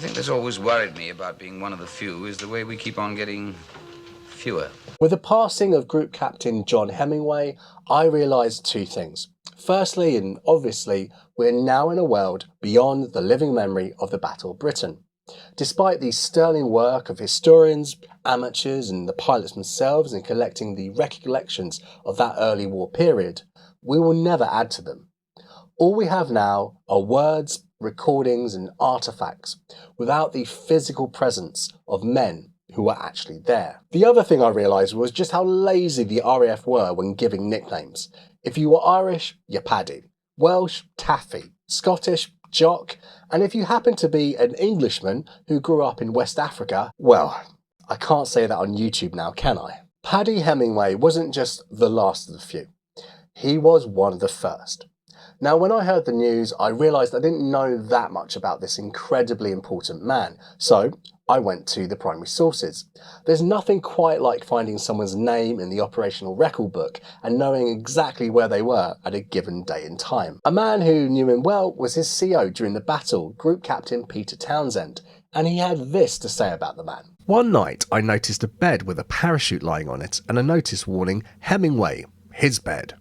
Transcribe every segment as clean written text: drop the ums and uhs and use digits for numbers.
think that's always worried me about being one of the few is the way we keep on getting fewer. With the passing of Group Captain John Hemingway, I realised two things. Firstly, and obviously, we're now in a world beyond the living memory of the Battle of Britain. Despite the sterling work of historians, amateurs and the pilots themselves in collecting the recollections of that early war period, we will never add to them. All we have now are words, recordings and artefacts, without the physical presence of men who were actually there. The other thing I realised was just how lazy the RAF were when giving nicknames. If you were Irish, you're Paddy, Welsh, Taffy, Scottish, Jock, and if you happen to be an Englishman who grew up in West Africa, well, I can't say that on YouTube now, can I? Paddy Hemingway wasn't just the last of the few. He was one of the first. Now, when I heard the news, I realised I didn't know that much about this incredibly important man, so I went to the primary sources. There's nothing quite like finding someone's name in the operational record book and knowing exactly where they were at a given day and time. A man who knew him well was his CO during the battle, Group Captain Peter Townsend, and he had this to say about the man. One night I noticed a bed with a parachute lying on it and a notice warning, Hemingway, his bed.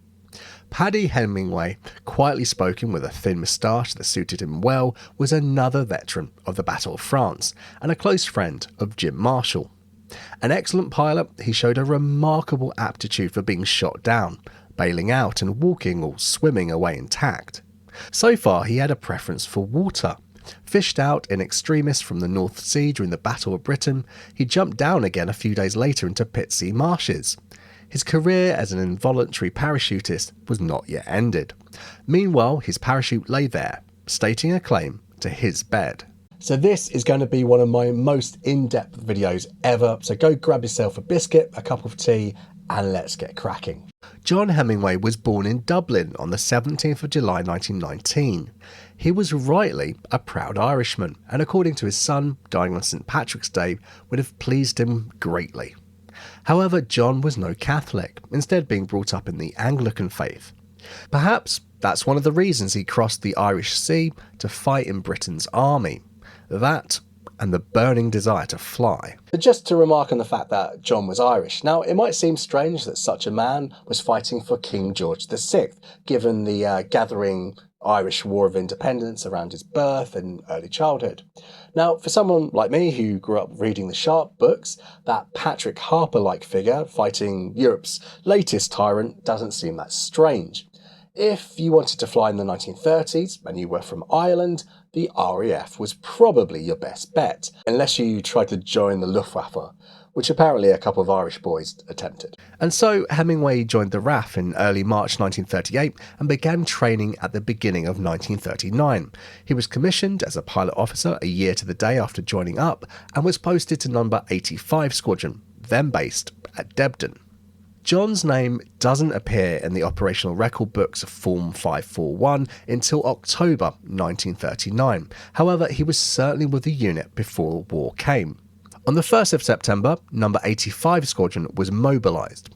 Paddy Hemingway, quietly spoken with a thin moustache that suited him well, was another veteran of the Battle of France and a close friend of Jim Marshall. An excellent pilot, he showed a remarkable aptitude for being shot down, bailing out and walking or swimming away intact. So far he had a preference for water. Fished out in extremis from the North Sea during the Battle of Britain, he jumped down again a few days later into pitsea marshes. His career as an involuntary parachutist was not yet ended. Meanwhile, his parachute lay there, stating a claim to his bed. So this is going to be one of my most in-depth videos ever, so go grab yourself a biscuit, a cup of tea, and let's get cracking. John Hemingway was born in Dublin on the 17th of July 1919. He was rightly a proud Irishman, and according to his son, dying on St. Patrick's Day, would have pleased him greatly. However, John was no Catholic, instead being brought up in the Anglican faith. Perhaps that's one of the reasons he crossed the Irish Sea to fight in Britain's army. That and the burning desire to fly. But just to remark on the fact that John was Irish. Now, it might seem strange that such a man was fighting for King George VI, given the gathering Irish War of Independence around his birth and early childhood. Now, for someone like me who grew up reading the Sharp books, that Patrick Harper-like figure fighting Europe's latest tyrant doesn't seem that strange. If you wanted to fly in the 1930s and you were from Ireland, the RAF was probably your best bet, unless you tried to join the Luftwaffe, which apparently a couple of Irish boys attempted. And so Hemingway joined the RAF in early March 1938 and began training at the beginning of 1939. He was commissioned as a pilot officer a year to the day after joining up and was posted to number 85 Squadron, then based at Debden. John's name doesn't appear in the operational record books of Form 541 until October 1939. However, he was certainly with the unit before the war came. On the 1st of September, number 85 Squadron was mobilised.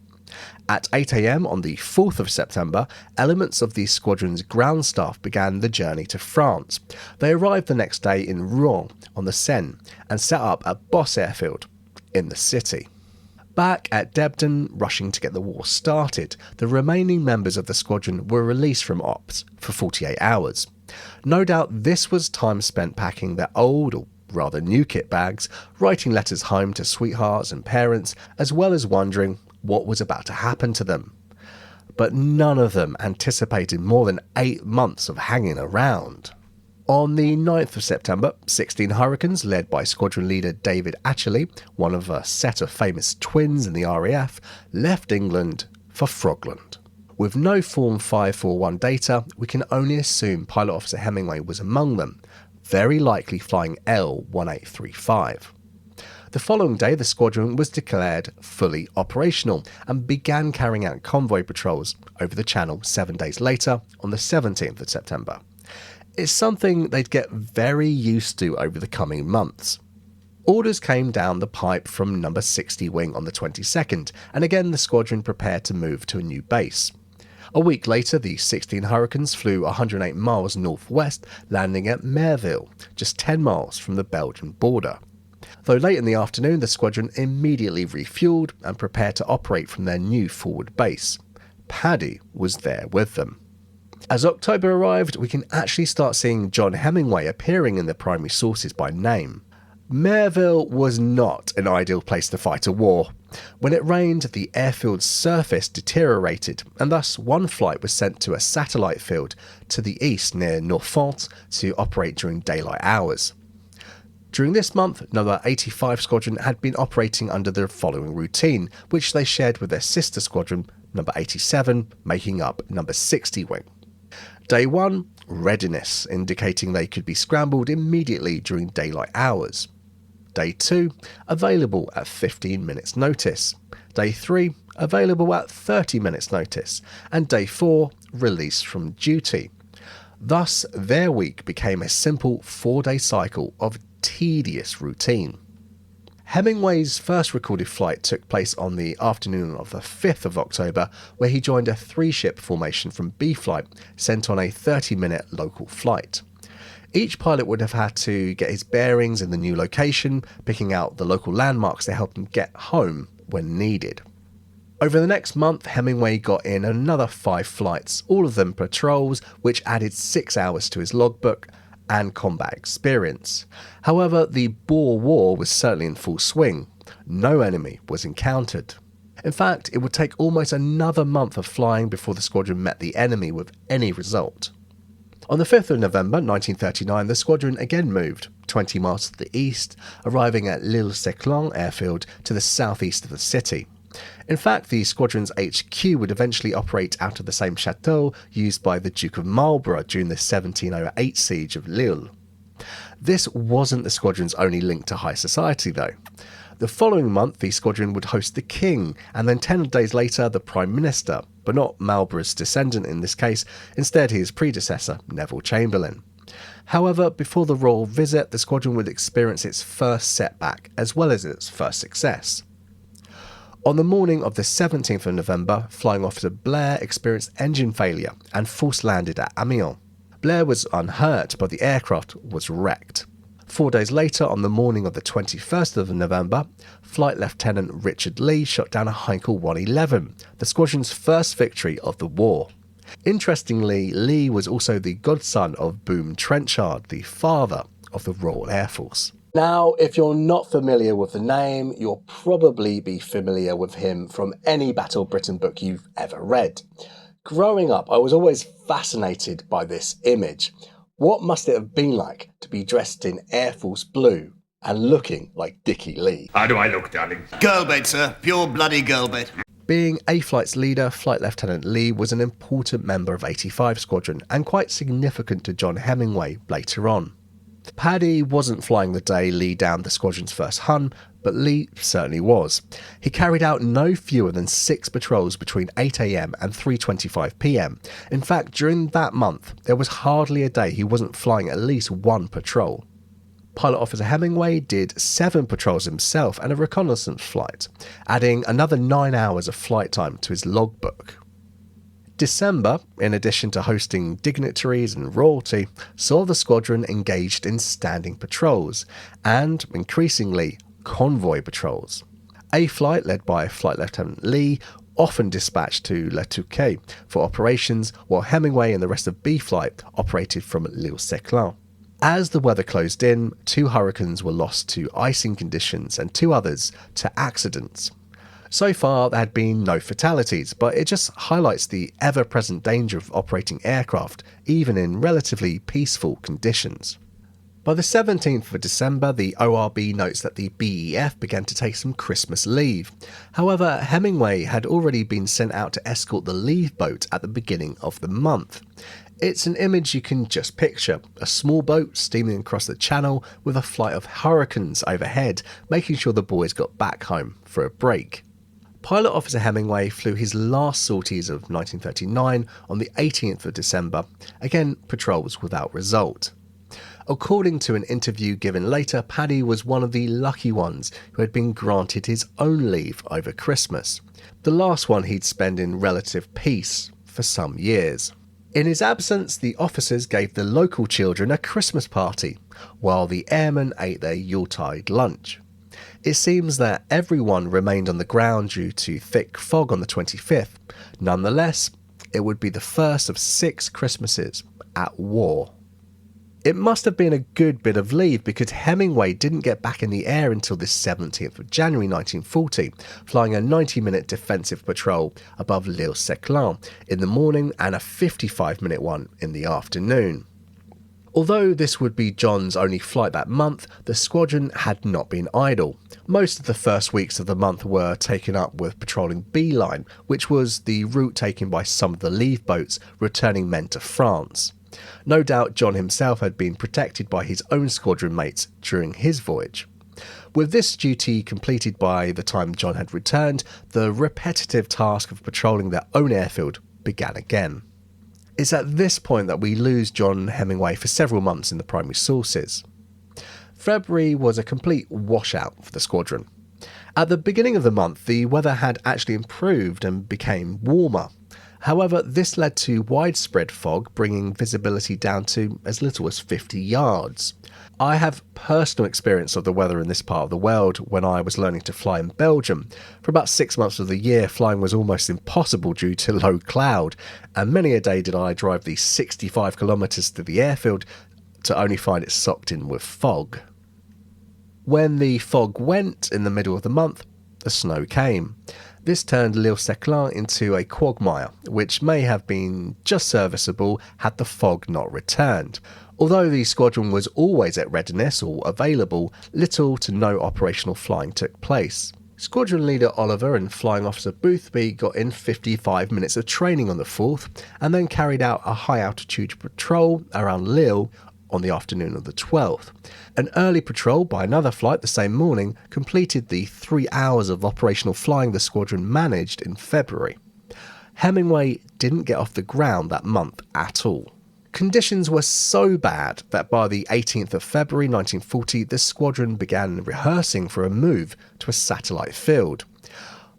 At 8 AM on the 4th of September, elements of the squadron's ground staff began the journey to France. They arrived the next day in Rouen on the Seine and set up at Boss Airfield in the city. Back at Debden, rushing to get the war started, the remaining members of the squadron were released from ops for 48 hours. No doubt this was time spent packing their old, or rather new kit bags, writing letters home to sweethearts and parents, as well as wondering what was about to happen to them. But none of them anticipated more than 8 months of hanging around. On the 9th of September, 16 Hurricanes, led by squadron leader David Atcherley, one of a set of famous twins in the RAF, left England for Frogland. With no Form 541 data, we can only assume Pilot Officer Hemingway was among them, very likely flying L1835. The following day, the squadron was declared fully operational and began carrying out convoy patrols over the Channel 7 days later on the 17th of September. It's something they'd get very used to over the coming months. Orders came down the pipe from number 60 Wing on the 22nd, and again the squadron prepared to move to a new base. A week later, the 16 Hurricanes flew 108 miles northwest, landing at Merville, just 10 miles from the Belgian border. Though late in the afternoon, the squadron immediately refueled and prepared to operate from their new forward base. Paddy was there with them. As October arrived, we can actually start seeing John Hemingway appearing in the primary sources by name. Merville was not an ideal place to fight a war. When it rained, the airfield's surface deteriorated, and thus one flight was sent to a satellite field to the east near Norfont to operate during daylight hours. During this month, No. 85 Squadron had been operating under the following routine, which they shared with their sister squadron, No. 87, making up No. 60 Wing. Day 1, readiness, indicating they could be scrambled immediately during daylight hours. Day 2, available at 15 minutes notice. Day 3, available at 30 minutes notice. And Day 4, released from duty. Thus, their week became a simple 4-day cycle of tedious routine. Hemingway's first recorded flight took place on the afternoon of the 5th of October, where he joined a 3-ship formation from B-Flight, sent on a 30-minute local flight. Each pilot would have had to get his bearings in the new location, picking out the local landmarks to help him get home when needed. Over the next month, Hemingway got in another 5 flights, all of them patrols, which added 6 hours to his logbook and combat experience. However, the Boer War was certainly in full swing. No enemy was encountered. In fact, it would take almost another month of flying before the squadron met the enemy with any result. On the 5th of November 1939, the squadron again moved 20 miles to the east, arriving at L'Île Seclan airfield to the southeast of the city. In fact, the squadron's HQ would eventually operate out of the same chateau used by the Duke of Marlborough during the 1708 siege of Lille. This wasn't the squadron's only link to high society though. The following month, the squadron would host the King, and then 10 days later, the Prime Minister, but not Marlborough's descendant in this case, instead his predecessor, Neville Chamberlain. However, before the royal visit, the squadron would experience its first setback, as well as its first success. On the morning of the 17th of November, Flying Officer Blair experienced engine failure and force landed at Amiens. Blair was unhurt, but the aircraft was wrecked. 4 days later, on the morning of the 21st of November, Flight Lieutenant Richard Lee shot down a Heinkel 111, the squadron's first victory of the war. Interestingly, Lee was also the godson of Boom Trenchard, the father of the Royal Air Force. Now, if you're not familiar with the name, you'll probably be familiar with him from any Battle Britain book you've ever read. Growing up, I was always fascinated by this image. What must it have been like to be dressed in Air Force blue and looking like Dickie Lee? How do I look, darling? Girlbait, sir. Pure bloody girlbait. Being A Flight's leader, Flight Lieutenant Lee was an important member of 85 Squadron and quite significant to John Hemingway later on. Paddy wasn't flying the day Lee downed the squadron's first Hun, but Lee certainly was. He carried out no fewer than 6 patrols between 8 AM and 3:25 PM. In fact, during that month, there was hardly a day he wasn't flying at least one patrol. Pilot Officer Hemingway did 7 patrols himself and a reconnaissance flight, adding another 9 hours of flight time to his logbook. December, in addition to hosting dignitaries and royalty, saw the squadron engaged in standing patrols and, increasingly, convoy patrols. A Flight, led by Flight Lieutenant Lee, often dispatched to Le Touquet for operations, while Hemingway and the rest of B Flight operated from L'Île Seclan. As the weather closed in, 2 Hurricanes were lost to icing conditions and 2 others to accidents. So far, there had been no fatalities, but it just highlights the ever-present danger of operating aircraft, even in relatively peaceful conditions. By the 17th of December, the ORB notes that the BEF began to take some Christmas leave. However, Hemingway had already been sent out to escort the leave boat at the beginning of the month. It's an image you can just picture, a small boat steaming across the channel with a flight of Hurricanes overhead, making sure the boys got back home for a break. Pilot Officer Hemingway flew his last sorties of 1939 on the 18th of December, again patrols without result. According to an interview given later, Paddy was one of the lucky ones who had been granted his own leave over Christmas, the last one he'd spend in relative peace, for some years. In his absence, the officers gave the local children a Christmas party, while the airmen ate their Yuletide lunch. It seems that everyone remained on the ground due to thick fog on the 25th. Nonetheless, it would be the first of 6 Christmases at war. It must have been a good bit of leave because Hemingway didn't get back in the air until the 17th of January 1940, flying a 90-minute defensive patrol above L'Île Seclin in the morning and a 55-minute one in the afternoon. Although this would be John's only flight that month, the squadron had not been idle. Most of the first weeks of the month were taken up with patrolling B-Line, which was the route taken by some of the leave boats returning men to France. No doubt John himself had been protected by his own squadron mates during his voyage. With this duty completed by the time John had returned, the repetitive task of patrolling their own airfield began again. It's at this point that we lose John Hemingway for several months in the primary sources. February was a complete washout for the squadron. At the beginning of the month, the weather had actually improved and became warmer. However, this led to widespread fog, bringing visibility down to as little as 50 yards. I have personal experience of the weather in this part of the world when I was learning to fly in Belgium. For about 6 months of the year, flying was almost impossible due to low cloud, and many a day did I drive the 65 kilometres to the airfield to only find it socked in with fog. When the fog went in the middle of the month, the snow came. This turned L'Île Seclin into a quagmire, which may have been just serviceable had the fog not returned. Although the squadron was always at readiness or available, little to no operational flying took place. Squadron leader Oliver and Flying Officer Boothby got in 55 minutes of training on the 4th and then carried out a high-altitude patrol around Lille on the afternoon of the 12th. An early patrol by another flight the same morning completed the 3 hours of operational flying the squadron managed in February. Hemingway didn't get off the ground that month at all. Conditions were so bad that by the 18th of February 1940, the squadron began rehearsing for a move to a satellite field.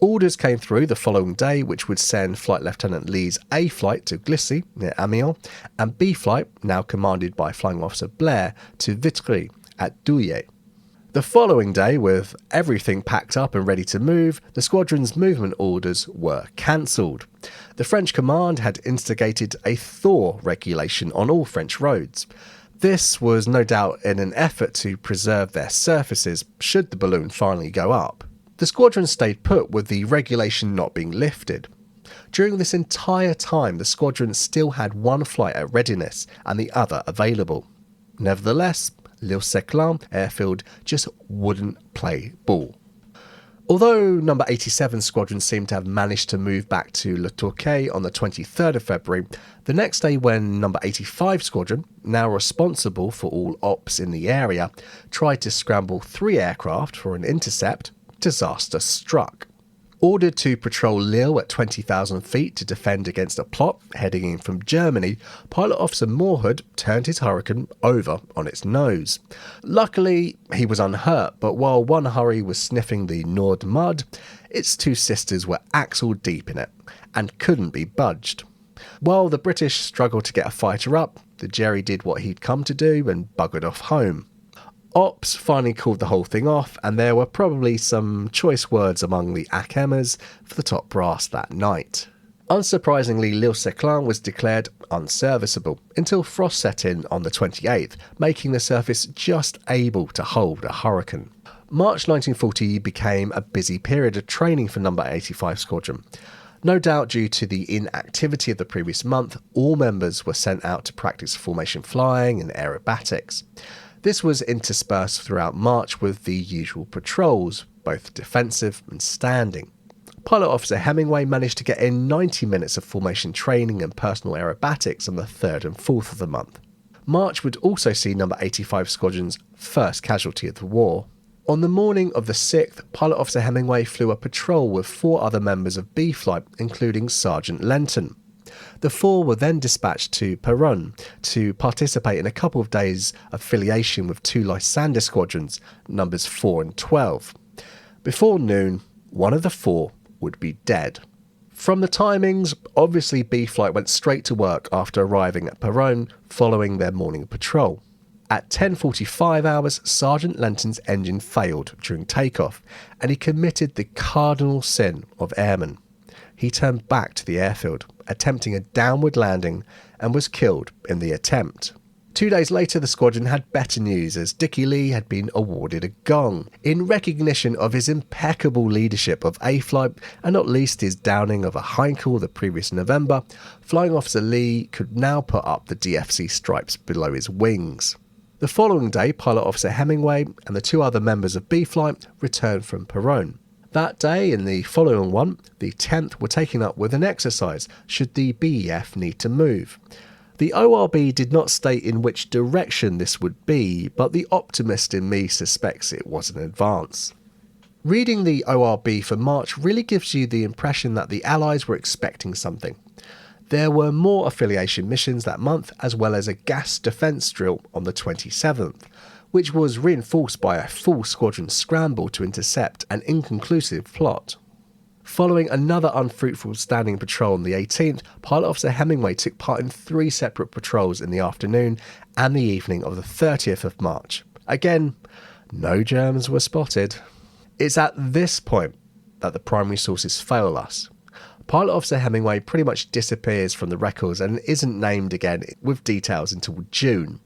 Orders came through the following day which would send Flight Lieutenant Lee's A flight to Glissy near Amiens and B flight, now commanded by Flying Officer Blair, to Vitry at Duel. The following day, with everything packed up and ready to move, the squadron's movement orders were cancelled. The French command had instigated a thaw regulation on all French roads. This was no doubt in an effort to preserve their surfaces should the balloon finally go up. The squadron stayed put with the regulation not being lifted. During this entire time, the squadron still had one flight at readiness and the other available. Nevertheless, L'Île Seclin airfield just wouldn't play ball. Although No. 87 Squadron seemed to have managed to move back to Le Touquet on the 23rd of February, the next day when No. 85 Squadron, now responsible for all ops in the area, tried to scramble 3 aircraft for an intercept, disaster struck. Ordered to patrol Lille at 20,000 feet to defend against a plot heading in from Germany, Pilot Officer Moorhood turned his Hurricane over on its nose. Luckily, he was unhurt, but while one Hurry was sniffing the Nord mud, its 2 sisters were axle deep in it and couldn't be budged. While the British struggled to get a fighter up, the Jerry did what he'd come to do and buggered off home. Ops finally called the whole thing off, and there were probably some choice words among the ACMers for the top brass that night. Unsurprisingly, L'Île Seclin was declared unserviceable until frost set in on the 28th, making the surface just able to hold a Hurricane. March 1940 became a busy period of training for No. 85 Squadron. No doubt due to the inactivity of the previous month, all members were sent out to practice formation flying and aerobatics. This was interspersed throughout March with the usual patrols, both defensive and standing. Pilot Officer Hemingway managed to get in 90 minutes of formation training and personal aerobatics on the 3rd and 4th of the month. March would also see No. 85 Squadron's first casualty of the war. On the morning of the 6th, Pilot Officer Hemingway flew a patrol with 4 other members of B Flight, including Sergeant Lenton. The 4 were then dispatched to Perron to participate in a couple of days of affiliation with 2 Lysander squadrons, numbers 4 and 12. Before noon, one of the 4 would be dead. From the timings, obviously B Flight went straight to work after arriving at Peronne following their morning patrol. At 10:45 hours, Sergeant Lenton's engine failed during takeoff, and he committed the cardinal sin of airmen. He turned back to the airfield, attempting a downward landing, and was killed in the attempt. 2 days later, the squadron had better news as Dickie Lee had been awarded a gong in recognition of his impeccable leadership of A-Flight and not least his downing of a Heinkel the previous November. Flying Officer Lee could now put up the DFC stripes below his wings. The following day, Pilot Officer Hemingway and the 2 other members of B-Flight returned from Peronne. That day and the following one, the 10th, were taken up with an exercise should the BEF need to move. The ORB did not state in which direction this would be, but the optimist in me suspects it was an advance. Reading the ORB for March really gives you the impression that the Allies were expecting something. There were more affiliation missions that month, as well as a gas defence drill on the 27th, which was reinforced by a full squadron scramble to intercept an inconclusive plot. Following another unfruitful standing patrol on the 18th, Pilot Officer Hemingway took part in 3 separate patrols in the afternoon and the evening of the 30th of March. Again, no Germans were spotted. It's at this point that the primary sources fail us. Pilot Officer Hemingway pretty much disappears from the records and isn't named again with details until June.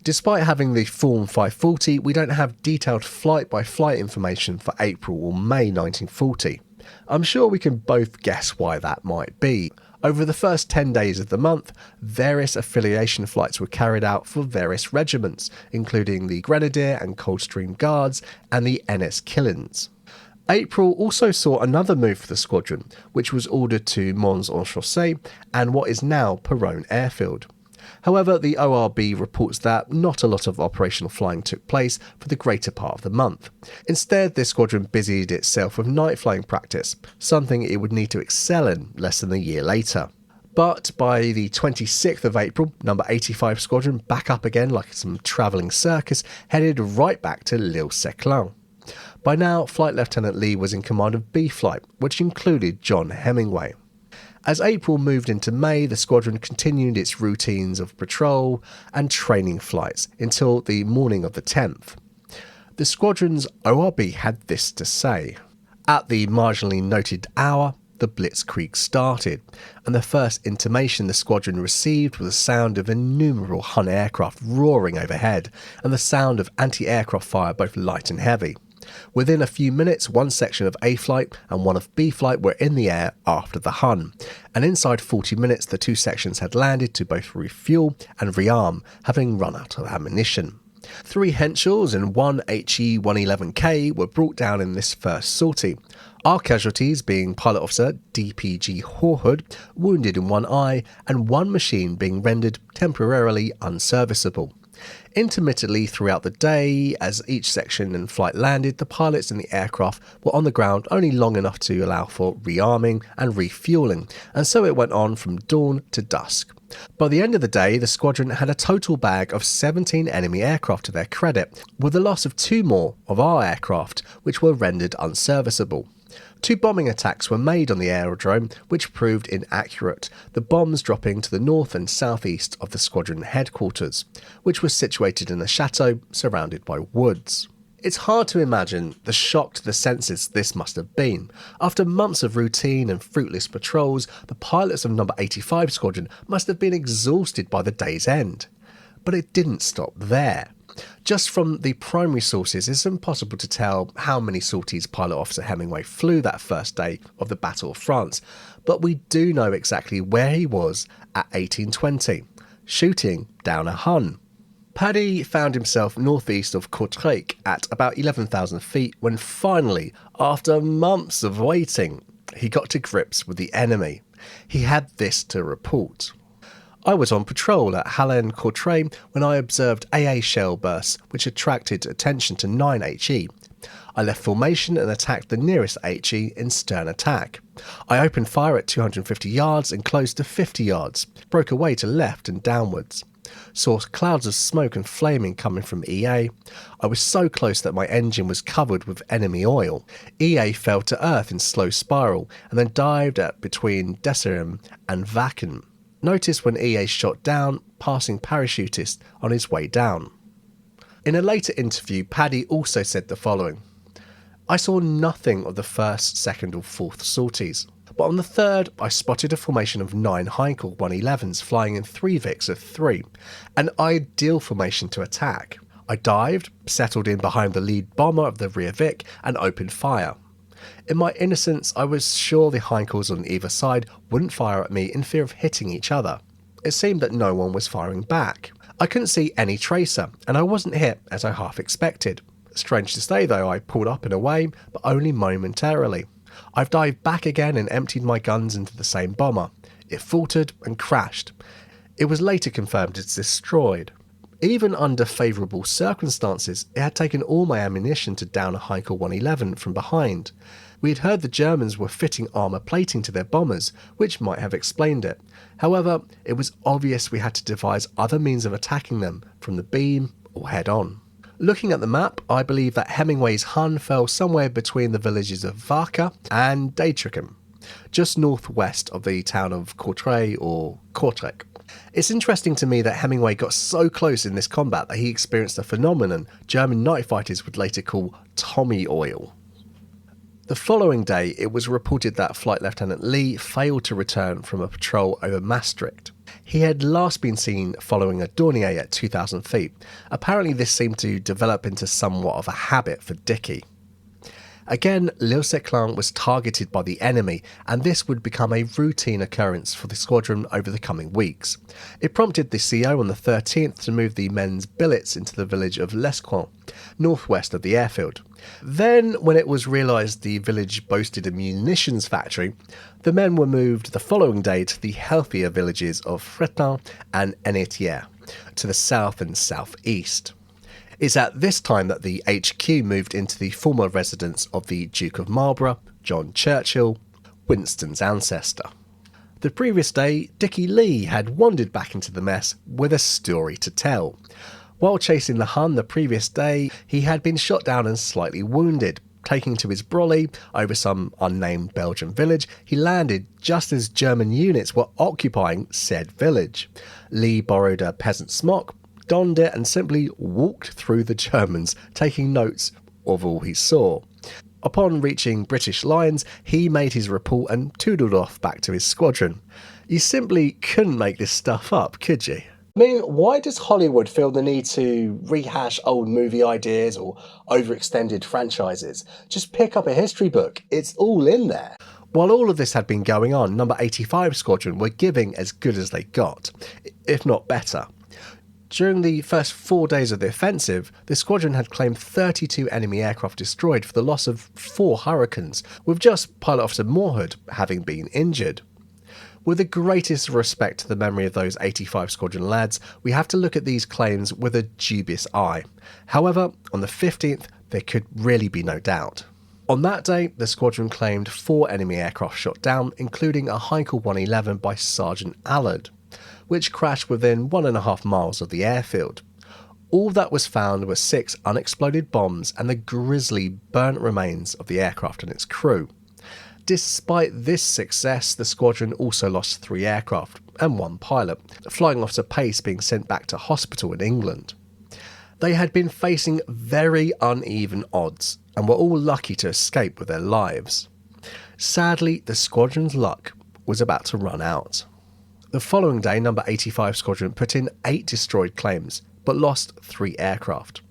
Despite having the Form 540, we don't have detailed flight-by-flight information for April or May 1940. I'm sure we can both guess why that might be. Over the first 10 days of the month, various affiliation flights were carried out for various regiments, including the Grenadier and Coldstream Guards and the NS Killens. April also saw another move for the squadron, which was ordered to Mons-en-Chaussee and what is now Peronne Airfield. However, the ORB reports that not a lot of operational flying took place for the greater part of the month. Instead, this squadron busied itself with night flying practice, something it would need to excel in less than a year later. But by the 26th of April, number 85 squadron, back up again like some travelling circus, headed right back to L'Île-Seclin. By now, Flight Lieutenant Lee was in command of B Flight, which included John Hemingway. As April moved into May, the squadron continued its routines of patrol and training flights until the morning of the 10th. The squadron's ORB had this to say. At the marginally noted hour, the blitzkrieg started, and the first intimation the squadron received was the sound of innumerable Hun aircraft roaring overhead and the sound of anti-aircraft fire both light and heavy. Within a few minutes, one section of A Flight and one of B Flight were in the air after the Hun, and inside 40 minutes the 2 sections had landed to both refuel and rearm, having run out of ammunition. 3 Henschels and 1 HE-111K were brought down in this first sortie, our casualties being Pilot Officer DPG Horhood, wounded in one eye, and 1 machine being rendered temporarily unserviceable. Intermittently throughout the day, as each section and flight landed, the pilots in the aircraft were on the ground only long enough to allow for rearming and refueling, and so it went on from dawn to dusk. By the end of the day, the squadron had a total bag of 17 enemy aircraft to their credit, with the loss of 2 more of our aircraft, which were rendered unserviceable. 2 bombing attacks were made on the aerodrome, which proved inaccurate, the bombs dropping to the north and southeast of the squadron headquarters, which was situated in a chateau surrounded by woods. It's hard to imagine the shock to the senses this must have been. After months of routine and fruitless patrols, the pilots of number 85 squadron must have been exhausted by the day's end. But it didn't stop there. Just from the primary sources, it's impossible to tell how many sorties Pilot Officer Hemingway flew that first day of the Battle of France, but we do know exactly where he was at 1820, shooting down a Hun. Paddy found himself northeast of Courtrai at about 11,000 feet when finally, after months of waiting, he got to grips with the enemy. He had this to report. I was on patrol at Hallen-Courtrai when I observed AA shell bursts, which attracted attention to 9HE. I left formation and attacked the nearest HE in stern attack. I opened fire at 250 yards and close to 50 yards, broke away to left and downwards. Saw clouds of smoke and flaming coming from EA. I was so close that my engine was covered with enemy oil. EA fell to earth in slow spiral and then dived at between Desserim and Vaken. Noticed when EA shot down, passing parachutist on his way down. In a later interview, Paddy also said the following: I saw nothing of the first, second or fourth sorties, but on the third I spotted a formation of 9 Heinkel 111s flying in 3 Vics of 3, an ideal formation to attack. I dived, settled in behind the lead bomber of the rear Vic and opened fire. In my innocence, I was sure the Heinkels on either side wouldn't fire at me in fear of hitting each other. It seemed that no one was firing back. I couldn't see any tracer, and I wasn't hit as I half expected. Strange to say though, I pulled up and away, but only momentarily. I've dived back again and emptied my guns into the same bomber. It faltered and crashed. It was later confirmed it's destroyed. Even under favourable circumstances, it had taken all my ammunition to down a Heinkel 111 from behind. We had heard the Germans were fitting armour plating to their bombers, which might have explained it. However, it was obvious we had to devise other means of attacking them, from the beam or head on. Looking at the map, I believe that Hemingway's Hun fell somewhere between the villages of Varka and Daytricken, just northwest of the town of Courtrai or Kortrijk. It's interesting to me that Hemingway got so close in this combat that he experienced a phenomenon German night fighters would later call Tommy oil. The following day, it was reported that Flight Lieutenant Lee failed to return from a patrol over Maastricht. He had last been seen following a Dornier at 2,000 feet. Apparently this seemed to develop into somewhat of a habit for Dicky. Again, L'Île Seclin was targeted by the enemy, and this would become a routine occurrence for the squadron over the coming weeks. It prompted the CO on the 13th to move the men's billets into the village of Lesquin, northwest of the airfield. Then, when it was realised the village boasted a munitions factory, the men were moved the following day to the healthier villages of Fretin and Enetier, to the south and southeast. It's at this time that the HQ moved into the former residence of the Duke of Marlborough, John Churchill, Winston's ancestor. The previous day, Dickie Lee had wandered back into the mess with a story to tell. While chasing the Hun the previous day, he had been shot down and slightly wounded. Taking to his brolly over some unnamed Belgian village, he landed just as German units were occupying said village. Lee borrowed a peasant smock, donned it and simply walked through the Germans, taking notes of all he saw. Upon reaching British lines, he made his report and toodled off back to his squadron. You simply couldn't make this stuff up, could you? I mean, why does Hollywood feel the need to rehash old movie ideas or overextended franchises? Just pick up a history book. It's all in there. While all of this had been going on, No. 85 Squadron were giving as good as they got, if not better. During the first 4 days of the offensive, the squadron had claimed 32 enemy aircraft destroyed for the loss of 4 Hurricanes, with just Pilot Officer Moorhood having been injured. With the greatest respect to the memory of those 85 Squadron lads, we have to look at these claims with a dubious eye. However, on the 15th, there could really be no doubt. On that day, the squadron claimed 4 enemy aircraft shot down, including a Heinkel 111 by Sergeant Allard, which crashed within 1.5 miles of the airfield. All that was found were 6 unexploded bombs and the grisly burnt remains of the aircraft and its crew. Despite this success, the squadron also lost 3 aircraft and 1 pilot, Flying Officer Pace being sent back to hospital in England. They had been facing very uneven odds and were all lucky to escape with their lives. Sadly, the squadron's luck was about to run out. The following day, No. 85 Squadron put in 8 destroyed claims, but lost 3 aircraft.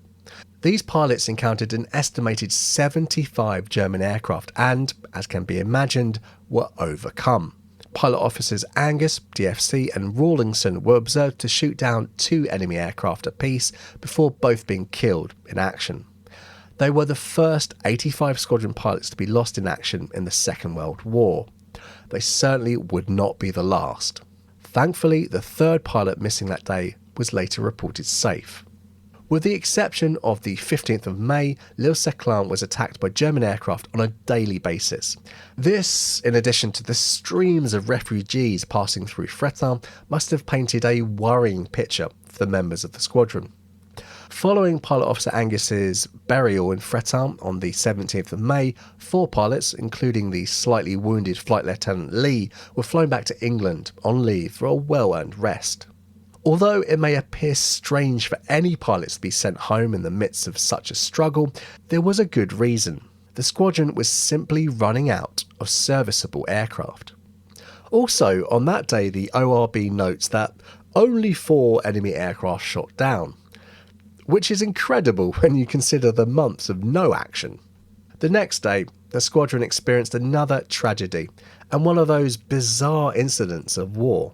These pilots encountered an estimated 75 German aircraft and, as can be imagined, were overcome. Pilot officers Angus, DFC and Rawlinson were observed to shoot down 2 enemy aircraft apiece before both being killed in action. They were the first 85 Squadron pilots to be lost in action in the Second World War. They certainly would not be the last. Thankfully, the 3rd pilot missing that day was later reported safe. With the exception of the 15th of May, L'Île Seclin was attacked by German aircraft on a daily basis. This, in addition to the streams of refugees passing through Fretin, must have painted a worrying picture of the members of the squadron. Following Pilot Officer Angus's burial in Freetown on the 17th of May, 4 pilots, including the slightly wounded Flight Lieutenant Lee, were flown back to England on leave for a well-earned rest. Although it may appear strange for any pilots to be sent home in the midst of such a struggle, there was a good reason. The squadron was simply running out of serviceable aircraft. Also, on that day, the ORB notes that only 4 enemy aircraft shot down, which is incredible when you consider the months of no action. The next day, the squadron experienced another tragedy and one of those bizarre incidents of war.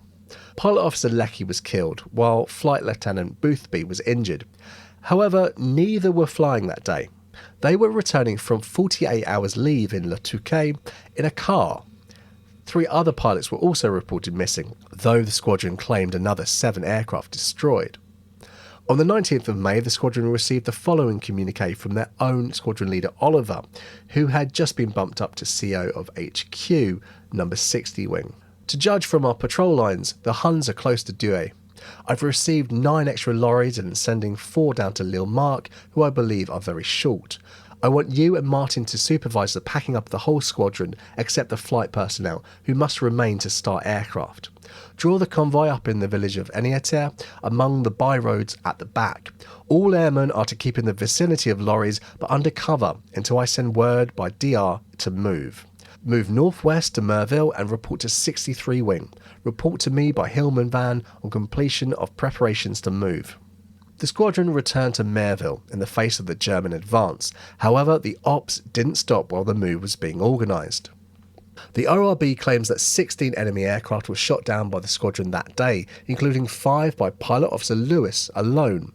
Pilot Officer Leckie was killed, while Flight Lieutenant Boothby was injured. However, neither were flying that day. They were returning from 48 hours leave in Le Touquet in a car. 3 other pilots were also reported missing, though the squadron claimed another 7 aircraft destroyed. On the 19th of May, the squadron received the following communique from their own squadron leader Oliver, who had just been bumped up to CO of HQ, number 60 wing. To judge from our patrol lines, the Huns are close to Duel. I've received 9 extra lorries and sending 4 down to Lille Mark, who I believe are very short. I want you and Martin to supervise the packing up of the whole squadron, except the flight personnel, who must remain to start aircraft. Draw the convoy up in the village of Eniater, among the by-roads at the back. All airmen are to keep in the vicinity of lorries, but under cover, until I send word by DR to move. Move northwest to Merville and report to 63 wing. Report to me by Hillman van on completion of preparations to move. The squadron returned to Merville in the face of the German advance. However, the ops didn't stop while the move was being organised. The ORB claims that 16 enemy aircraft were shot down by the squadron that day, including 5 by Pilot Officer Lewis alone.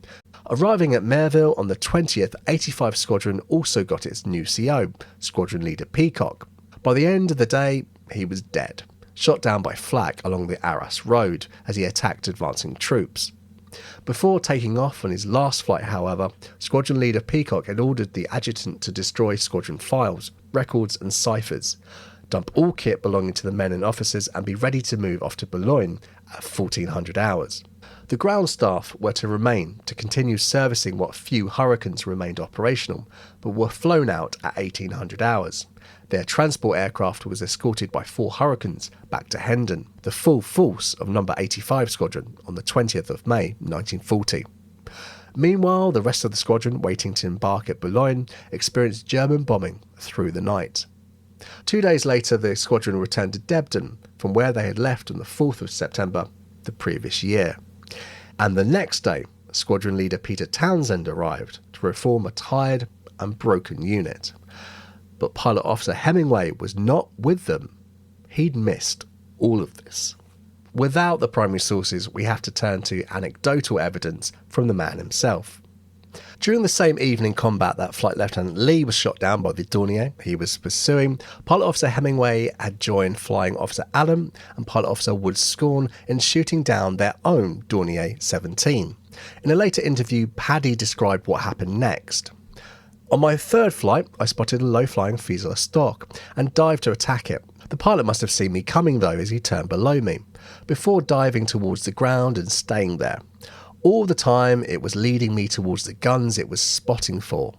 Arriving at Merville on the 20th, 85 Squadron also got its new CO, Squadron Leader Peacock. By the end of the day, he was dead, shot down by flak along the Arras Road as he attacked advancing troops. Before taking off on his last flight, however, Squadron Leader Peacock had ordered the adjutant to destroy squadron files, records and ciphers, dump all kit belonging to the men and officers and be ready to move off to Boulogne at 1400 hours. The ground staff were to remain to continue servicing what few Hurricanes remained operational, but were flown out at 1800 hours. Their transport aircraft was escorted by 4 Hurricanes back to Hendon, the full force of No. 85 Squadron, on the 20th of May 1940. Meanwhile, the rest of the squadron, waiting to embark at Boulogne, experienced German bombing through the night. 2 days later, the squadron returned to Debden, from where they had left on the 4th of September the previous year. And the next day, Squadron Leader Peter Townsend arrived to reform a tired and broken unit. But Pilot Officer Hemingway was not with them. He'd missed all of this. Without the primary sources, we have to turn to anecdotal evidence from the man himself. During the same evening combat that Flight Lieutenant Lee was shot down by the Dornier he was pursuing, Pilot Officer Hemingway had joined Flying Officer Allen and Pilot Officer Wood Scorn in shooting down their own Dornier 17. In a later interview, Paddy described what happened next. On my 3rd flight, I spotted a low-flying Fusilier stock and dived to attack it. The pilot must have seen me coming though as he turned below me, before diving towards the ground and staying there. All the time it was leading me towards the guns it was spotting for.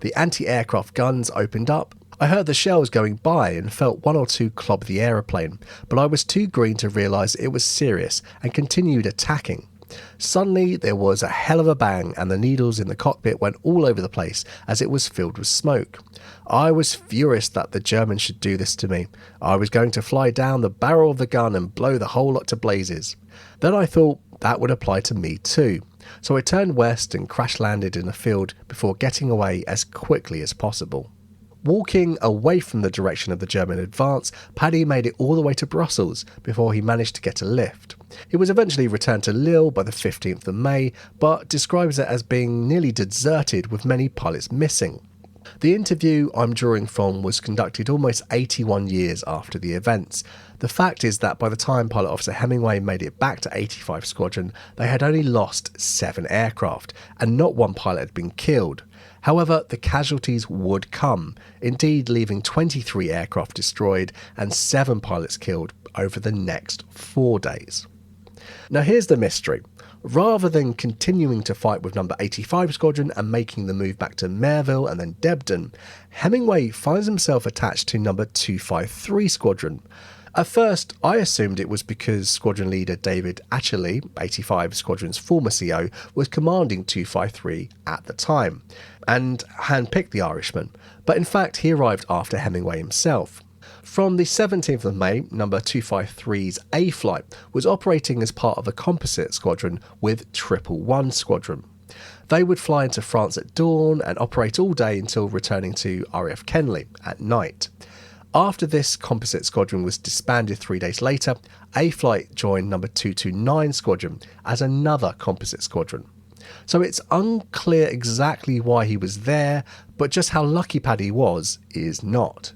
The anti-aircraft guns opened up. I heard the shells going by and felt 1 or 2 clob the aeroplane, but I was too green to realise it was serious and continued attacking. Suddenly there was a hell of a bang and the needles in the cockpit went all over the place as it was filled with smoke. I was furious that the Germans should do this to me. I was going to fly down the barrel of the gun and blow the whole lot to blazes. Then I thought that would apply to me too. So I turned west and crash landed in a field before getting away as quickly as possible. Walking away from the direction of the German advance, Paddy made it all the way to Brussels before he managed to get a lift. He was eventually returned to Lille by the 15th of May, but describes it as being nearly deserted with many pilots missing. The interview I'm drawing from was conducted almost 81 years after the events. The fact is that by the time Pilot Officer Hemingway made it back to 85 Squadron, they had only lost 7 aircraft, and not one pilot had been killed. However, the casualties would come, indeed leaving 23 aircraft destroyed and 7 pilots killed over the next 4 days. Now here's the mystery. Rather than continuing to fight with number 85 Squadron and making the move back to Merville and then Debden, Hemingway finds himself attached to number 253 Squadron. At first, I assumed it was because Squadron leader David Atcherley, 85 Squadron's former CO, was commanding 253 at the time, and handpicked the Irishman, but in fact he arrived after Hemingway himself. From the 17th of May, number 253's A flight was operating as part of a composite squadron with 111 Squadron. They would fly into France at dawn and operate all day until returning to RAF Kenley at night. After this composite squadron was disbanded 3 days later, A flight joined number 229 Squadron as another composite squadron. So it's unclear exactly why he was there, but just how lucky Paddy was is not.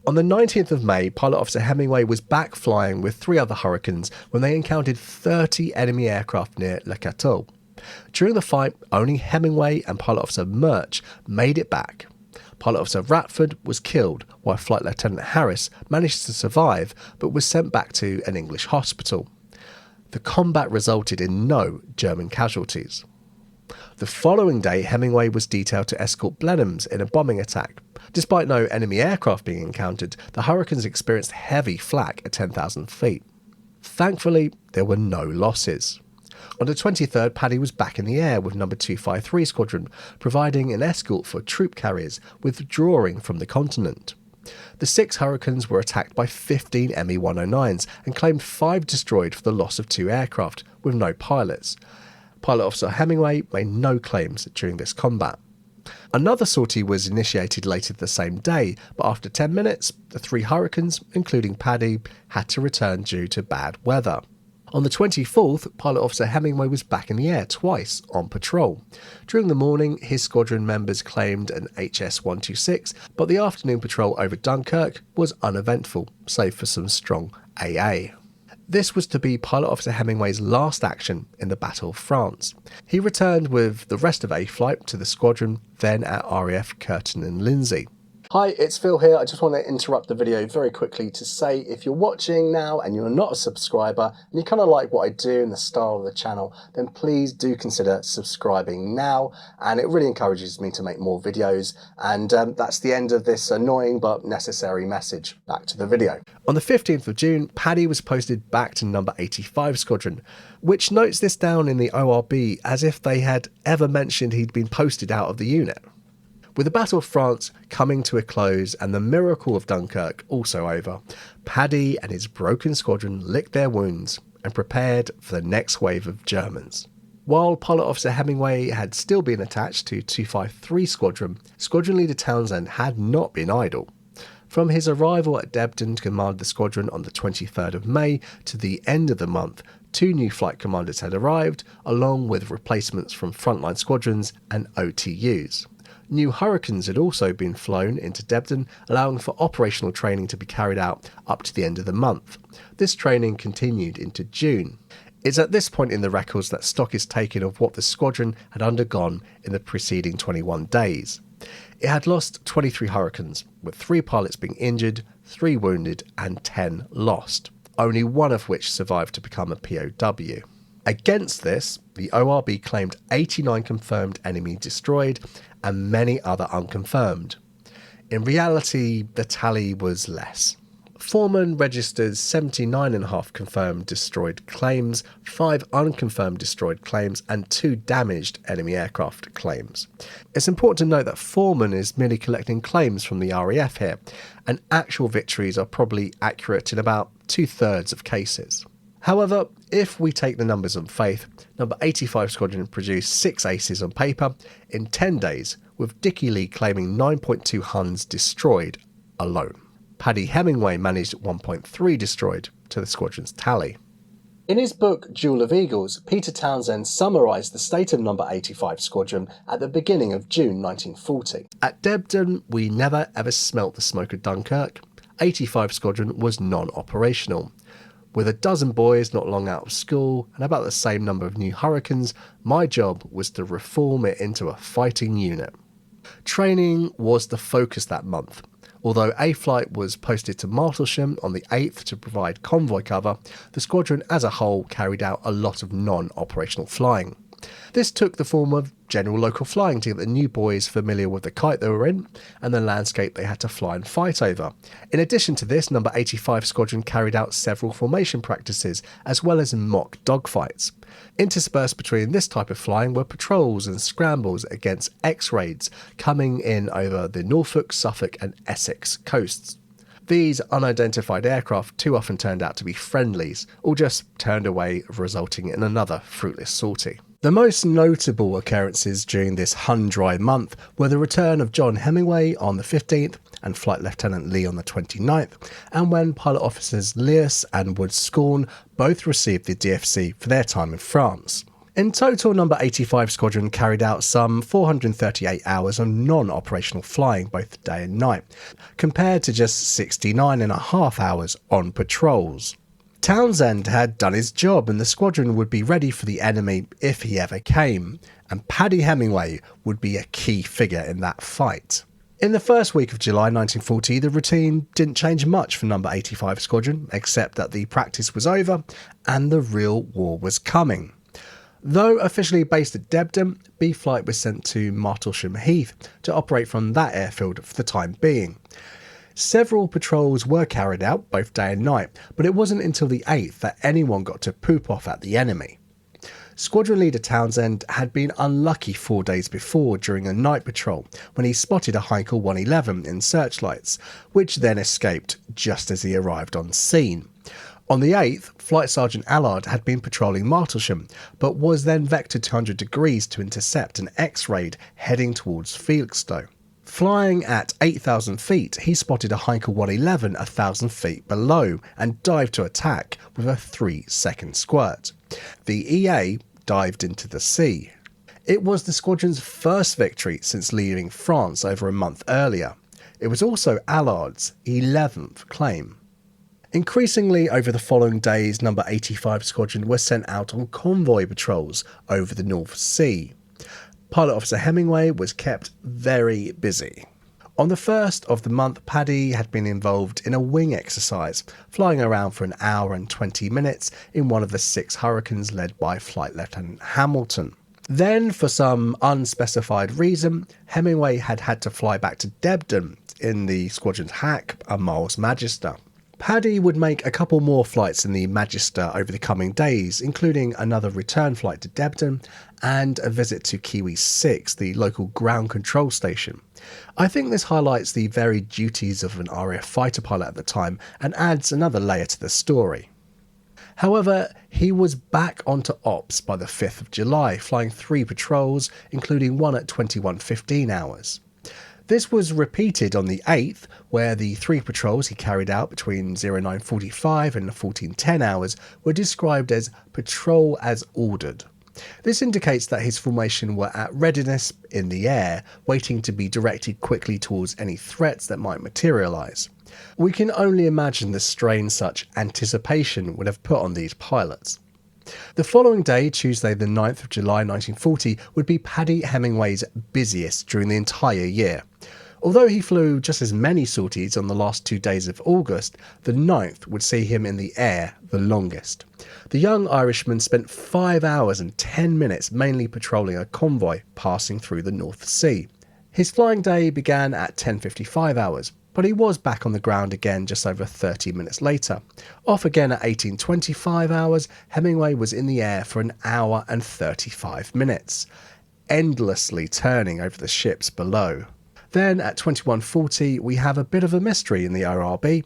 On the 19th of May, Pilot Officer Hemingway was back flying with 3 other Hurricanes when they encountered 30 enemy aircraft near Le Cateau. During the fight, only Hemingway and Pilot Officer Murch made it back. Pilot Officer Ratford was killed, while Flight Lieutenant Harris managed to survive but was sent back to an English hospital. The combat resulted in no German casualties. The following day, Hemingway was detailed to escort Blenheims in a bombing attack. Despite no enemy aircraft being encountered, the Hurricanes experienced heavy flak at 10,000 feet. Thankfully, there were no losses. On the 23rd, Paddy was back in the air with number 253 Squadron, providing an escort for troop carriers withdrawing from the continent. The 6 Hurricanes were attacked by 15 Me-109s and claimed 5 destroyed for the loss of 2 aircraft, with no pilots. Pilot Officer Hemingway made no claims during this combat. Another sortie was initiated later the same day, but after 10 minutes, the 3 Hurricanes, including Paddy, had to return due to bad weather. On the 24th, Pilot Officer Hemingway was back in the air twice on patrol. During the morning, his squadron members claimed an HS-126, but the afternoon patrol over Dunkirk was uneventful, save for some strong AA. This was to be Pilot Officer Hemingway's last action in the Battle of France. He returned with the rest of A Flight to the squadron, then at RAF Curtin and Lindsay. Hi, it's Phil here. I just want to interrupt the video very quickly to say if you're watching now and you're not a subscriber and you kind of like what I do and the style of the channel, then please do consider subscribing now, and it really encourages me to make more videos. And that's the end of this annoying but necessary message. Back to the video. On the 15th of June, Paddy was posted back to number 85 Squadron, which notes this down in the ORB as if they had ever mentioned he'd been posted out of the unit. With the Battle of France coming to a close and the miracle of Dunkirk also over, Paddy and his broken squadron licked their wounds and prepared for the next wave of Germans. While Pilot Officer Hemingway had still been attached to 253 Squadron, Squadron Leader Townsend had not been idle. From his arrival at Debden to command the squadron on the 23rd of May to the end of the month, 2 new flight commanders had arrived, along with replacements from frontline squadrons and OTUs. New Hurricanes had also been flown into Debden, allowing for operational training to be carried out up to the end of the month. This training continued into June. It's at this point in the records that stock is taken of what the squadron had undergone in the preceding 21 days. It had lost 23 Hurricanes, with 3 pilots being injured, 3 wounded and 10 lost, only one of which survived to become a POW. Against this, the ORB claimed 89 confirmed enemy destroyed and many other unconfirmed. In reality, the tally was less. Foreman registered 79.5 confirmed destroyed claims, 5 unconfirmed destroyed claims, and 2 damaged enemy aircraft claims. It's important to note that Foreman is merely collecting claims from the RAF here, and actual victories are probably accurate in about 2/3 of cases. However, if we take the numbers on faith, number 85 Squadron produced 6 aces on paper in 10 days, with Dickie Lee claiming 9.2 Huns destroyed alone. Paddy Hemingway managed 1.3 destroyed to the squadron's tally. In his book Duel of Eagles, Peter Townsend summarised the state of number 85 Squadron at the beginning of June 1940. At Debden, we never ever smelt the smoke of Dunkirk. 85 Squadron was non-operational. With a dozen boys not long out of school and about the same number of new Hurricanes, my job was to reform it into a fighting unit. Training was the focus that month. Although a flight was posted to Martlesham on the 8th to provide convoy cover, the squadron as a whole carried out a lot of non-operational flying. This took the form of general local flying to get the new boys familiar with the kite they were in and the landscape they had to fly and fight over. In addition to this, No. 85 Squadron carried out several formation practices as well as mock dogfights. Interspersed between this type of flying were patrols and scrambles against X-raids coming in over the Norfolk, Suffolk and Essex coasts. These unidentified aircraft too often turned out to be friendlies, or just turned away, resulting in another fruitless sortie. The most notable occurrences during this Hun-dry month were the return of John Hemingway on the 15th and Flight Lieutenant Lee on the 29th, and when pilot officers Leas and Wood-Scorn both received the DFC for their time in France. In total, No. 85 Squadron carried out some 438 hours of non-operational flying both day and night, compared to just 69.5 hours on patrols. Townsend had done his job and the squadron would be ready for the enemy if he ever came, and Paddy Hemingway would be a key figure in that fight. In the first week of July 1940, the routine didn't change much for No. 85 Squadron, except that the practice was over and the real war was coming. Though officially based at Debden, B Flight was sent to Martlesham Heath to operate from that airfield for the time being. Several patrols were carried out both day and night, but it wasn't until the 8th that anyone got to poop off at the enemy. Squadron leader Townsend had been unlucky 4 days before during a night patrol when he spotted a Heinkel 111 in searchlights, which then escaped just as he arrived on scene. On the 8th, Flight Sergeant Allard had been patrolling Martlesham, but was then vectored 200 degrees to intercept an X-raid heading towards Felixstowe. Flying at 8,000 feet, he spotted a Heinkel 111 1,000 feet below and dived to attack with a 3-second squirt. The EA dived into the sea. It was the squadron's first victory since leaving France over a month earlier. It was also Allard's 11th claim. Increasingly over the following days, No. 85 Squadron was sent out on convoy patrols over the North Sea. Pilot Officer Hemingway was kept very busy. On the 1st of the month, Paddy had been involved in a wing exercise, flying around for an hour and 20 minutes in one of the 6 Hurricanes led by Flight Lieutenant Hamilton. Then, for some unspecified reason, Hemingway had to fly back to Debden in the squadron's hack, a Miles Magister. Paddy would make a couple more flights in the Magister over the coming days, including another return flight to Debden and a visit to Kiwi 6, the local ground control station. I think this highlights the varied duties of an RAF fighter pilot at the time and adds another layer to the story. However, he was back onto ops by the 5th of July, flying 3 patrols, including one at 21:15 hours. This was repeated on the 8th, where the 3 patrols he carried out between 09:45 and 14:10 hours were described as patrol as ordered. This indicates that his formation were at readiness in the air, waiting to be directed quickly towards any threats that might materialise. We can only imagine the strain such anticipation would have put on these pilots. The following day, Tuesday the 9th of July 1940, would be Paddy Hemingway's busiest during the entire year. Although he flew just as many sorties on the last 2 days of August, the 9th would see him in the air the longest. The young Irishman spent 5 hours and 10 minutes mainly patrolling a convoy passing through the North Sea. His flying day began at 10:55 hours, but he was back on the ground again just over 30 minutes later. Off again at 18:25 hours, Hemingway was in the air for an hour and 35 minutes, endlessly turning over the ships below. Then at 21:40, we have a bit of a mystery in the ORB.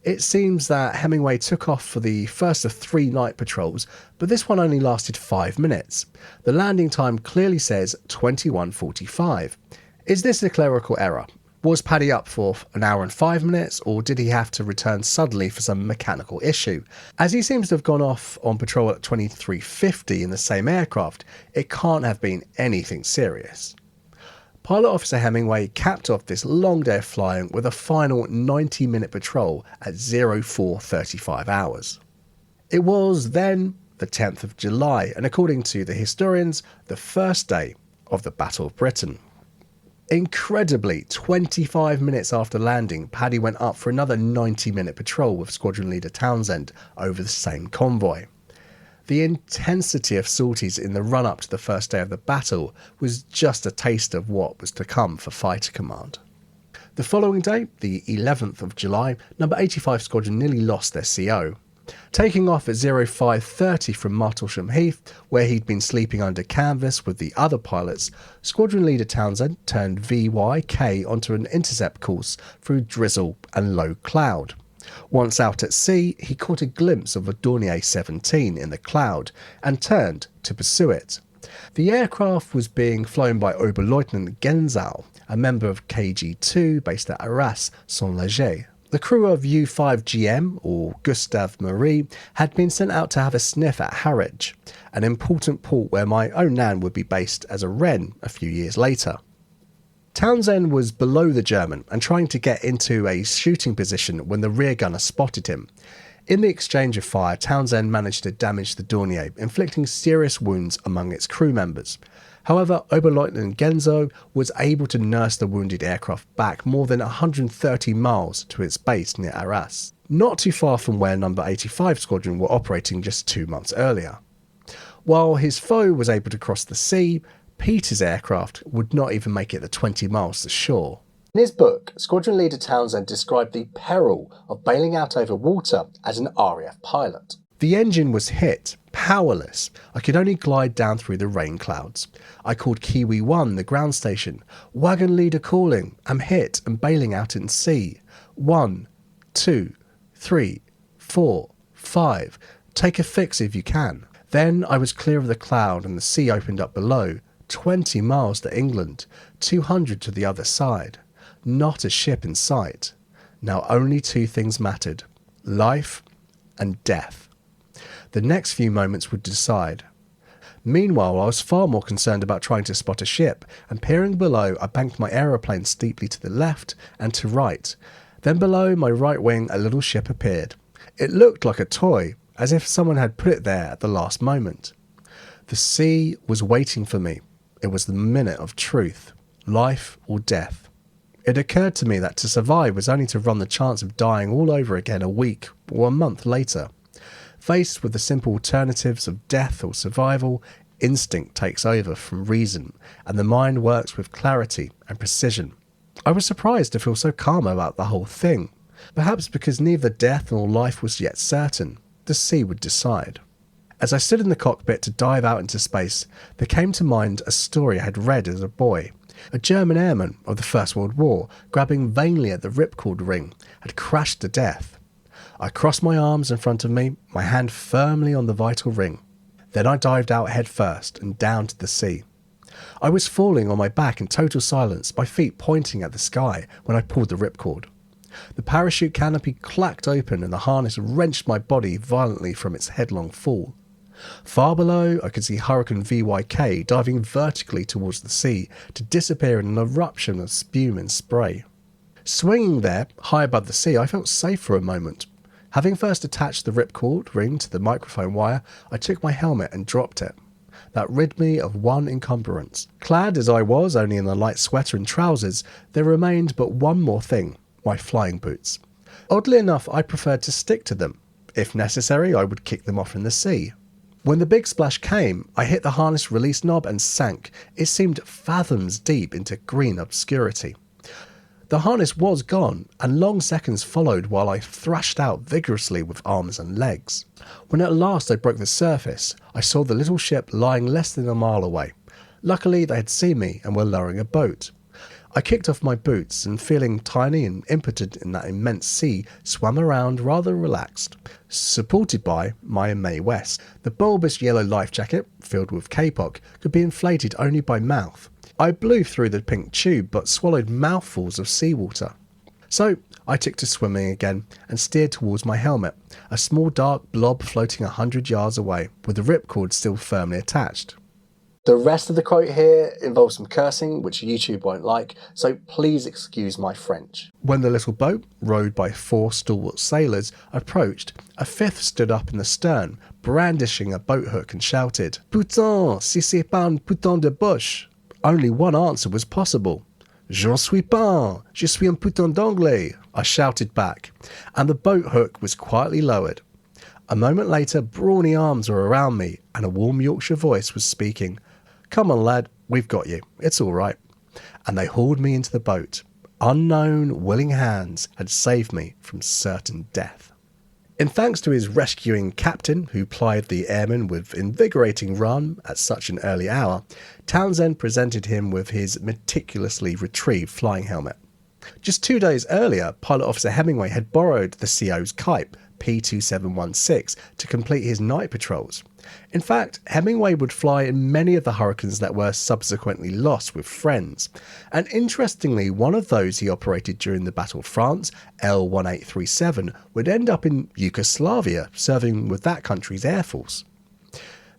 It seems that Hemingway took off for the first of 3 night patrols, but this one only lasted 5 minutes. The landing time clearly says 21:45. Is this a clerical error? Was Paddy up for an hour and 5 minutes, or did he have to return suddenly for some mechanical issue? As he seems to have gone off on patrol at 23:50 in the same aircraft, it can't have been anything serious. Pilot Officer Hemingway capped off this long day of flying with a final 90-minute patrol at 04:35 hours. It was then the 10th of July, and according to the historians, the first day of the Battle of Britain. Incredibly, 25 minutes after landing, Paddy went up for another 90-minute patrol with Squadron Leader Townsend over the same convoy. The intensity of sorties in the run-up to the first day of the battle was just a taste of what was to come for Fighter Command. The following day, the 11th of July, No. 85 Squadron nearly lost their CO. Taking off at 05:30 from Martlesham Heath, where he'd been sleeping under canvas with the other pilots, Squadron Leader Townsend turned VYK onto an intercept course through drizzle and low cloud. Once out at sea, he caught a glimpse of a Dornier 17 in the cloud and turned to pursue it. The aircraft was being flown by Oberleutnant Gensau, a member of KG-2 based at Arras, Saint-Léger. The crew of U-5GM, or Gustave Marie, had been sent out to have a sniff at Harwich, an important port where my own nan would be based as a Wren a few years later. Townsend was below the German and trying to get into a shooting position when the rear gunner spotted him. In the exchange of fire, Townsend managed to damage the Dornier, inflicting serious wounds among its crew members. However, Oberleutnant Gensau was able to nurse the wounded aircraft back more than 130 miles to its base near Arras, not too far from where No. 85 Squadron were operating just 2 months earlier. While his foe was able to cross the sea, Peter's aircraft would not even make it the 20 miles to shore. In his book, Squadron Leader Townsend described the peril of bailing out over water as an RAF pilot. The engine was hit, powerless. I could only glide down through the rain clouds. I called Kiwi 1, the ground station. Wagon leader calling. I'm hit and bailing out in sea. 1, 2, 3, 4, 5. Take a fix if you can. Then I was clear of the cloud and the sea opened up below. 20 miles to England, 200 to the other side. Not a ship in sight. Now only 2 things mattered: life and death. The next few moments would decide. Meanwhile, I was far more concerned about trying to spot a ship, and peering below, I banked my aeroplane steeply to the left and to right. Then below my right wing, a little ship appeared. It looked like a toy, as if someone had put it there at the last moment. The sea was waiting for me. It was the minute of truth, life or death. It occurred to me that to survive was only to run the chance of dying all over again a week or a month later. Faced with the simple alternatives of death or survival, instinct takes over from reason, and the mind works with clarity and precision. I was surprised to feel so calm about the whole thing, perhaps because neither death nor life was yet certain. The sea would decide. As I stood in the cockpit to dive out into space, there came to mind a story I had read as a boy. A German airman of the First World War, grabbing vainly at the ripcord ring, had crashed to death. I crossed my arms in front of me, my hand firmly on the vital ring. Then I dived out head first and down to the sea. I was falling on my back in total silence, my feet pointing at the sky when I pulled the ripcord. The parachute canopy clacked open and the harness wrenched my body violently from its headlong fall. Far below, I could see Hurricane VYK diving vertically towards the sea to disappear in an eruption of spume and spray. Swinging there, high above the sea, I felt safe for a moment. Having first attached the ripcord ring to the microphone wire, I took my helmet and dropped it. That rid me of one encumbrance. Clad as I was only in a light sweater and trousers, there remained but one more thing: my flying boots. Oddly enough, I preferred to stick to them. If necessary, I would kick them off in the sea. When the big splash came, I hit the harness release knob and sank. It seemed fathoms deep into green obscurity. The harness was gone, and long seconds followed while I thrashed out vigorously with arms and legs. When at last I broke the surface, I saw the little ship lying less than a mile away. Luckily, they had seen me and were lowering a boat. I kicked off my boots and, feeling tiny and impotent in that immense sea, swam around rather relaxed, supported by my Mae West. The bulbous yellow life jacket, filled with kapok, could be inflated only by mouth. I blew through the pink tube but swallowed mouthfuls of seawater. So I took to swimming again and steered towards my helmet, a small dark blob floating 100 yards away, with the ripcord still firmly attached. The rest of the quote here involves some cursing, which YouTube won't like, so please excuse my French. When the little boat, rowed by 4 stalwart sailors, approached, a 5th stood up in the stern, brandishing a boat hook and shouted, "Putain, si c'est pas un putain de bouche." Only one answer was possible. J'en suis pas, je suis un putain d'anglais, I shouted back, and the boat hook was quietly lowered. A moment later, brawny arms were around me, and a warm Yorkshire voice was speaking. Come on, lad, we've got you, it's all right. And they hauled me into the boat. Unknown, willing hands had saved me from certain death. In thanks to his rescuing captain, who plied the airmen with invigorating rum at such an early hour, Townsend presented him with his meticulously retrieved flying helmet. Just 2 days earlier, Pilot Officer Hemingway had borrowed the CO's kite, P2716, to complete his night patrols. In fact, Hemingway would fly in many of the Hurricanes that were subsequently lost with friends. And interestingly, one of those he operated during the Battle of France, L1837, would end up in Yugoslavia, serving with that country's Air Force.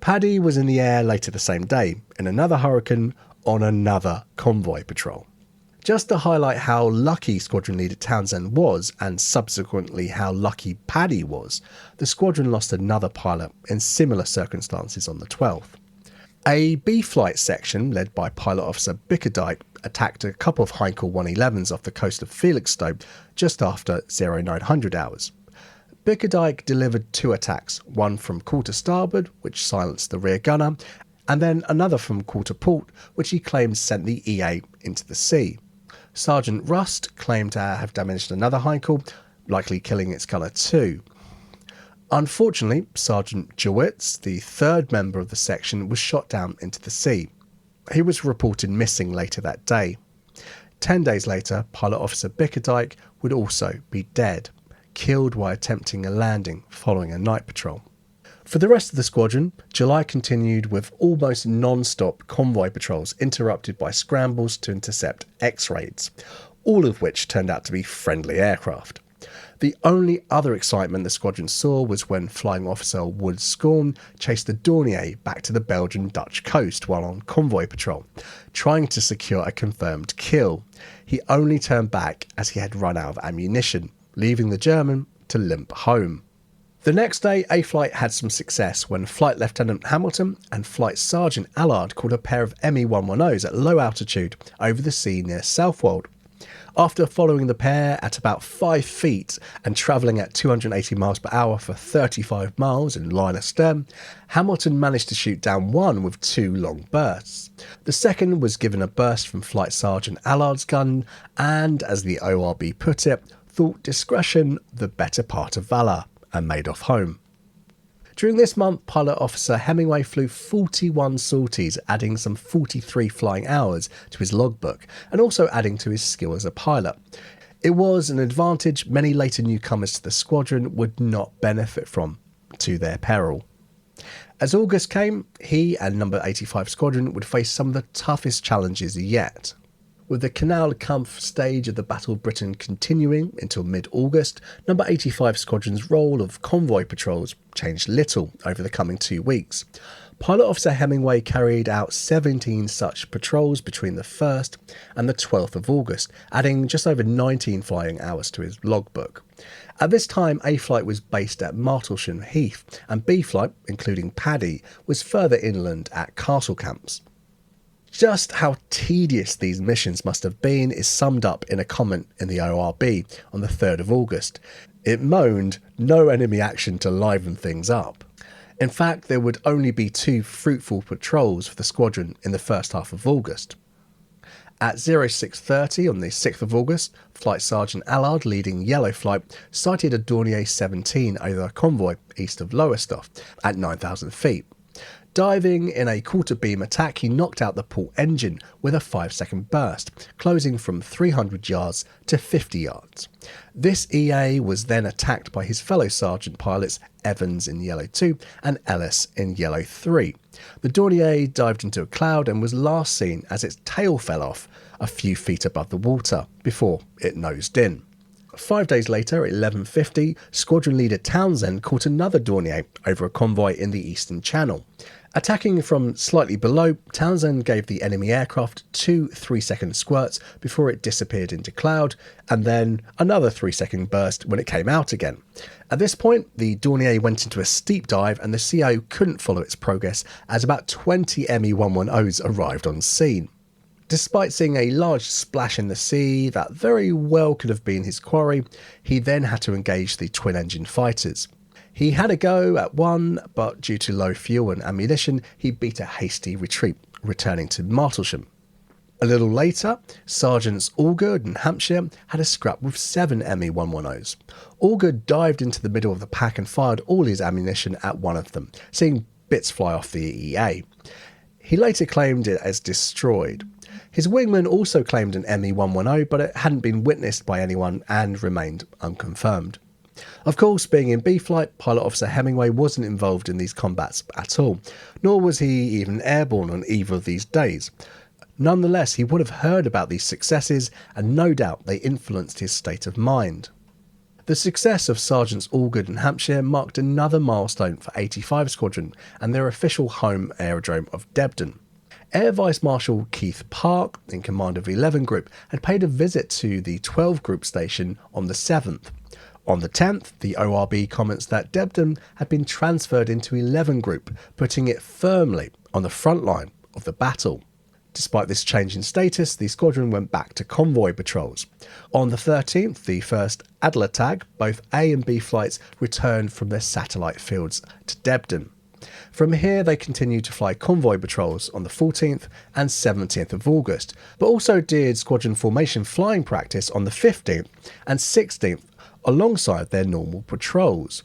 Paddy was in the air later the same day, in another Hurricane, on another convoy patrol. Just to highlight how lucky Squadron Leader Townsend was, and subsequently how lucky Paddy was, the squadron lost another pilot in similar circumstances on the 12th. A B-flight section, led by Pilot Officer Bickerdike, attacked a couple of Heinkel 111s off the coast of Felixstowe just after 0900 hours. Bickerdike delivered 2 attacks, one from quarter starboard, which silenced the rear gunner, and then another from quarter port, which he claimed sent the EA into the sea. Sergeant Rust claimed to have damaged another Heinkel, likely killing its gunner too. Unfortunately, Sergeant Jewitz, the third member of the section, was shot down into the sea. He was reported missing later that day. 10 days later, Pilot Officer Bickerdike would also be dead, killed while attempting a landing following a night patrol. For the rest of the squadron, July continued with almost non-stop convoy patrols interrupted by scrambles to intercept X-raids, all of which turned out to be friendly aircraft. The only other excitement the squadron saw was when Flying Officer Wood Scorn chased the Dornier back to the Belgian-Dutch coast while on convoy patrol, trying to secure a confirmed kill. He only turned back as he had run out of ammunition, leaving the German to limp home. The next day, A-Flight had some success when Flight Lieutenant Hamilton and Flight Sergeant Allard caught a pair of Me-110s at low altitude over the sea near Southwold. After following the pair at about 5 feet and travelling at 280 miles per hour for 35 miles in line astern, Hamilton managed to shoot down one with 2 long bursts. The second was given a burst from Flight Sergeant Allard's gun and, as the ORB put it, thought discretion the better part of valour, and made off home. During this month, Pilot Officer Hemingway flew 41 sorties, adding some 43 flying hours to his logbook, and also adding to his skill as a pilot. It was an advantage many later newcomers to the squadron would not benefit from, to their peril. As August came, he and No. 85 Squadron would face some of the toughest challenges yet. With the Canal de Kampf stage of the Battle of Britain continuing until mid-August, No. 85 Squadron's role of convoy patrols changed little over the coming 2 weeks. Pilot Officer Hemingway carried out 17 such patrols between the 1st and the 12th of August, adding just over 19 flying hours to his logbook. At this time, A-Flight was based at Martlesham Heath, and B-Flight, including Paddy, was further inland at Castle Camps. Just how tedious these missions must have been is summed up in a comment in the ORB on the 3rd of August. It moaned, no enemy action to liven things up. In fact, there would only be 2 fruitful patrols for the squadron in the first half of August. At 0630 on the 6th of August, Flight Sergeant Allard, leading Yellow Flight, sighted a Dornier 17 over a convoy east of Lowestoft at 9,000 feet. Diving in a quarter beam attack, he knocked out the port engine with a 5-second burst, closing from 300 yards to 50 yards. This EA was then attacked by his fellow sergeant pilots Evans in Yellow 2 and Ellis in Yellow 3. The Dornier dived into a cloud and was last seen as its tail fell off a few feet above the water before it nosed in. 5 days later, at 11:50, Squadron Leader Townsend caught another Dornier over a convoy in the Eastern Channel. Attacking from slightly below, Townsend gave the enemy aircraft 2 3-second squirts before it disappeared into cloud, and then another 3-second burst when it came out again. At this point, the Dornier went into a steep dive and the CO couldn't follow its progress as about 20 Me-110s arrived on scene. Despite seeing a large splash in the sea that very well could have been his quarry, he then had to engage the twin-engine fighters. He had a go at one, but due to low fuel and ammunition, he beat a hasty retreat, returning to Martlesham. A little later, Sergeants Allgood and Hampshire had a scrap with 7 Me-110s. Allgood dived into the middle of the pack and fired all his ammunition at one of them, seeing bits fly off the EA. He later claimed it as destroyed. His wingman also claimed an Me-110, but it hadn't been witnessed by anyone and remained unconfirmed. Of course, being in B-Flight, Pilot Officer Hemingway wasn't involved in these combats at all, nor was he even airborne on either of these days. Nonetheless, he would have heard about these successes, and no doubt they influenced his state of mind. The success of Sergeants Allgood and Hampshire marked another milestone for 85 Squadron and their official home aerodrome of Debden. Air Vice Marshal Keith Park, in command of 11 Group, had paid a visit to the 12 Group station on the 7th. On the 10th, the ORB comments that Debden had been transferred into 11 Group, putting it firmly on the front line of the battle. Despite this change in status, the squadron went back to convoy patrols. On the 13th, the first Adler tag, both A and B flights returned from their satellite fields to Debden. From here, they continued to fly convoy patrols on the 14th and 17th of August, but also did squadron formation flying practice on the 15th and 16th alongside their normal patrols.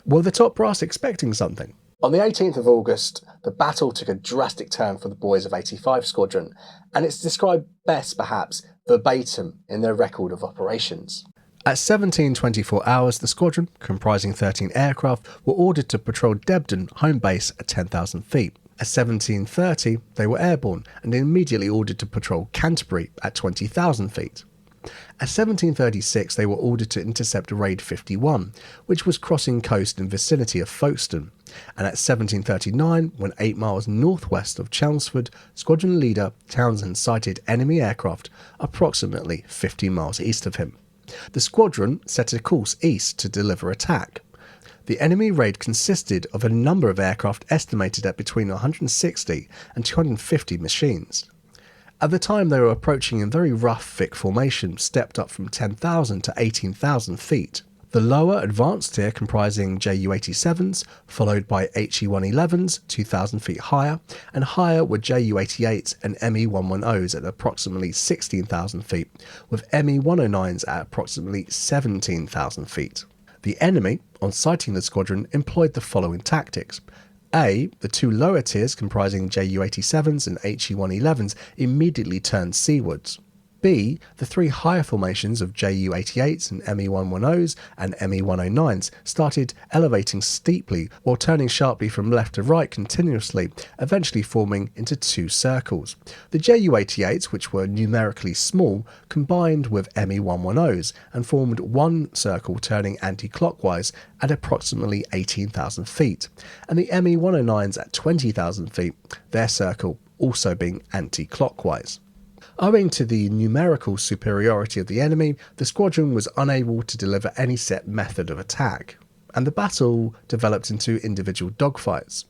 Were the top brass expecting something? On the 18th of August, the battle took a drastic turn for the boys of 85 Squadron, and it's described best, perhaps, verbatim in their record of operations. At 17:24 hours, the squadron, comprising 13 aircraft, were ordered to patrol Debden home base at 10,000 feet. At 17:30, they were airborne and immediately ordered to patrol Canterbury at 20,000 feet. At 17:36, they were ordered to intercept Raid 51, which was crossing coast in vicinity of Folkestone. And at 17:39, when 8 miles northwest of Chelmsford, squadron leader Townsend sighted enemy aircraft approximately 50 miles east of him. The squadron set a course east to deliver attack. The enemy raid consisted of a number of aircraft estimated at between 160 and 250 machines. At the time, they were approaching in very rough thick formation, stepped up from 10,000 to 18,000 feet. The lower advanced tier comprising Ju-87s, followed by HE-111s 2,000 feet higher, and higher were Ju-88s and Me-110s at approximately 16,000 feet, with Me-109s at approximately 17,000 feet. The enemy, on sighting the squadron, employed the following tactics. A, the 2 lower tiers comprising Ju-87s and HE-111s immediately turned seawards. B, the 3 higher formations of Ju-88s and Me-110s and Me-109s started elevating steeply while turning sharply from left to right continuously, eventually forming into 2 circles. The Ju-88s, which were numerically small, combined with Me-110s and formed 1 circle turning anti-clockwise at approximately 18,000 feet, and the Me-109s at 20,000 feet, their circle also being anti-clockwise. Owing to the numerical superiority of the enemy, the squadron was unable to deliver any set method of attack, and the battle developed into individual dogfights.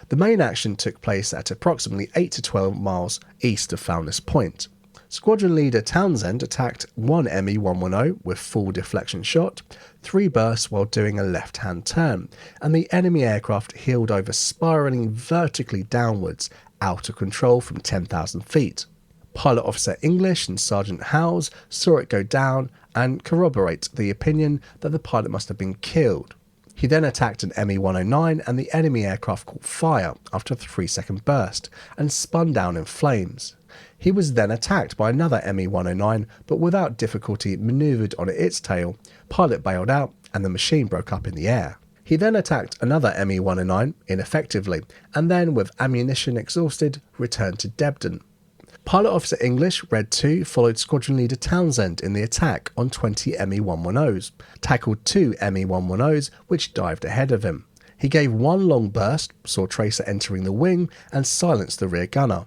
The main action took place at approximately 8 to 12 miles east of Foulness Point. Squadron leader Townsend attacked 1 Me-110 with full deflection shot, 3 bursts while doing a left-hand turn, and the enemy aircraft heeled over, spiralling vertically downwards, out of control from 10,000 feet. Pilot Officer English and Sergeant Howes saw it go down and corroborate the opinion that the pilot must have been killed. He then attacked an Me-109 and the enemy aircraft caught fire after a 3-second burst and spun down in flames. He was then attacked by another Me-109, but without difficulty manoeuvred on its tail, pilot bailed out and the machine broke up in the air. He then attacked another Me-109 ineffectively and then, with ammunition exhausted, returned to Debden. Pilot Officer English, Red 2, followed Squadron Leader Townsend in the attack on 20 Me-110s, tackled 2 Me-110s which dived ahead of him. He gave 1 long burst, saw Tracer entering the wing and silenced the rear gunner.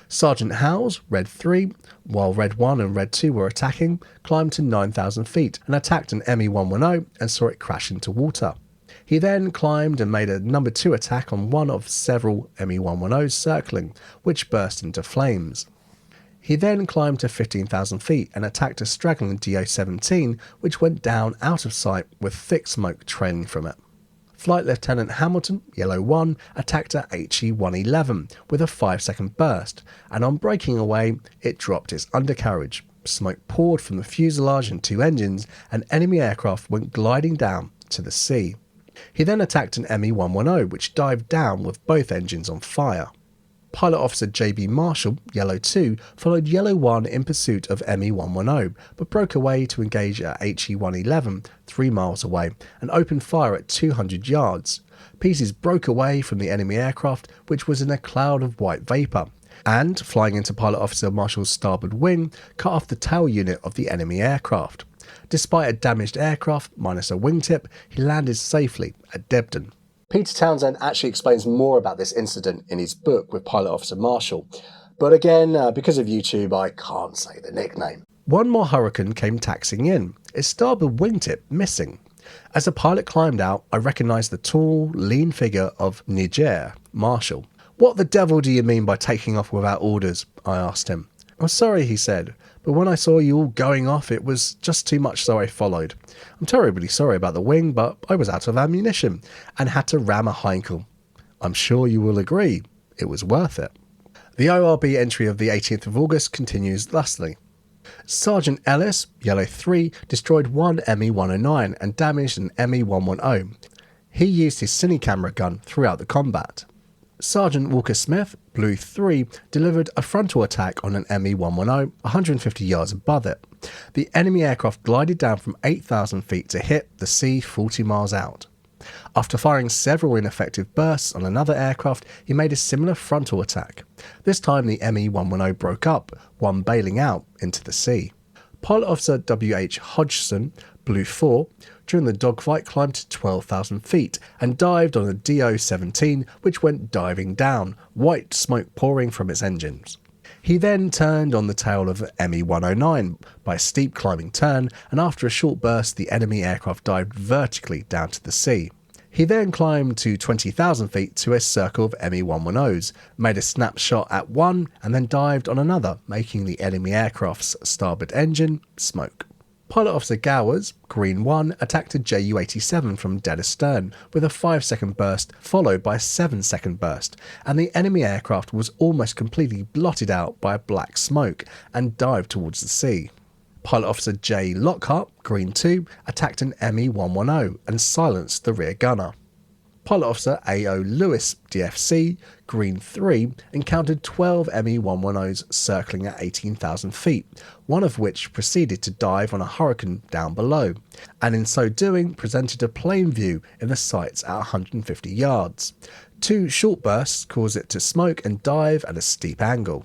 Sergeant Howes, Red 3, while Red 1 and Red 2 were attacking, climbed to 9,000 feet and attacked an Me-110 and saw it crash into water. He then climbed and made a number 2 attack on one of several Me-110s circling, which burst into flames. He then climbed to 15,000 feet and attacked a straggling DO-17, which went down out of sight with thick smoke trailing from it. Flight Lieutenant Hamilton, Yellow 1, attacked a HE-111 with a 5-second burst, and on breaking away, it dropped its undercarriage. Smoke poured from the fuselage and 2 engines, and enemy aircraft went gliding down to the sea. He then attacked an ME-110, which dived down with both engines on fire. Pilot Officer J.B. Marshall, Yellow 2, followed Yellow 1 in pursuit of ME-110, but broke away to engage at HE-111 3 miles away and opened fire at 200 yards. Pieces broke away from the enemy aircraft, which was in a cloud of white vapour, and, flying into Pilot Officer Marshall's starboard wing, cut off the tail unit of the enemy aircraft. Despite a damaged aircraft, minus a wingtip, he landed safely at Debden. Peter Townsend actually explains more about this incident in his book with Pilot Officer Marshall, but again, because of YouTube, I can't say the nickname. One more Hurricane came taxiing in, its starboard wingtip missing. As the pilot climbed out, I recognised the tall, lean figure of Niger, Marshall. "What the devil do you mean by taking off without orders?" I asked him. "I'm sorry," he said, "but when I saw you all going off, it was just too much, so I followed. I'm terribly sorry about the wing, but I was out of ammunition and had to ram a Heinkel. I'm sure you will agree, it was worth it." The ORB entry of the 18th of August continues thusly. Sergeant Ellis, Yellow 3, destroyed one ME-109 and damaged an ME-110. He used his cine camera gun throughout the combat. Sergeant Walker Smith, Blue 3, delivered a frontal attack on an ME-110 150 yards above it. The enemy aircraft glided down from 8,000 feet to hit the sea 40 miles out. After firing several ineffective bursts on another aircraft, he made a similar frontal attack. This time the ME-110 broke up, one bailing out into the sea. Pilot Officer W.H. Hodgson, Blue 4, during the dogfight climbed to 12,000 feet and dived on a DO-17 which went diving down, white smoke pouring from its engines. He then turned on the tail of ME-109 by a steep climbing turn, and after a short burst the enemy aircraft dived vertically down to the sea. He then climbed to 20,000 feet to a circle of ME-110s, made a snapshot at one and then dived on another, making the enemy aircraft's starboard engine smoke. Pilot Officer Gowers, Green 1, attacked a Ju-87 from dead astern with a 5-second burst followed by a 7-second burst, and the enemy aircraft was almost completely blotted out by a black smoke and dived towards the sea. Pilot Officer J. Lockhart, Green 2, attacked an ME-110 and silenced the rear gunner. Pilot Officer A.O. Lewis, DFC, Green 3, encountered 12 ME-110s circling at 18,000 feet, one of which proceeded to dive on a Hurricane down below, and in so doing presented a plain view in the sights at 150 yards. 2 short bursts caused it to smoke and dive at a steep angle.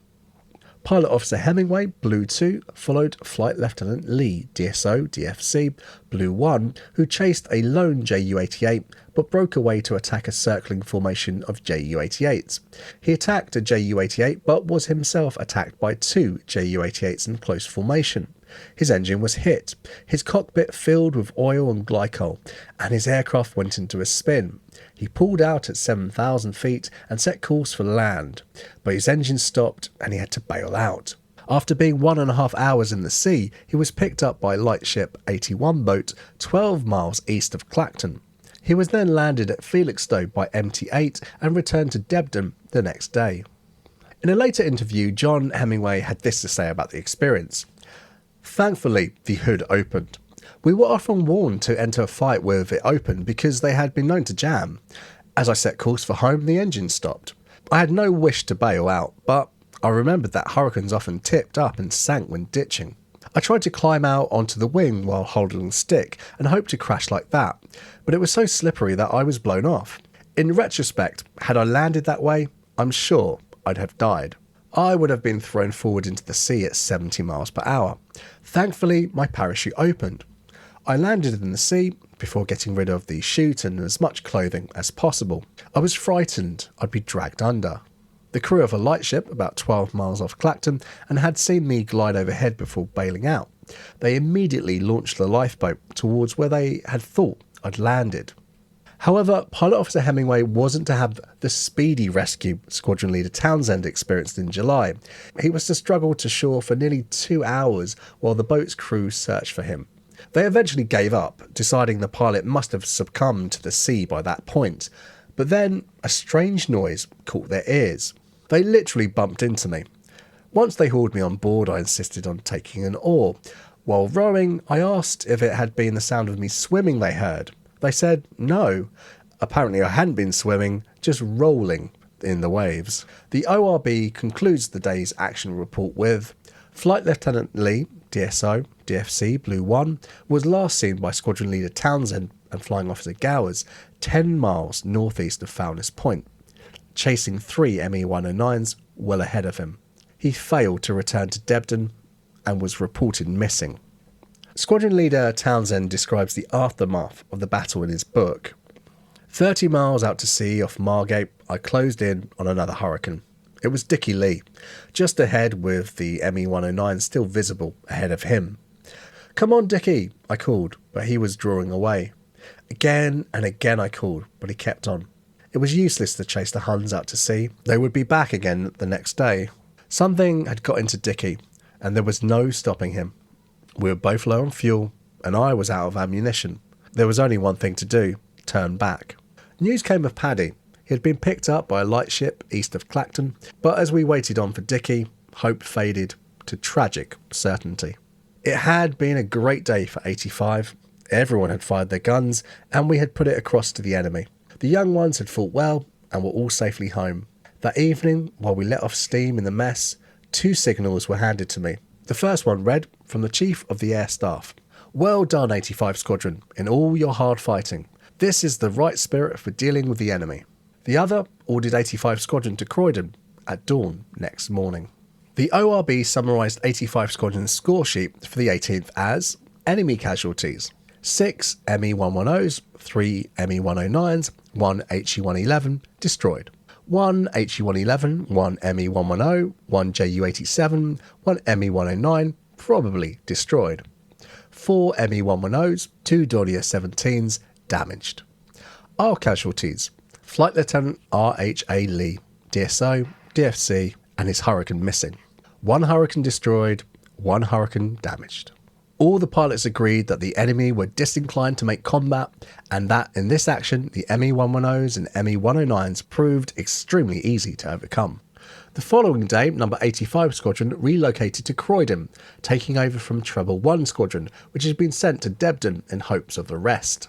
Pilot Officer Hemingway, Blue 2, followed Flight Lieutenant Lee, DSO, DFC, Blue 1, who chased a lone Ju-88 but broke away to attack a circling formation of Ju-88s. He attacked a Ju-88 but was himself attacked by 2 Ju-88s in close formation. His engine was hit, his cockpit filled with oil and glycol, and his aircraft went into a spin. He pulled out at 7,000 feet and set course for land, but his engine stopped and he had to bail out. After being 1.5 hours in the sea, he was picked up by Lightship 81 boat 12 miles east of Clacton. He was then landed at Felixstowe by MT8 and returned to Debden the next day. In a later interview, John Hemingway had this to say about the experience. "Thankfully, the hood opened. We were often warned to enter a fight with it open because they had been known to jam. As I set course for home, the engine stopped. I had no wish to bail out, but I remembered that Hurricanes often tipped up and sank when ditching. I tried to climb out onto the wing while holding the stick and hoped to crash like that, but it was so slippery that I was blown off. In retrospect, had I landed that way, I'm sure I'd have died. I would have been thrown forward into the sea at 70 miles per hour. Thankfully, my parachute opened. I landed in the sea before getting rid of the chute and as much clothing as possible. I was frightened I'd be dragged under. The crew of a lightship about 12 miles off Clacton and had seen me glide overhead before bailing out. They immediately launched the lifeboat towards where they had thought I'd landed. However, Pilot Officer Hemingway wasn't to have the speedy rescue Squadron Leader Townsend experienced in July. He was to struggle to shore for nearly 2 hours while the boat's crew searched for him. They eventually gave up, deciding the pilot must have succumbed to the sea by that point. But then a strange noise caught their ears. They literally bumped into me. Once they hauled me on board, I insisted on taking an oar. While rowing, I asked if it had been the sound of me swimming they heard. They said no. Apparently I hadn't been swimming, just rolling in the waves. The ORB concludes the day's action report with Flight Lieutenant Lee, DSO, DFC, Blue 1, was last seen by Squadron Leader Townsend and Flying Officer Gowers 10 miles northeast of Foulness Point, chasing 3 ME-109s well ahead of him. He failed to return to Debden and was reported missing. Squadron Leader Townsend describes the aftermath of the battle in his book. 30 miles out to sea off Margate, I closed in on another hurricane. It was Dickie Lee, just ahead with the ME-109 still visible ahead of him. "Come on, Dickie," I called, but he was drawing away. Again and again I called, but he kept on. It was useless to chase the Huns out to sea. They would be back again the next day. Something had got into Dickie, and there was no stopping him. We were both low on fuel, and I was out of ammunition. There was only one thing to do: turn back. News came of Paddy. He had been picked up by a light ship east of Clacton, but as we waited on for Dickie, hope faded to tragic certainty. It had been a great day for 85. Everyone had fired their guns, and we had put it across to the enemy. The young ones had fought well, and were all safely home. That evening, while we let off steam in the mess, 2 signals were handed to me. The first one read from the Chief of the Air Staff: "Well done, 85 Squadron, in all your hard fighting. This is the right spirit for dealing with the enemy." The other ordered 85 Squadron to Croydon at dawn next morning. The ORB summarised 85 Squadron's score sheet for the 18th as enemy casualties: 6 ME-110s, 3 ME-109s, 1 HE-111 destroyed. 1 HE-111, 1 ME-110, 1 JU-87, 1 ME-109 probably destroyed. 4 ME-110s, 2 Dornier 17s damaged. Our casualties: Flight Lieutenant R.H.A. Lee, DSO, DFC, and his Hurricane missing. 1 Hurricane destroyed, 1 Hurricane damaged. All the pilots agreed that the enemy were disinclined to make combat, and that in this action the ME-110s and ME-109s proved extremely easy to overcome. The following day, number 85 Squadron relocated to Croydon, taking over from Treble 1 Squadron, which had been sent to Debden in hopes of the rest.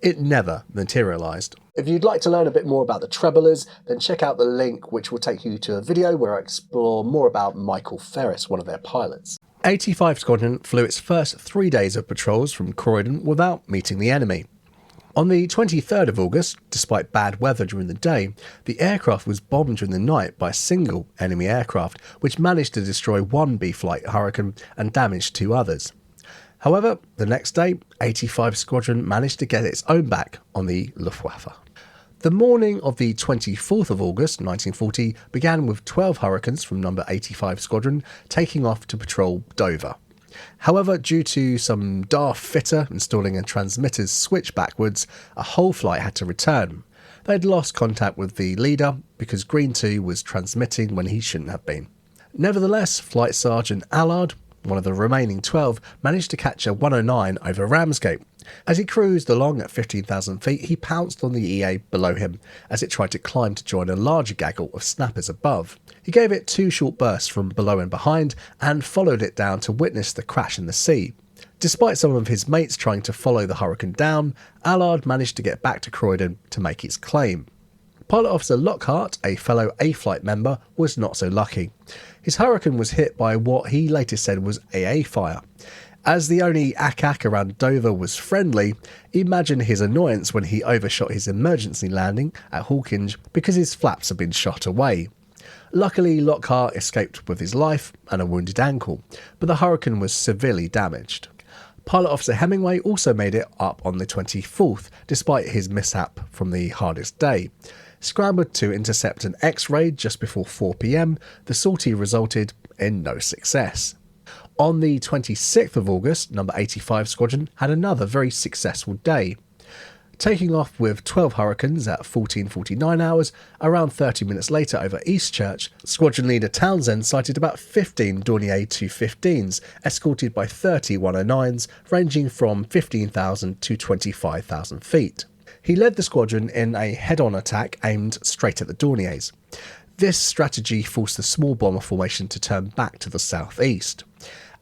It never materialised. If you'd like to learn a bit more about the Treblers, then check out the link which will take you to a video where I explore more about Michael Ferris, one of their pilots. 85 Squadron flew its first 3 days of patrols from Croydon without meeting the enemy. On the 23rd of August, despite bad weather during the day, the aircraft was bombed during the night by a single enemy aircraft, which managed to destroy 1 B-Flight Hurricane and damage 2 others. However, the next day, 85 Squadron managed to get its own back on the Luftwaffe. The morning of the 24th of August 1940 began with 12 Hurricanes from number 85 Squadron taking off to patrol Dover. However, due to some daft fitter installing a transmitter's switch backwards, a whole flight had to return. They had lost contact with the leader because Green 2 was transmitting when he shouldn't have been. Nevertheless, Flight Sergeant Allard, one of the remaining 12, managed to catch a 109 over Ramsgate. As he cruised along at 15,000 feet, he pounced on the EA below him as it tried to climb to join a larger gaggle of snappers above. He gave it 2 short bursts from below and behind and followed it down to witness the crash in the sea. Despite some of his mates trying to follow the Hurricane down, Allard managed to get back to Croydon to make his claim. Pilot Officer Lockhart, a fellow A-Flight member, was not so lucky. His Hurricane was hit by what he later said was AA fire. As the only ACAC around Dover was friendly, imagine his annoyance when he overshot his emergency landing at Hawkinge because his flaps had been shot away. Luckily, Lockhart escaped with his life and a wounded ankle, but the Hurricane was severely damaged. Pilot Officer Hemingway also made it up on the 24th, despite his mishap from the hardest day. Scrambled to intercept an X-ray just before 4 p.m, the sortie resulted in no success. On the 26th of August, number 85 Squadron had another very successful day. Taking off with 12 Hurricanes at 14:49 hours, around 30 minutes later over Eastchurch, Squadron Leader Townsend sighted about 15 Dornier 215s, escorted by 30 109s, ranging from 15,000 to 25,000 feet. He led the squadron in a head-on attack aimed straight at the Dorniers. This strategy forced the small bomber formation to turn back to the southeast.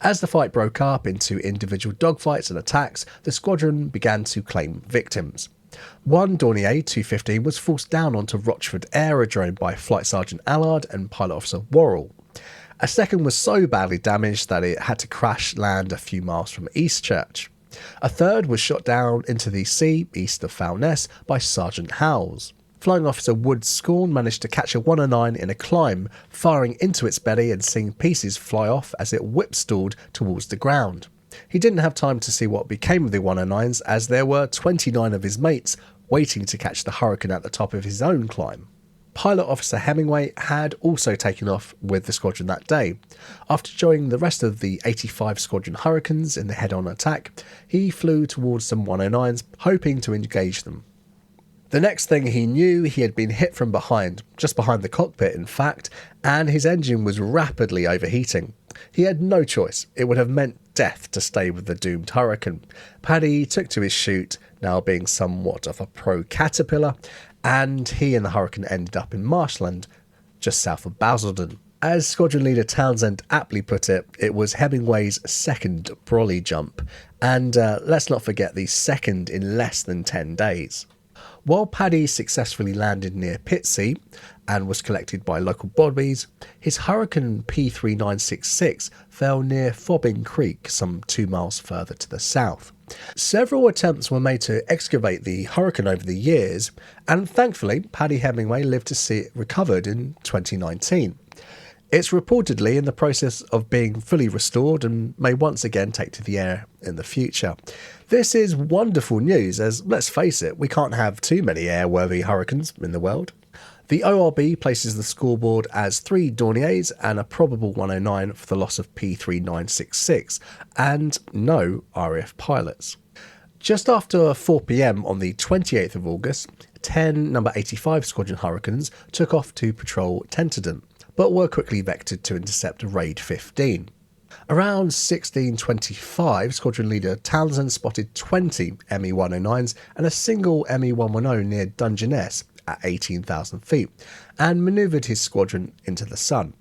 As the fight broke up into individual dogfights and attacks, the squadron began to claim victims. One Dornier 215 was forced down onto Rochford Aerodrome by Flight Sergeant Allard and Pilot Officer Worrell. A second was so badly damaged that it had to crash land a few miles from Eastchurch. A third was shot down into the sea east of Foulness by Sergeant Howells. Flying Officer Wood Scorn managed to catch a 109 in a climb, firing into its belly and seeing pieces fly off as it whip-stalled towards the ground. He didn't have time to see what became of the 109s, as there were 29 of his mates waiting to catch the Hurricane at the top of his own climb. Pilot Officer Hemingway had also taken off with the squadron that day. After joining the rest of the 85 Squadron Hurricanes in the head-on attack, he flew towards some 109s, hoping to engage them. The next thing he knew, he had been hit from behind, just behind the cockpit in fact, and his engine was rapidly overheating. He had no choice. It would have meant death to stay with the doomed Hurricane. Paddy took to his chute, now being somewhat of a pro-caterpillar, and he and the Hurricane ended up in marshland, just south of Basildon. As Squadron Leader Townsend aptly put it, it was Hemingway's second brolly jump, and let's not forget the second in less than 10 days. While Paddy successfully landed near Pitsea and was collected by local bobbies, his Hurricane P3966 fell near Fobbing Creek, some 2 miles further to the south. Several attempts were made to excavate the Hurricane over the years, and thankfully Paddy Hemingway lived to see it recovered in 2019. It's reportedly in the process of being fully restored and may once again take to the air in the future. This is wonderful news, as let's face it, we can't have too many airworthy Hurricanes in the world. The ORB places the scoreboard as 3 Dorniers and a probable 109 for the loss of P3966, and no RAF pilots. Just after 4 PM on the 28th of August, 10 number 85 Squadron Hurricanes took off to patrol Tenterden, but were quickly vectored to intercept Raid 15. Around 1625, Squadron Leader Townsend spotted 20 ME-109s and a single ME-110 near Dungeness at 18,000 feet, and manoeuvred his squadron into the sun.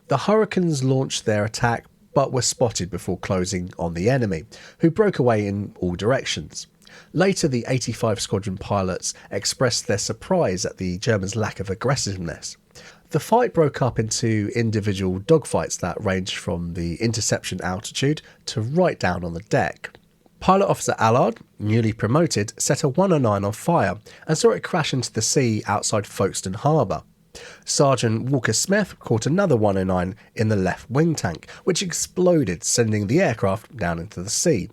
The Hurricanes launched their attack, but were spotted before closing on the enemy, who broke away in all directions. Later, the 85 Squadron pilots expressed their surprise at the Germans' lack of aggressiveness. The fight broke up into individual dogfights that ranged from the interception altitude to right down on the deck. Pilot Officer Allard, newly promoted, set a 109 on fire and saw it crash into the sea outside Folkestone Harbour. Sergeant Walker Smith caught another 109 in the left wing tank, which exploded, sending the aircraft down into the sea.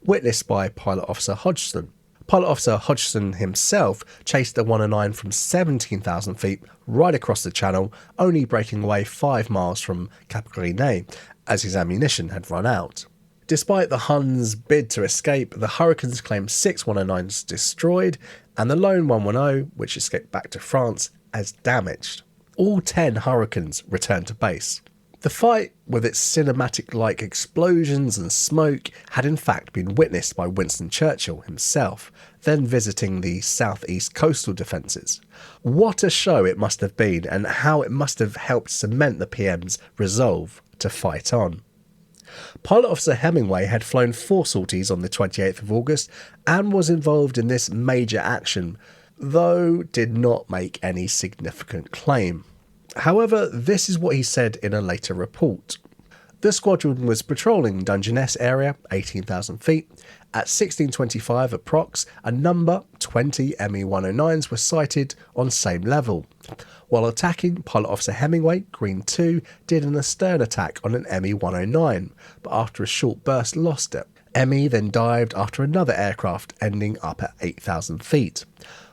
Witnessed by Pilot Officer Hodgson. Pilot Officer Hodgson himself chased the 109 from 17,000 feet right across the channel, only breaking away 5 miles from Cap Gris-Nez, as his ammunition had run out. Despite the Huns' bid to escape, the Hurricanes claimed 6 109s destroyed, and the lone 110, which escaped back to France, as damaged. All 10 Hurricanes returned to base. The fight, with its cinematic-like explosions and smoke, had in fact been witnessed by Winston Churchill himself, then visiting the southeast coastal defences. What a show it must have been, and how it must have helped cement the PM's resolve to fight on. Pilot Officer Hemingway had flown 4 sorties on the 28th of August and was involved in this major action, though did not make any significant claim. However, this is what he said in a later report. The squadron was patrolling Dungeness area, 18,000 feet. At 1625 approx, a number 20 ME-109s were sighted on same level. While attacking, Pilot Officer Hemingway, Green 2, did an astern attack on an ME-109, but after a short burst lost it. ME then dived after another aircraft, ending up at 8,000 feet.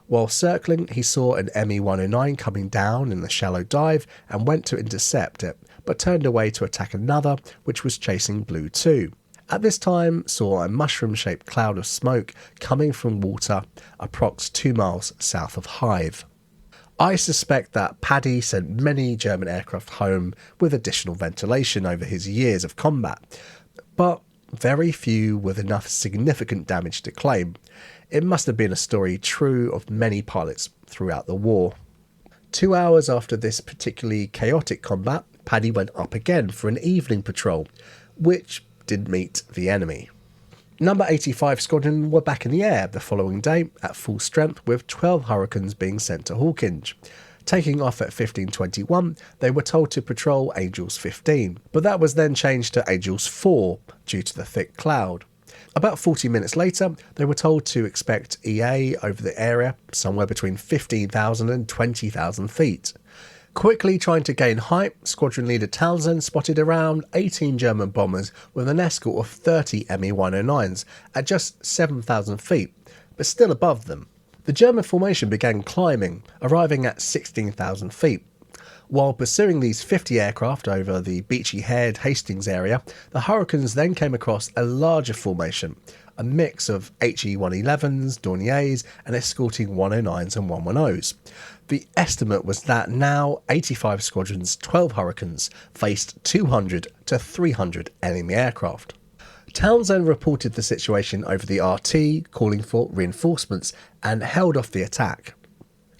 While circling, he saw an ME-109 coming down in the shallow dive and went to intercept it, but turned away to attack another, which was chasing Blue 2. At this time, saw a mushroom-shaped cloud of smoke coming from water approx 2 miles south of Hythe. I suspect that Paddy sent many German aircraft home with additional ventilation over his years of combat, but very few with enough significant damage to claim. It must have been a story true of many pilots throughout the war. 2 hours after this particularly chaotic combat, Paddy went up again for an evening patrol, which did meet the enemy. Number 85 Squadron were back in the air the following day at full strength, with 12 Hurricanes being sent to Hawkinge. Taking off at 15:21, they were told to patrol Angels 15, but that was then changed to Angels 4 due to the thick cloud. About 40 minutes later, they were told to expect EA over the area somewhere between 15,000 and 20,000 feet. Quickly trying to gain height, Squadron Leader Townsend spotted around 18 German bombers with an escort of 30 Me-109s at just 7,000 feet, but still above them. The German formation began climbing, arriving at 16,000 feet. While pursuing these 50 aircraft over the Beachy Head Hastings area, the Hurricanes then came across a larger formation, a mix of HE-111s, Dorniers and escorting 109s and 110s. The estimate was that now 85 Squadron's 12 Hurricanes faced 200 to 300 enemy aircraft. Townsend reported the situation over the RT, calling for reinforcements, and held off the attack.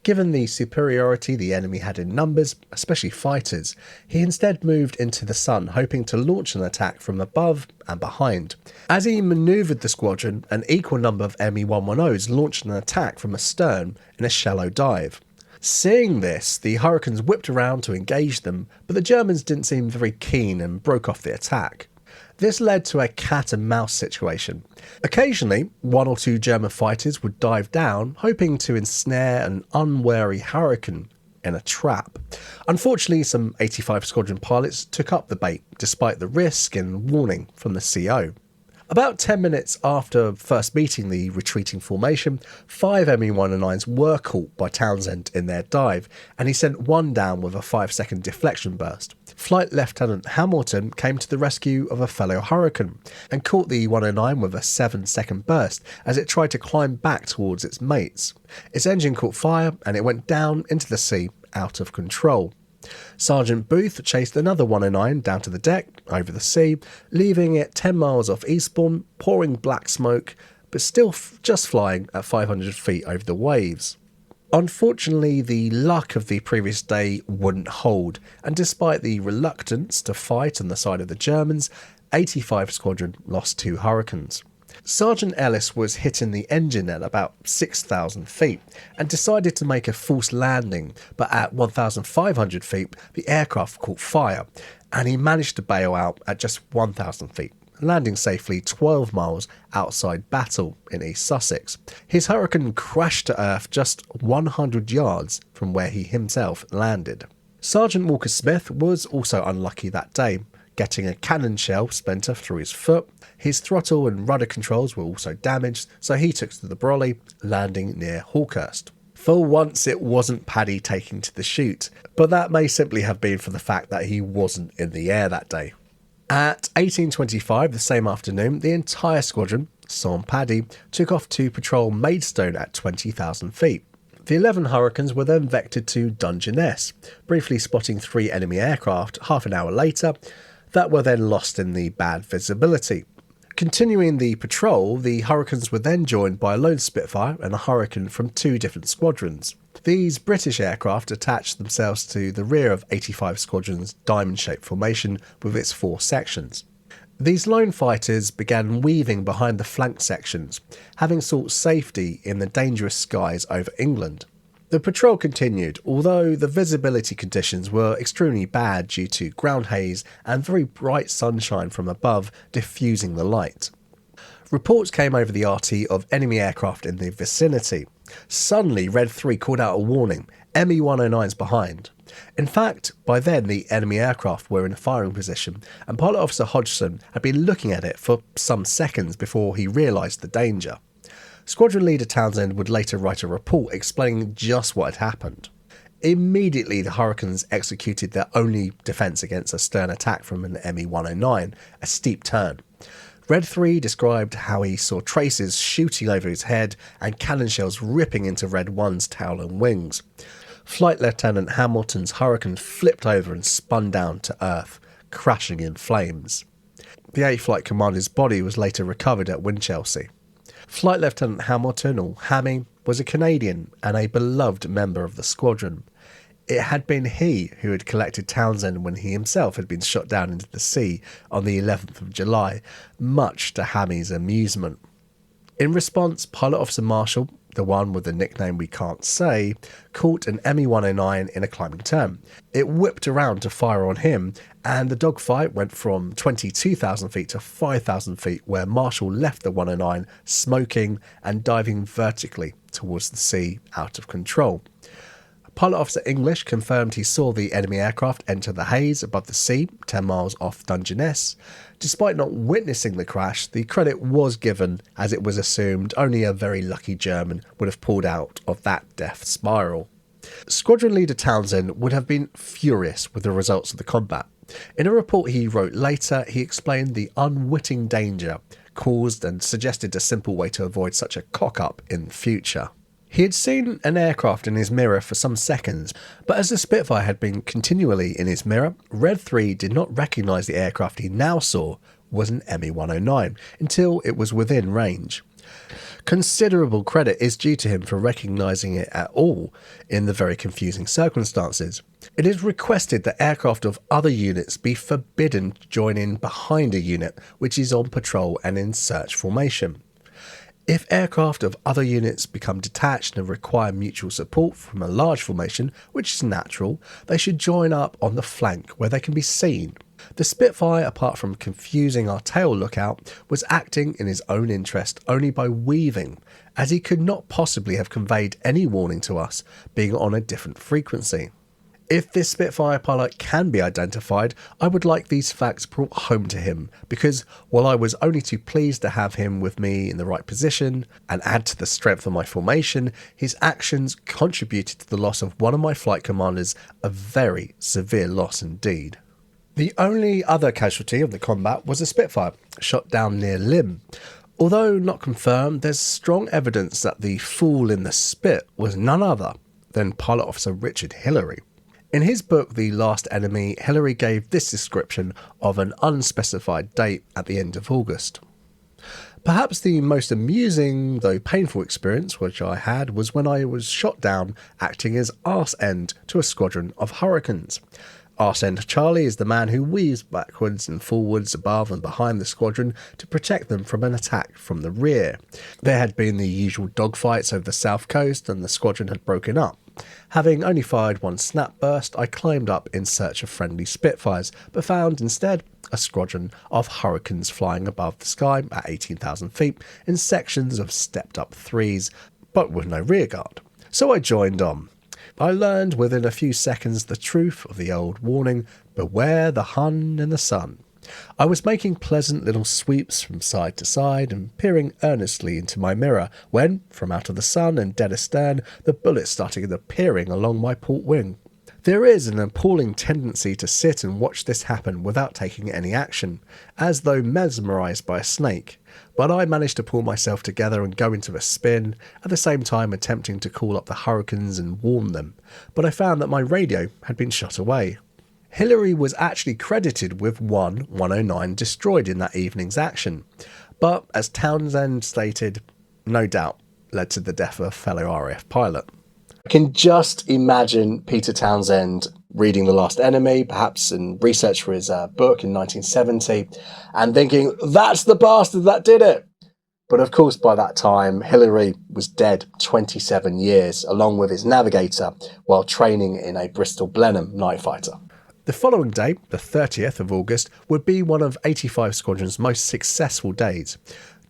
Given the superiority the enemy had in numbers, especially fighters, he instead moved into the sun, hoping to launch an attack from above and behind. As he manoeuvred the squadron, an equal number of Me-110s launched an attack from astern in a shallow dive. Seeing this, the Hurricanes whipped around to engage them, but the Germans didn't seem very keen and broke off the attack. This led to a cat and mouse situation. Occasionally, one or two German fighters would dive down, hoping to ensnare an unwary Hurricane in a trap. Unfortunately, some 85 Squadron pilots took up the bait, despite the risk and warning from the CO. About 10 minutes after first meeting the retreating formation, 5 Me-109s were caught by Townsend in their dive, and he sent one down with a 5-second deflection burst. Flight Lieutenant Hamilton came to the rescue of a fellow Hurricane and caught the 109 with a 7-second burst as it tried to climb back towards its mates. Its engine caught fire and it went down into the sea, out of control. Sergeant Booth chased another 109 down to the deck, over the sea, leaving it 10 miles off Eastbourne, pouring black smoke, but still just flying at 500 feet over the waves. Unfortunately, the luck of the previous day wouldn't hold, and despite the reluctance to fight on the side of the Germans, 85 Squadron lost 2 Hurricanes. Sergeant Ellis was hit in the engine at about 6,000 feet and decided to make a false landing, but at 1,500 feet the aircraft caught fire and he managed to bail out at just 1,000 feet, landing safely 12 miles outside Battle in East Sussex. His Hurricane crashed to earth just 100 yards from where he himself landed. Sergeant Walker Smith was also unlucky that day, getting a cannon shell splinter through his foot. His throttle and rudder controls were also damaged, so he took to the brolly, landing near Hawkhurst. For once it wasn't Paddy taking to the chute, but that may simply have been for the fact that he wasn't in the air that day. At 18:25 the same afternoon, the entire squadron, sans Paddy, took off to patrol Maidstone at 20,000 feet. The 11 Hurricanes were then vectored to Dungeness, briefly spotting 3 enemy aircraft half an hour later that were then lost in the bad visibility. Continuing the patrol, the Hurricanes were then joined by a lone Spitfire and a Hurricane from 2 different squadrons. These British aircraft attached themselves to the rear of 85 Squadron's diamond-shaped formation with its 4 sections. These lone fighters began weaving behind the flank sections, having sought safety in the dangerous skies over England. The patrol continued, although the visibility conditions were extremely bad due to ground haze and very bright sunshine from above diffusing the light. Reports came over the RT of enemy aircraft in the vicinity. Suddenly, Red 3 called out a warning, Me-109s behind. In fact, by then the enemy aircraft were in a firing position, and Pilot Officer Hodgson had been looking at it for some seconds before he realised the danger. Squadron Leader Townsend would later write a report explaining just what had happened. Immediately, the Hurricanes executed their only defence against a stern attack from an Me-109, a steep turn. Red 3 described how he saw traces shooting over his head and cannon shells ripping into Red 1's tail and wings. Flight Lieutenant Hamilton's Hurricane flipped over and spun down to Earth, crashing in flames. The A Flight Commander's body was later recovered at Winchelsea. Flight Lieutenant Hamilton, or Hammy, was a Canadian and a beloved member of the squadron. It had been he who had collected Townsend when he himself had been shot down into the sea on the 11th of July, much to Hammy's amusement. In response, Pilot Officer Marshall, the one with the nickname we can't say, caught an ME-109 in a climbing turn. It whipped around to fire on him, and the dogfight went from 22,000 feet to 5,000 feet, where Marshall left the 109 smoking and diving vertically towards the sea out of control. Pilot Officer English confirmed he saw the enemy aircraft enter the haze above the sea, 10 miles off Dungeness. Despite not witnessing the crash, the credit was given, as it was assumed only a very lucky German would have pulled out of that death spiral. Squadron Leader Townsend would have been furious with the results of the combat. In a report he wrote later, he explained the unwitting danger caused and suggested a simple way to avoid such a cock-up in the future. He had seen an aircraft in his mirror for some seconds, but as the Spitfire had been continually in his mirror, Red 3 did not recognise the aircraft he now saw was an ME-109 until it was within range. Considerable credit is due to him for recognising it at all in the very confusing circumstances. It is requested that aircraft of other units be forbidden to join in behind a unit which is on patrol and in search formation. If aircraft of other units become detached and require mutual support from a large formation, which is natural, they should join up on the flank where they can be seen. The Spitfire, apart from confusing our tail lookout, was acting in his own interest only by weaving, as he could not possibly have conveyed any warning to us, being on a different frequency. If this Spitfire pilot can be identified, I would like these facts brought home to him, because while I was only too pleased to have him with me in the right position and add to the strength of my formation, his actions contributed to the loss of one of my flight commanders, a very severe loss indeed. The only other casualty of the combat was a Spitfire, shot down near Lymm. Although not confirmed, there's strong evidence that the fool in the Spit was none other than Pilot Officer Richard Hillary. In his book, The Last Enemy, Hillary gave this description of an unspecified date at the end of August. Perhaps the most amusing, though painful experience which I had was when I was shot down acting as arse end to a squadron of Hurricanes. Arse end Charlie is the man who weaves backwards and forwards above and behind the squadron to protect them from an attack from the rear. There had been the usual dogfights over the south coast and the squadron had broken up. Having only fired one snap burst, I climbed up in search of friendly Spitfires, but found instead a squadron of Hurricanes flying above the sky at 18,000 feet in sections of stepped up threes, but with no rearguard. So I joined on. I learned within a few seconds the truth of the old warning, beware the Hun in the sun. I was making pleasant little sweeps from side to side and peering earnestly into my mirror when, from out of the sun and dead astern, the bullets started appearing along my port wing. There is an appalling tendency to sit and watch this happen without taking any action, as though mesmerised by a snake, but I managed to pull myself together and go into a spin, at the same time attempting to call up the Hurricanes and warn them, but I found that my radio had been shot away. Hillary was actually credited with one 109 destroyed in that evening's action, but as Townsend stated, no doubt led to the death of a fellow RAF pilot. I can just imagine Peter Townsend reading The Last Enemy, perhaps in research for his book in 1970, and thinking, that's the bastard that did it. But of course, by that time, Hillary was dead 27 years, along with his navigator, while training in a Bristol Blenheim night fighter. The following day, the 30th of August, would be one of 85 Squadron's most successful days.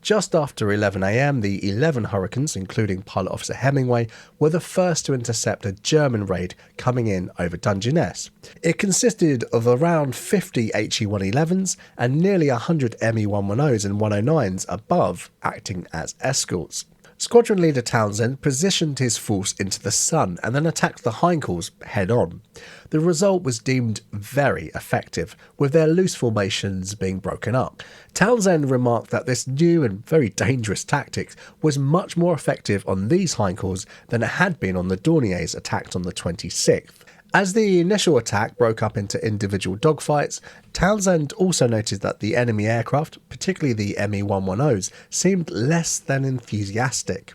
Just after 11 a.m, the 11 Hurricanes, including Pilot Officer Hemingway, were the first to intercept a German raid coming in over Dungeness. It consisted of around 50 HE-111s and nearly 100 ME-110s and 109s above, acting as escorts. Squadron leader Townsend positioned his force into the sun and then attacked the hindquarters head-on. The result was deemed very effective, with their loose formations being broken up. Townsend remarked that this new and very dangerous tactic was much more effective on these hindquarters than it had been on the Dorniers attacked on the 26th. As the initial attack broke up into individual dogfights, Townsend also noted that the enemy aircraft, particularly the Me-110s, seemed less than enthusiastic.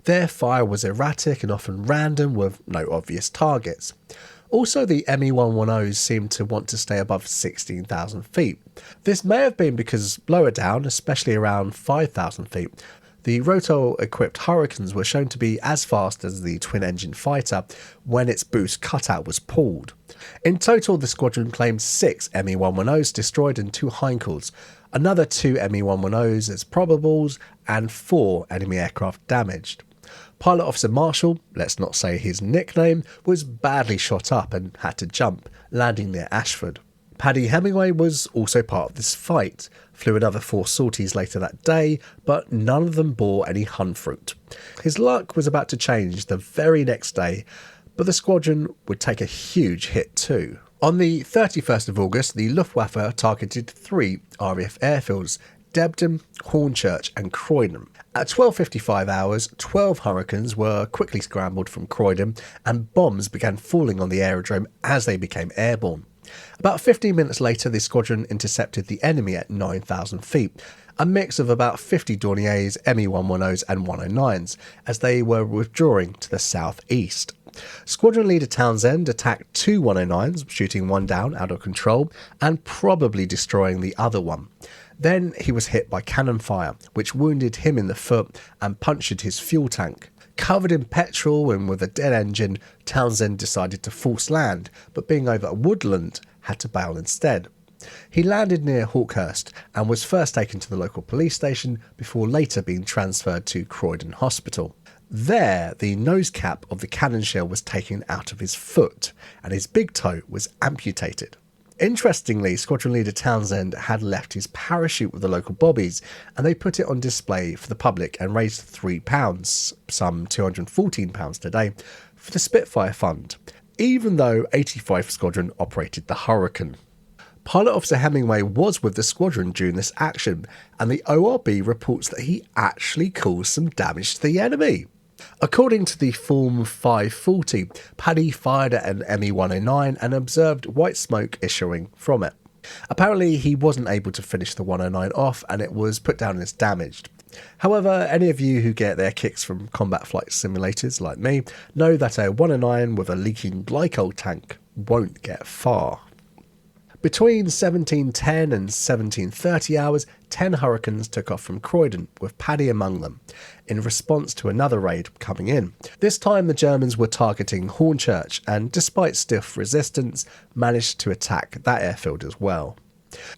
Their fire was erratic and often random, with no obvious targets. Also, the Me-110s seemed to want to stay above 16,000 feet. This may have been because lower down, especially around 5,000 feet, the rotor-equipped Hurricanes were shown to be as fast as the twin-engine fighter when its boost cutout was pulled. In total, the squadron claimed 6 Me-110s destroyed and 2 hindquarters, another 2 Me-110s as probables, and 4 enemy aircraft damaged. Pilot Officer Marshall, let's not say his nickname, was badly shot up and had to jump, landing near Ashford. Paddy Hemingway was also part of this fight, flew another 4 sorties later that day, but none of them bore any Hun fruit. His luck was about to change the very next day, but the squadron would take a huge hit too. On the 31st of August, the Luftwaffe targeted 3 RAF airfields, Debden, Hornchurch and Croydon. At 12:55 hours, 12 Hurricanes were quickly scrambled from Croydon and bombs began falling on the aerodrome as they became airborne. About 15 minutes later, the squadron intercepted the enemy at 9,000 feet, a mix of about 50 Dorniers, Me-110s and 109s, as they were withdrawing to the southeast. Squadron leader Townsend attacked 2 109s, shooting one down out of control and probably destroying the other one. Then he was hit by cannon fire, which wounded him in the foot and punctured his fuel tank. Covered in petrol and with a dead engine, Townsend decided to force land, but being over a woodland, had to bail instead. He landed near Hawkhurst and was first taken to the local police station before later being transferred to Croydon Hospital. There, the nose cap of the cannon shell was taken out of his foot, and his big toe was amputated. Interestingly, Squadron leader Townsend had left his parachute with the local bobbies, and they put it on display for the public and raised £3, some £214 today, for the Spitfire Fund, even though 85th Squadron operated the Hurricane. Pilot Officer Hemingway was with the squadron during this action, and the ORB reports that he actually caused some damage to the enemy. According to the Form 540, Paddy fired at an Me-109 and observed white smoke issuing from it. Apparently, he wasn't able to finish the 109 off and it was put down as damaged. However, any of you who get their kicks from combat flight simulators like me know that a 109 with a leaking glycol tank won't get far. Between 17:10 and 17:30 hours, 10 Hurricanes took off from Croydon, with Paddy among them, in response to another raid coming in. This time the Germans were targeting Hornchurch and, despite stiff resistance, managed to attack that airfield as well.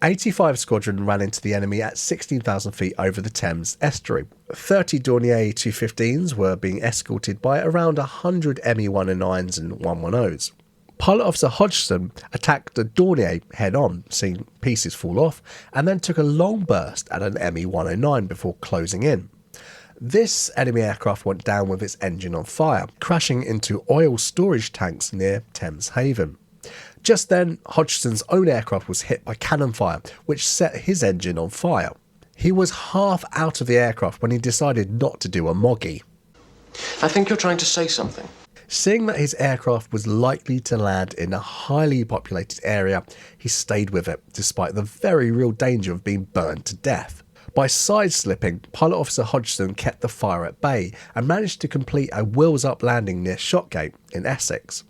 85 Squadron ran into the enemy at 16,000 feet over the Thames estuary. 30 Dornier 215s were being escorted by around 100 Me-109s and 110s. Pilot Officer Hodgson attacked the Dornier head-on, seeing pieces fall off, and then took a long burst at an Me-109 before closing in. This enemy aircraft went down with its engine on fire, crashing into oil storage tanks near Thames Haven. Just then, Hodgson's own aircraft was hit by cannon fire, which set his engine on fire. He was half out of the aircraft when he decided not to do a moggy. I think you're trying to say something. Seeing that his aircraft was likely to land in a highly populated area, he stayed with it, despite the very real danger of being burned to death. By side-slipping, Pilot Officer Hodgson kept the fire at bay and managed to complete a wheels-up landing near Shotgate in Essex.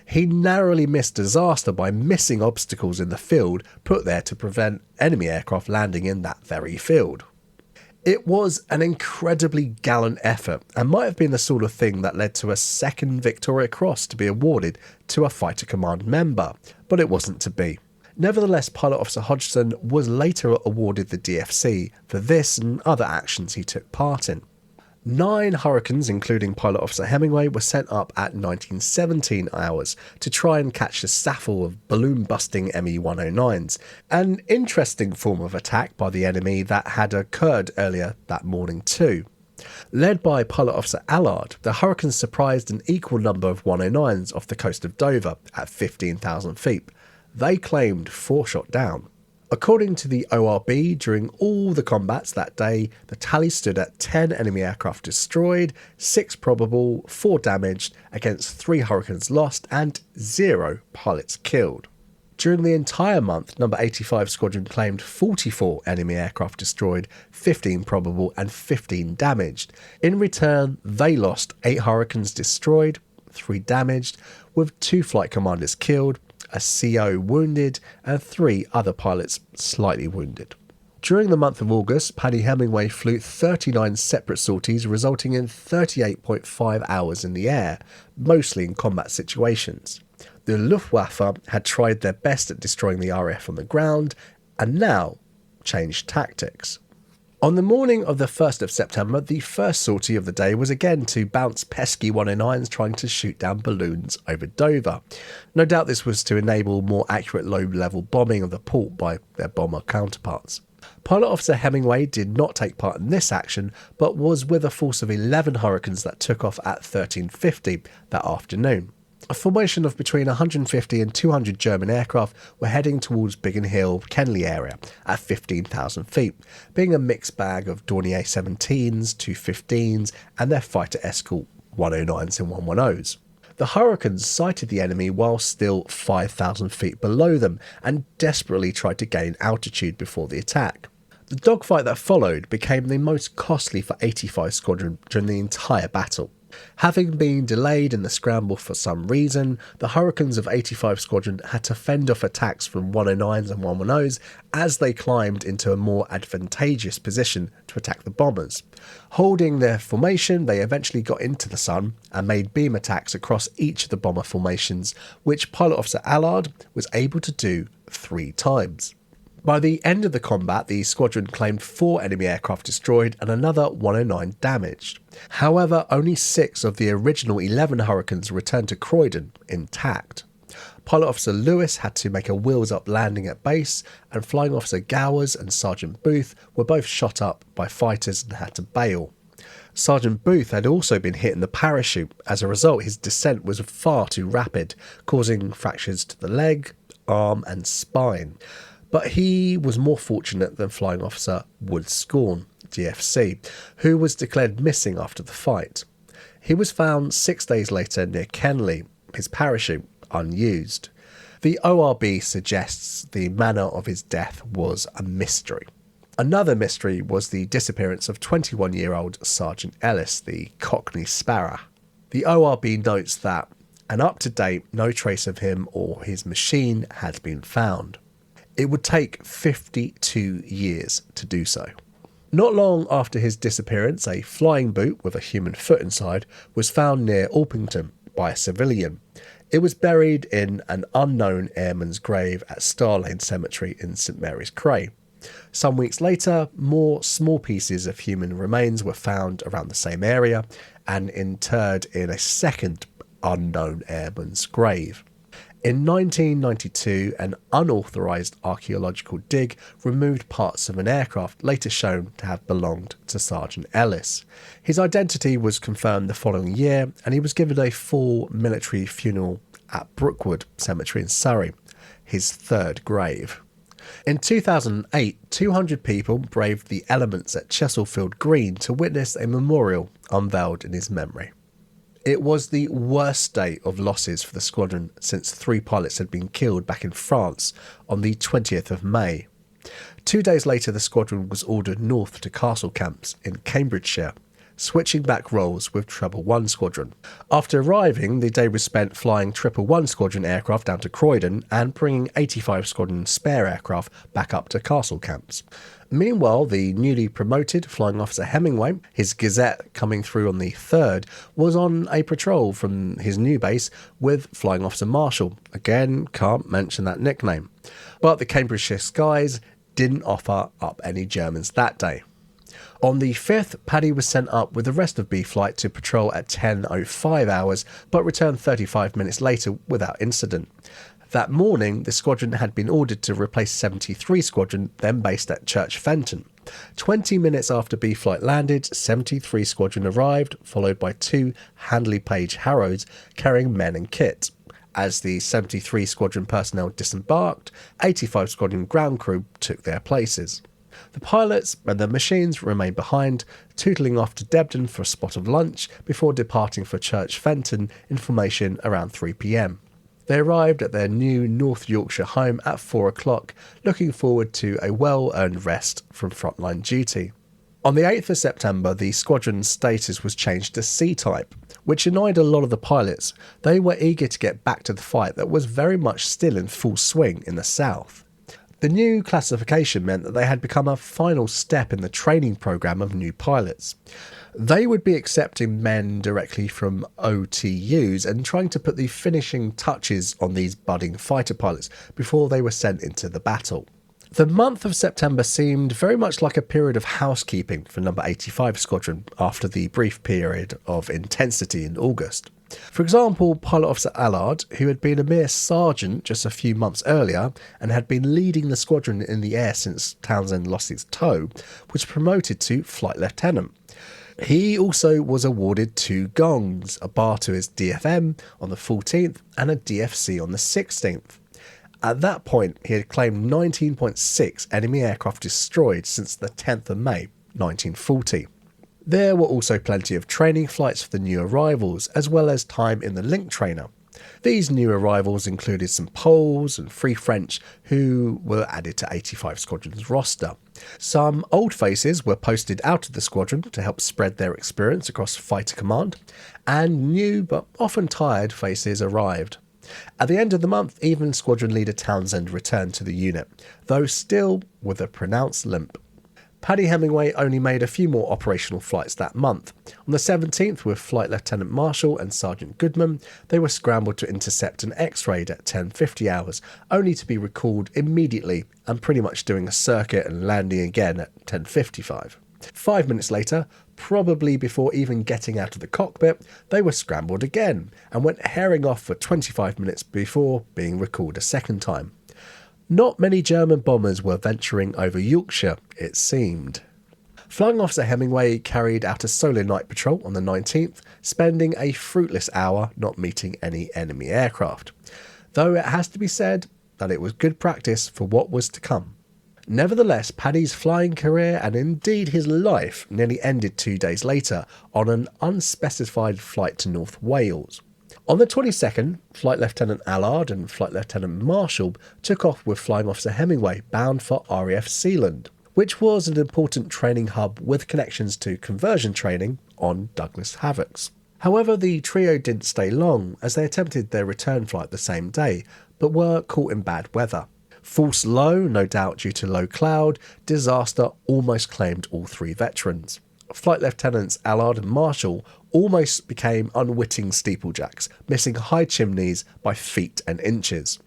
He narrowly missed disaster by missing obstacles in the field put there to prevent enemy aircraft landing in that very field. It was an incredibly gallant effort and might have been the sort of thing that led to a second Victoria Cross to be awarded to a Fighter Command member, but it wasn't to be. Nevertheless, Pilot Officer Hodgson was later awarded the DFC for this and other actions he took part in. 9 Hurricanes, including Pilot Officer Hemingway, were sent up at 19:17 hours to try and catch the snaffle of balloon-busting Me-109s, an interesting form of attack by the enemy that had occurred earlier that morning too. Led by Pilot Officer Allard, the Hurricanes surprised an equal number of 109s off the coast of Dover at 15,000 feet. They claimed 4 shot down. According to the ORB, during all the combats that day, the tally stood at 10 enemy aircraft destroyed, 6 probable, 4 damaged, against 3 Hurricanes lost, and 0 pilots killed. During the entire month, No. 85 Squadron claimed 44 enemy aircraft destroyed, 15 probable, and 15 damaged. In return, they lost 8 Hurricanes destroyed, 3 damaged, with 2 flight commanders killed, a CO wounded, and 3 other pilots slightly wounded. During the month of August, Paddy Hemingway flew 39 separate sorties, resulting in 38.5 hours in the air, mostly in combat situations. The Luftwaffe had tried their best at destroying the RAF on the ground, and now changed tactics. On the morning of the 1st of September, the first sortie of the day was again to bounce pesky 109s trying to shoot down balloons over Dover. No doubt this was to enable more accurate low-level bombing of the port by their bomber counterparts. Pilot Officer Hemingway did not take part in this action, but was with a force of 11 Hurricanes that took off at 13:50 that afternoon. A formation of between 150 and 200 German aircraft were heading towards Biggin Hill, Kenley area at 15,000 feet, being a mixed bag of Dornier 17s, 215s and their fighter escort 109s and 110s. The Hurricanes sighted the enemy while still 5,000 feet below them and desperately tried to gain altitude before the attack. The dogfight that followed became the most costly for 85 Squadron during the entire battle. Having been delayed in the scramble for some reason, the Hurricanes of 85 Squadron had to fend off attacks from 109s and 110s as they climbed into a more advantageous position to attack the bombers. Holding their formation, they eventually got into the sun and made beam attacks across each of the bomber formations, which Pilot Officer Allard was able to do 3 times. By the end of the combat, the squadron claimed 4 enemy aircraft destroyed and another 109 damaged. However, only 6 of the original 11 Hurricanes returned to Croydon intact. Pilot Officer Lewis had to make a wheels-up landing at base, and Flying Officer Gowers and Sergeant Booth were both shot up by fighters and had to bail. Sergeant Booth had also been hit in the parachute. As a result, his descent was far too rapid, causing fractures to the leg, arm and spine. But he was more fortunate than Flying Officer Wood Scorn, DFC, who was declared missing after the fight. He was found 6 days later near Kenley, his parachute unused. The ORB suggests the manner of his death was a mystery. Another mystery was the disappearance of 21-year-old Sergeant Ellis, the Cockney Sparrow. The ORB notes that, and up to date, no trace of him or his machine had been found. It would take 52 years to do so. Not long after his disappearance, a flying boot with a human foot inside was found near Alpington by a civilian. It was buried in an unknown airman's grave at Star Lane Cemetery in St Mary's Cray. Some weeks later, more small pieces of human remains were found around the same area and interred in a second unknown airman's grave. In 1992, an unauthorised archaeological dig removed parts of an aircraft later shown to have belonged to Sergeant Ellis. His identity was confirmed the following year, and he was given a full military funeral at Brookwood Cemetery in Surrey, his 3rd grave. In 2008, 200 people braved the elements at Chesilfield Green to witness a memorial unveiled in his memory. It was the worst day of losses for the squadron since 3 pilots had been killed back in France on the 20th of May. 2 days later, the squadron was ordered north to Castle Camps in Cambridgeshire, switching back roles with Treble 1 Squadron. After arriving, the day was spent flying Triple 1 Squadron aircraft down to Croydon and bringing 85 Squadron spare aircraft back up to Castle Camps. Meanwhile, the newly promoted Flying Officer Hemingway, his Gazette coming through on the 3rd, was on a patrol from his new base with Flying Officer Marshall. Again, can't mention that nickname. But the Cambridgeshire skies didn't offer up any Germans that day. On the 5th, Paddy was sent up with the rest of B Flight to patrol at 10:05 hours, but returned 35 minutes later without incident. That morning, the squadron had been ordered to replace 73 Squadron, then based at Church Fenton. 20 minutes after B Flight landed, 73 Squadron arrived, followed by 2 Handley Page Harrows carrying men and kit. As the 73 Squadron personnel disembarked, 85 Squadron ground crew took their places. The pilots and their machines remained behind, tootling off to Debden for a spot of lunch before departing for Church Fenton in formation around 3 p.m. They arrived at their new North Yorkshire home at 4 o'clock, looking forward to a well-earned rest from frontline duty. On the 8th of September, the squadron's status was changed to C-type, which annoyed a lot of the pilots. They were eager to get back to the fight that was very much still in full swing in the south. The new classification meant that they had become a final step in the training program of new pilots. They would be accepting men directly from OTUs and trying to put the finishing touches on these budding fighter pilots before they were sent into the battle. The month of September seemed very much like a period of housekeeping for No. 85 Squadron after the brief period of intensity in August. For example, Pilot Officer Allard, who had been a mere sergeant just a few months earlier and had been leading the squadron in the air since Townsend lost his toe, was promoted to Flight Lieutenant. He also was awarded 2 gongs, a bar to his DFM on the 14th and a DFC on the 16th. At that point, he had claimed 19.6 enemy aircraft destroyed since the 10th of May, 1940. There were also plenty of training flights for the new arrivals, as well as time in the link trainer. These new arrivals included some Poles and Free French who were added to 85 Squadron's roster. Some old faces were posted out of the squadron to help spread their experience across fighter command, and new but often tired faces arrived. At the end of the month, even Squadron Leader Townsend returned to the unit, though still with a pronounced limp. Paddy Hemingway only made a few more operational flights that month. On the 17th, with Flight Lieutenant Marshall and Sergeant Goodman, they were scrambled to intercept an X-raid at 10:50 hours, only to be recalled immediately and pretty much doing a circuit and landing again at 10:55. 5 minutes later, probably before even getting out of the cockpit, they were scrambled again and went herring off for 25 minutes before being recalled a second time. Not many German bombers were venturing over Yorkshire, it seemed. Flying Officer Hemingway carried out a solo night patrol on the 19th, spending a fruitless hour not meeting any enemy aircraft, though it has to be said that it was good practice for what was to come. Nevertheless, Paddy's flying career and indeed his life nearly ended 2 days later on an unspecified flight to North Wales. On the 22nd, Flight Lieutenant Allard and Flight Lieutenant Marshall took off with Flying Officer Hemingway bound for RAF Sealand, which was an important training hub with connections to conversion training on Douglas Havocs. However, the trio didn't stay long as they attempted their return flight the same day, but were caught in bad weather. False low, no doubt due to low cloud, disaster almost claimed all 3 veterans. Flight Lieutenants Allard and Marshall almost became unwitting steeplejacks, missing high chimneys by feet and inches.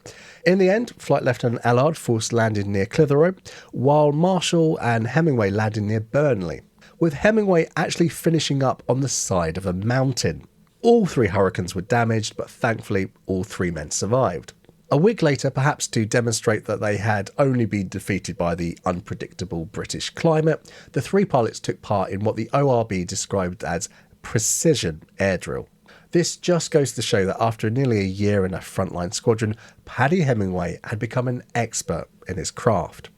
In the end, Flight Lieutenant Allard forced landed near Clitheroe, while Marshall and Hemingway landed near Burnley, with Hemingway actually finishing up on the side of a mountain. All 3 Hurricanes were damaged, but thankfully all 3 men survived. A week later, perhaps to demonstrate that they had only been defeated by the unpredictable British climate, the 3 pilots took part in what the ORB described as precision air drill. This just goes to show that after nearly a year in a frontline squadron, Paddy Hemingway had become an expert in his craft.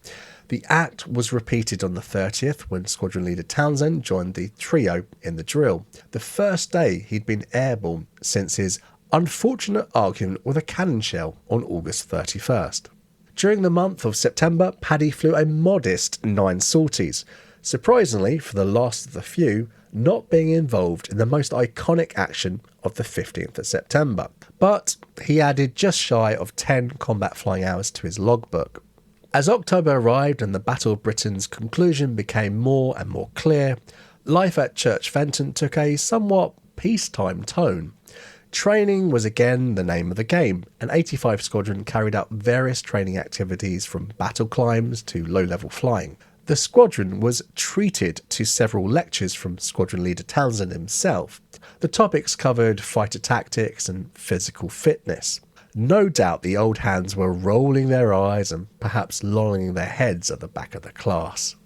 The act was repeated on the 30th when Squadron Leader Townsend joined the trio in the drill, the first day he'd been airborne since his unfortunate argument with a cannon shell on August 31st. During the month of September, Paddy flew a modest 9 sorties, surprisingly for the last of the few, not being involved in the most iconic action of the 15th of September. But he added just shy of 10 combat flying hours to his logbook. As October arrived and the Battle of Britain's conclusion became more and more clear, life at Church Fenton took a somewhat peacetime tone. Training was again the name of the game, and 85 Squadron carried out various training activities from battle climbs to low-level flying. The squadron was treated to several lectures from Squadron Leader Townsend himself. The topics covered fighter tactics and physical fitness. No doubt the old hands were rolling their eyes and perhaps lolling their heads at the back of the class.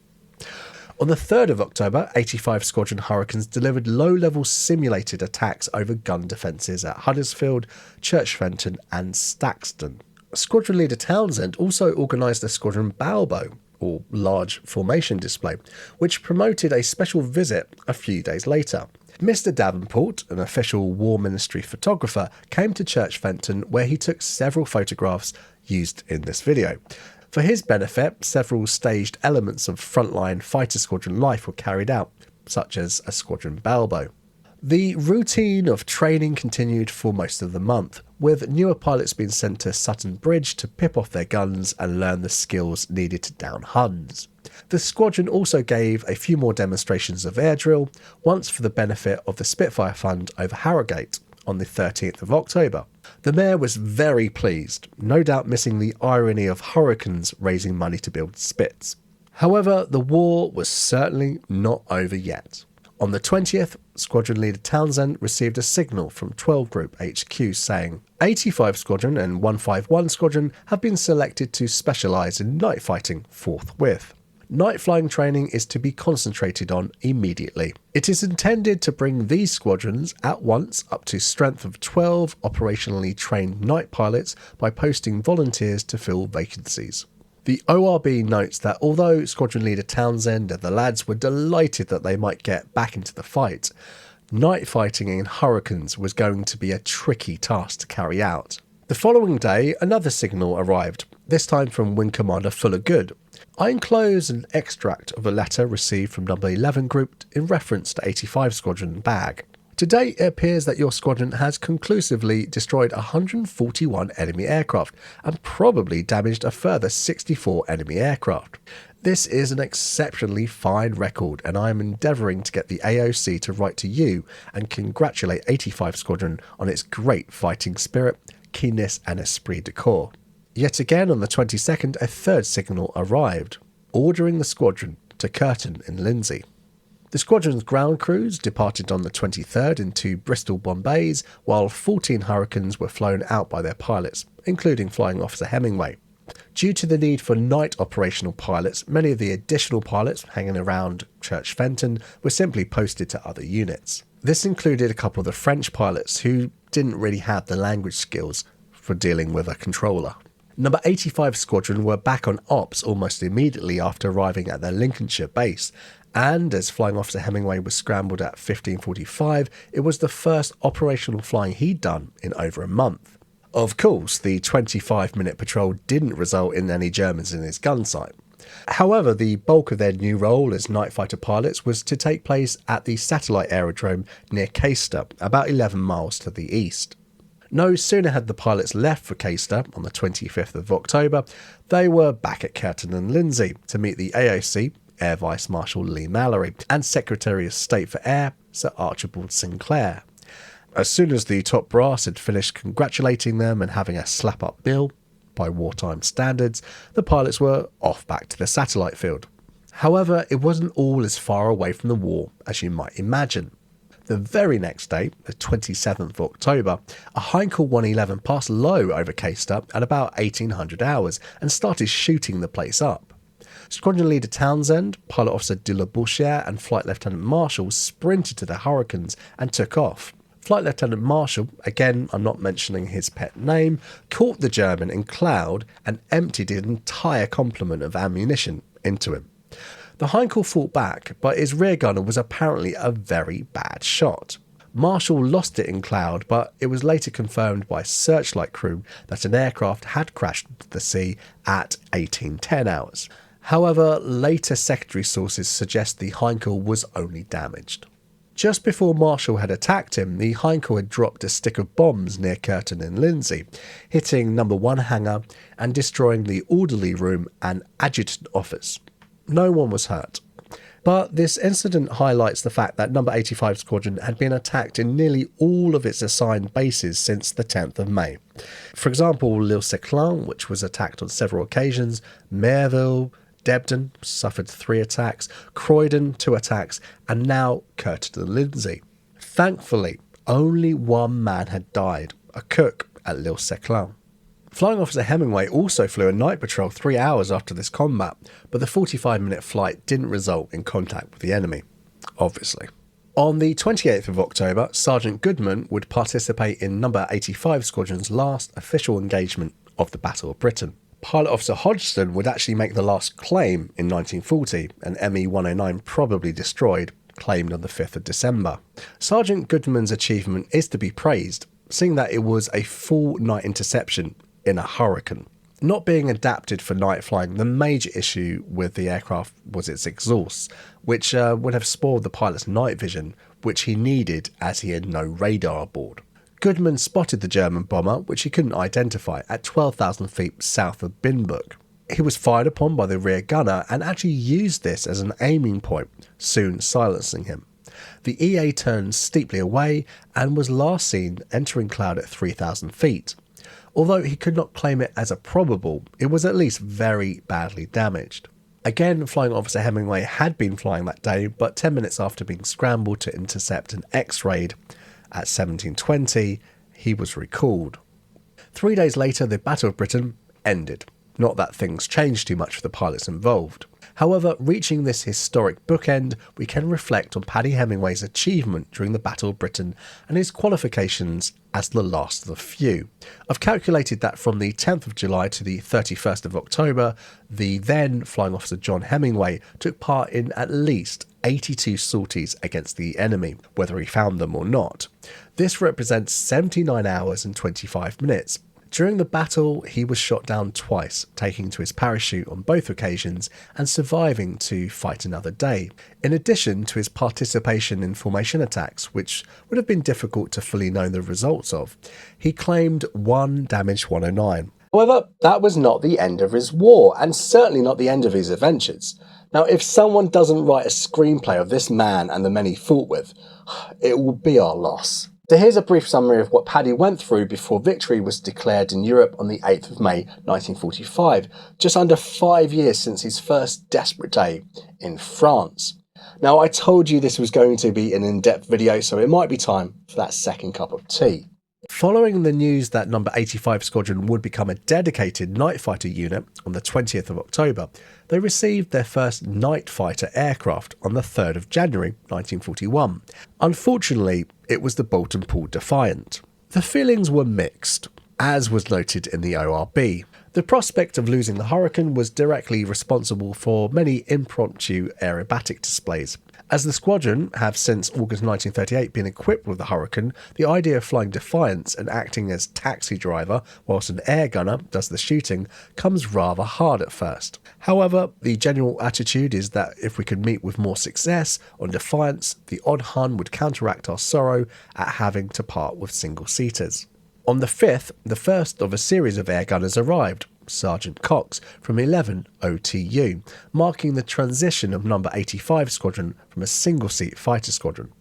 On the 3rd of October, 85 Squadron Hurricanes delivered low-level simulated attacks over gun defences at Huddersfield, Church Fenton and Stakston. Squadron leader Townsend also organised a Squadron Balbo, or large formation display, which promoted a special visit a few days later. Mr. Davenport, an official War Ministry photographer, came to Church Fenton where he took several photographs used in this video. For his benefit, several staged elements of frontline fighter squadron life were carried out, such as a Squadron Balbo. The routine of training continued for most of the month, with newer pilots being sent to Sutton Bridge to pip off their guns and learn the skills needed to down Huns. The squadron also gave a few more demonstrations of air drill, once for the benefit of the Spitfire Fund over Harrogate on the 13th of October. The mayor was very pleased, no doubt missing the irony of Hurricanes raising money to build Spits. However, the war was certainly not over yet. On the 20th, Squadron leader Townsend received a signal from 12 Group HQ saying, 85 Squadron and 151 Squadron have been selected to specialise in night fighting forthwith. Night flying training is to be concentrated on immediately. It is intended to bring these squadrons at once up to strength of 12 operationally trained night pilots by posting volunteers to fill vacancies. The ORB notes that although Squadron leader Townsend and the lads were delighted that they might get back into the fight, night fighting in Hurricanes was going to be a tricky task to carry out. The following day, another signal arrived, this time from Wing Commander Fuller Good. I enclose an extract of a letter received from number 11 Group in reference to 85 Squadron Bag. To date, it appears that your squadron has conclusively destroyed 141 enemy aircraft and probably damaged a further 64 enemy aircraft. This is an exceptionally fine record, and I am endeavouring to get the AOC to write to you and congratulate 85 Squadron on its great fighting spirit, keenness and esprit de corps. Yet again on the 22nd, a third signal arrived, ordering the squadron to curtain in Lindsay. The squadron's ground crews departed on the 23rd in 2 Bristol Bombays, while 14 Hurricanes were flown out by their pilots, including Flying Officer Hemingway. Due to the need for night operational pilots, many of the additional pilots hanging around Church Fenton were simply posted to other units. This included a couple of the French pilots who didn't really have the language skills for dealing with a controller. Number 85 Squadron were back on ops almost immediately after arriving at their Lincolnshire base, and as Flying Officer Hemingway was scrambled at 15:45, it was the first operational flying he'd done in over a month. Of course, the 25-minute patrol didn't result in any Germans in his gun sight. However, the bulk of their new role as night fighter pilots was to take place at the satellite aerodrome near Caister, about 11 miles to the east. No sooner had the pilots left for Caister on the 25th of October, they were back at Curtin and Lindsay to meet the AOC, Air Vice Marshal Lee Mallory, and Secretary of State for Air, Sir Archibald Sinclair. As soon as the top brass had finished congratulating them and having a slap-up bill, by wartime standards, the pilots were off back to the satellite field. However, it wasn't all as far away from the war as you might imagine. The very next day, the 27th of October, a Heinkel 111 passed low over Caister at about 1800 hours and started shooting the place up. Squadron leader Townsend, Pilot Officer de la Bouchière and Flight Lieutenant Marshall sprinted to the Hurricanes and took off. Flight Lieutenant Marshall, again I'm not mentioning his pet name, caught the German in cloud and emptied an entire complement of ammunition into him. The Heinkel fought back, but his rear gunner was apparently a very bad shot. Marshall lost it in cloud, but it was later confirmed by searchlight crew that an aircraft had crashed into the sea at 1810 hours. However, later secondary sources suggest the Heinkel was only damaged. Just before Marshall had attacked him, the Heinkel had dropped a stick of bombs near Curtin and Lindsay, hitting number 1 hangar and destroying the orderly room and adjutant office. No one was hurt. But this incident highlights the fact that number 85 Squadron had been attacked in nearly all of its assigned bases since the 10th of May. For example, L'Île Seclin, which was attacked on several occasions, Merville, Debden suffered 3 attacks, Croydon 2 attacks, and now Curtin and Lindsay. Thankfully, only one man had died, a cook at L'Île Seclin. Flying Officer Hemingway also flew a night patrol 3 hours after this combat, but the 45-minute flight didn't result in contact with the enemy, obviously. On the 28th of October, Sergeant Goodman would participate in No. 85 Squadron's last official engagement of the Battle of Britain. Pilot Officer Hodgson would actually make the last claim in 1940, and ME-109 probably destroyed, claimed on the 5th of December. Sergeant Goodman's achievement is to be praised, seeing that it was a full night interception in a hurricane. Not being adapted for night flying, the major issue with the aircraft was its exhausts, which would have spoiled the pilot's night vision, which he needed as he had no radar aboard. Goodman spotted the German bomber, which he couldn't identify, at 12,000 feet south of Binbrook. He was fired upon by the rear gunner and actually used this as an aiming point, soon silencing him. The EA turned steeply away and was last seen entering cloud at 3,000 feet. Although he could not claim it as a probable, it was at least very badly damaged. Again, Flying Officer Hemingway had been flying that day, but 10 minutes after being scrambled to intercept an X-raid at 1720, he was recalled. 3 days later, the Battle of Britain ended. Not that things changed too much for the pilots involved. However, reaching this historic bookend, we can reflect on Paddy Hemingway's achievement during the Battle of Britain and his qualifications as the last of the few. I've calculated that from the 10th of July to the 31st of October, the then Flying Officer John Hemingway took part in at least 82 sorties against the enemy, whether he found them or not. This represents 79 hours and 25 minutes. During the battle, he was shot down twice, taking to his parachute on both occasions and surviving to fight another day, in addition to his participation in formation attacks, which would have been difficult to fully know the results of. He claimed 1 damaged 109. However, that was not the end of his war, and certainly not the end of his adventures. Now, if someone doesn't write a screenplay of this man and the men he fought with, it will be our loss. So here's a brief summary of what Paddy went through before victory was declared in Europe on the 8th of May 1945, just under 5 years since his first desperate day in France. Now, I told you this was going to be an in-depth video, so it might be time for that second cup of tea. Following the news that No. 85 Squadron would become a dedicated night fighter unit on the 20th of October, they received their first night fighter aircraft on the 3rd of January 1941. Unfortunately, it was the Boulton-Paul Defiant. The feelings were mixed, as was noted in the ORB. The prospect of losing the Hurricane was directly responsible for many impromptu aerobatic displays. As the squadron have since August 1938 been equipped with the Hurricane, the idea of flying Defiance and acting as taxi driver whilst an air gunner does the shooting comes rather hard at first. However, the general attitude is that if we could meet with more success on Defiance, the odd Hun would counteract our sorrow at having to part with single-seaters. On the 5th, the first of a series of air gunners arrived, Sergeant Cox from 11 OTU, marking the transition of No. 85 Squadron from a single-seat fighter squadron.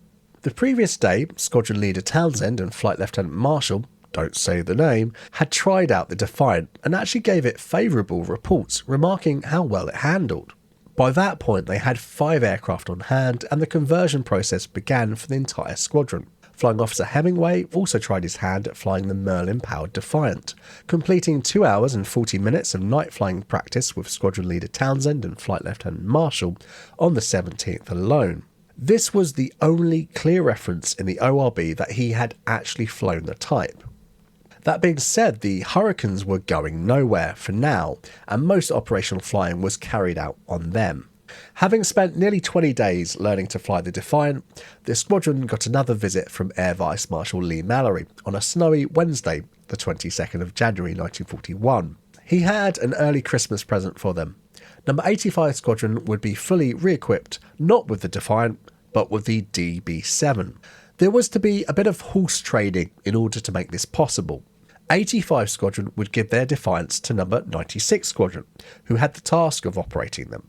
The previous day, Squadron Leader Townsend and Flight Lieutenant Marshall, don't say the name, had tried out the Defiant and actually gave it favourable reports, remarking how well it handled. By that point, they had 5 aircraft on hand and the conversion process began for the entire squadron. Flying Officer Hemingway also tried his hand at flying the Merlin-powered Defiant, completing 2 hours and 40 minutes of night flying practice with Squadron Leader Townsend and Flight Lieutenant Marshall on the 17th alone. This was the only clear reference in the ORB that he had actually flown the type. That being said, the Hurricanes were going nowhere for now, and most operational flying was carried out on them. Having spent nearly 20 days learning to fly the Defiant, the squadron got another visit from Air Vice Marshal Lee Mallory on a snowy Wednesday, the 22nd of January 1941. He had an early Christmas present for them. No. 85 Squadron would be fully re-equipped, not with the Defiant, but with the DB-7. There was to be a bit of horse trading in order to make this possible. 85 Squadron would give their Defiants to No. 96 Squadron, who had the task of operating them,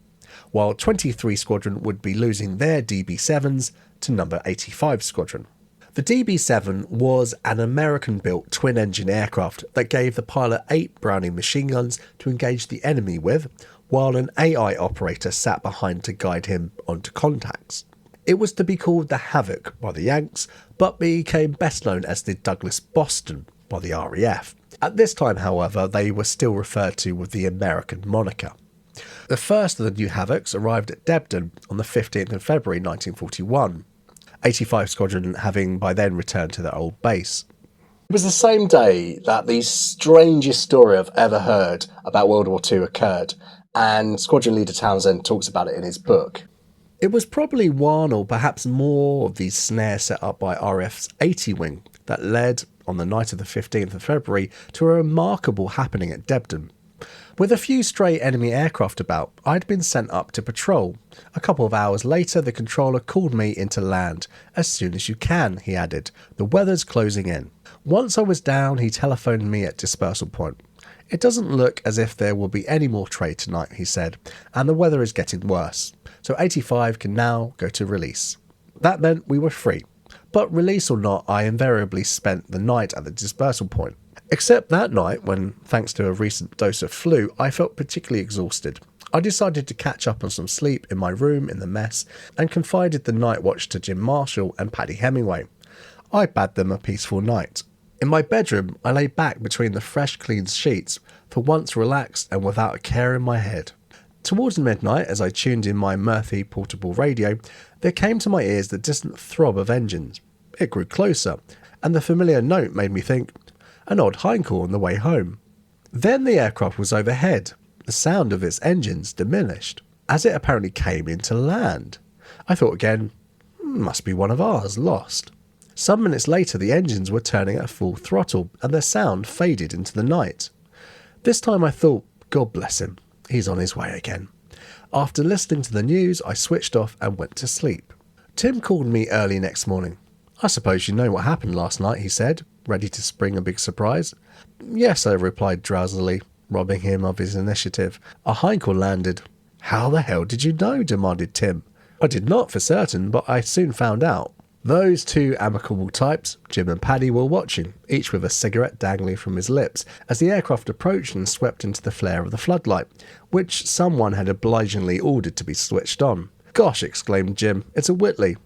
while 23 Squadron would be losing their DB-7s to No. 85 Squadron. The DB-7 was an American-built twin-engine aircraft that gave the pilot 8 Browning machine guns to engage the enemy with, while an AI operator sat behind to guide him onto contacts. It was to be called the Havoc by the Yanks, but became best known as the Douglas Boston. by the RAF. At this time, however, they were still referred to with the American moniker. The first of the new Havocs arrived at Debden on the 15th of February 1941, 85 Squadron having by then returned to their old base. It was the same day that the strangest story I've ever heard about World War II occurred, and Squadron leader Townsend talks about it in his book. It was probably one or perhaps more of these snares set up by RAF's 80 wing that led, on the night of the 15th of February, to a remarkable happening at Debden. With a few stray enemy aircraft about, I'd been sent up to patrol. A couple of hours later, the controller called me into land. "As soon as you can," he added. "The weather's closing in." Once I was down, he telephoned me at dispersal point. "It doesn't look as if there will be any more trade tonight," he said, "and the weather is getting worse. So 85 can now go to release." That meant we were free. But release or not, I invariably spent the night at the dispersal point. Except that night when, thanks to a recent dose of flu, I felt particularly exhausted. I decided to catch up on some sleep in my room in the mess and confided the night watch to Jim Marshall and Paddy Hemingway. I bade them a peaceful night. In my bedroom, I lay back between the fresh clean sheets, for once relaxed and without a care in my head. Towards midnight, as I tuned in my Murphy portable radio, there came to my ears the distant throb of engines. It grew closer, and the familiar note made me think, an odd hindcall on the way home. Then the aircraft was overhead. The sound of its engines diminished, as it apparently came into land. I thought again, must be one of ours lost. Some minutes later the engines were turning at full throttle, and their sound faded into the night. This time I thought, God bless him, he's on his way again. After listening to the news, I switched off and went to sleep. Tim called me early next morning. "I suppose you know what happened last night," he said, ready to spring a big surprise. "Yes," I replied drowsily, robbing him of his initiative. "A hindcall landed." "How the hell did you know?" demanded Tim. "I did not for certain, but I soon found out." Those two amicable types, Jim and Paddy, were watching, each with a cigarette dangling from his lips, as the aircraft approached and swept into the flare of the floodlight, which someone had obligingly ordered to be switched on. "Gosh," exclaimed Jim, "it's a Whitley."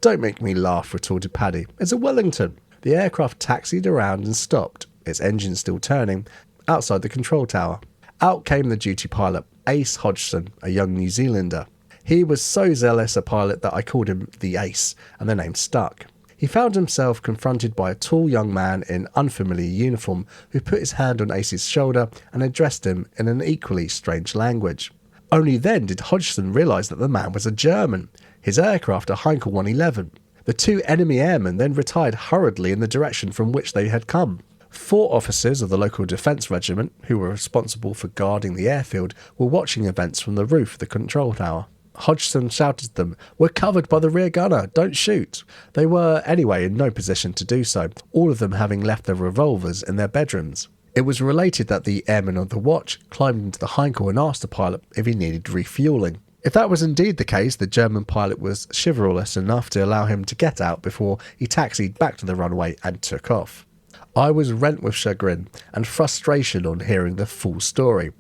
"Don't make me laugh," retorted Paddy. "It's a Wellington." The aircraft taxied around and stopped, its engine still turning, outside the control tower. Out came the duty pilot, Ace Hodgson, a young New Zealander. He was so zealous a pilot that I called him the Ace, and the name stuck. He found himself confronted by a tall young man in unfamiliar uniform who put his hand on Ace's shoulder and addressed him in an equally strange language. Only then did Hodgson realise that the man was a German, his aircraft a Heinkel 111. The two enemy airmen then retired hurriedly in the direction from which they had come. 4 officers of the local defence regiment, who were responsible for guarding the airfield, were watching events from the roof of the control tower. Hodgson shouted to them, "We're covered by the rear gunner, don't shoot." They were, anyway, in no position to do so, all of them having left their revolvers in their bedrooms. It was related that the airman of the watch climbed into the Heinkel and asked the pilot if he needed refuelling. If that was indeed the case, the German pilot was chivalrous enough to allow him to get out before he taxied back to the runway and took off. I was rent with chagrin and frustration on hearing the full story.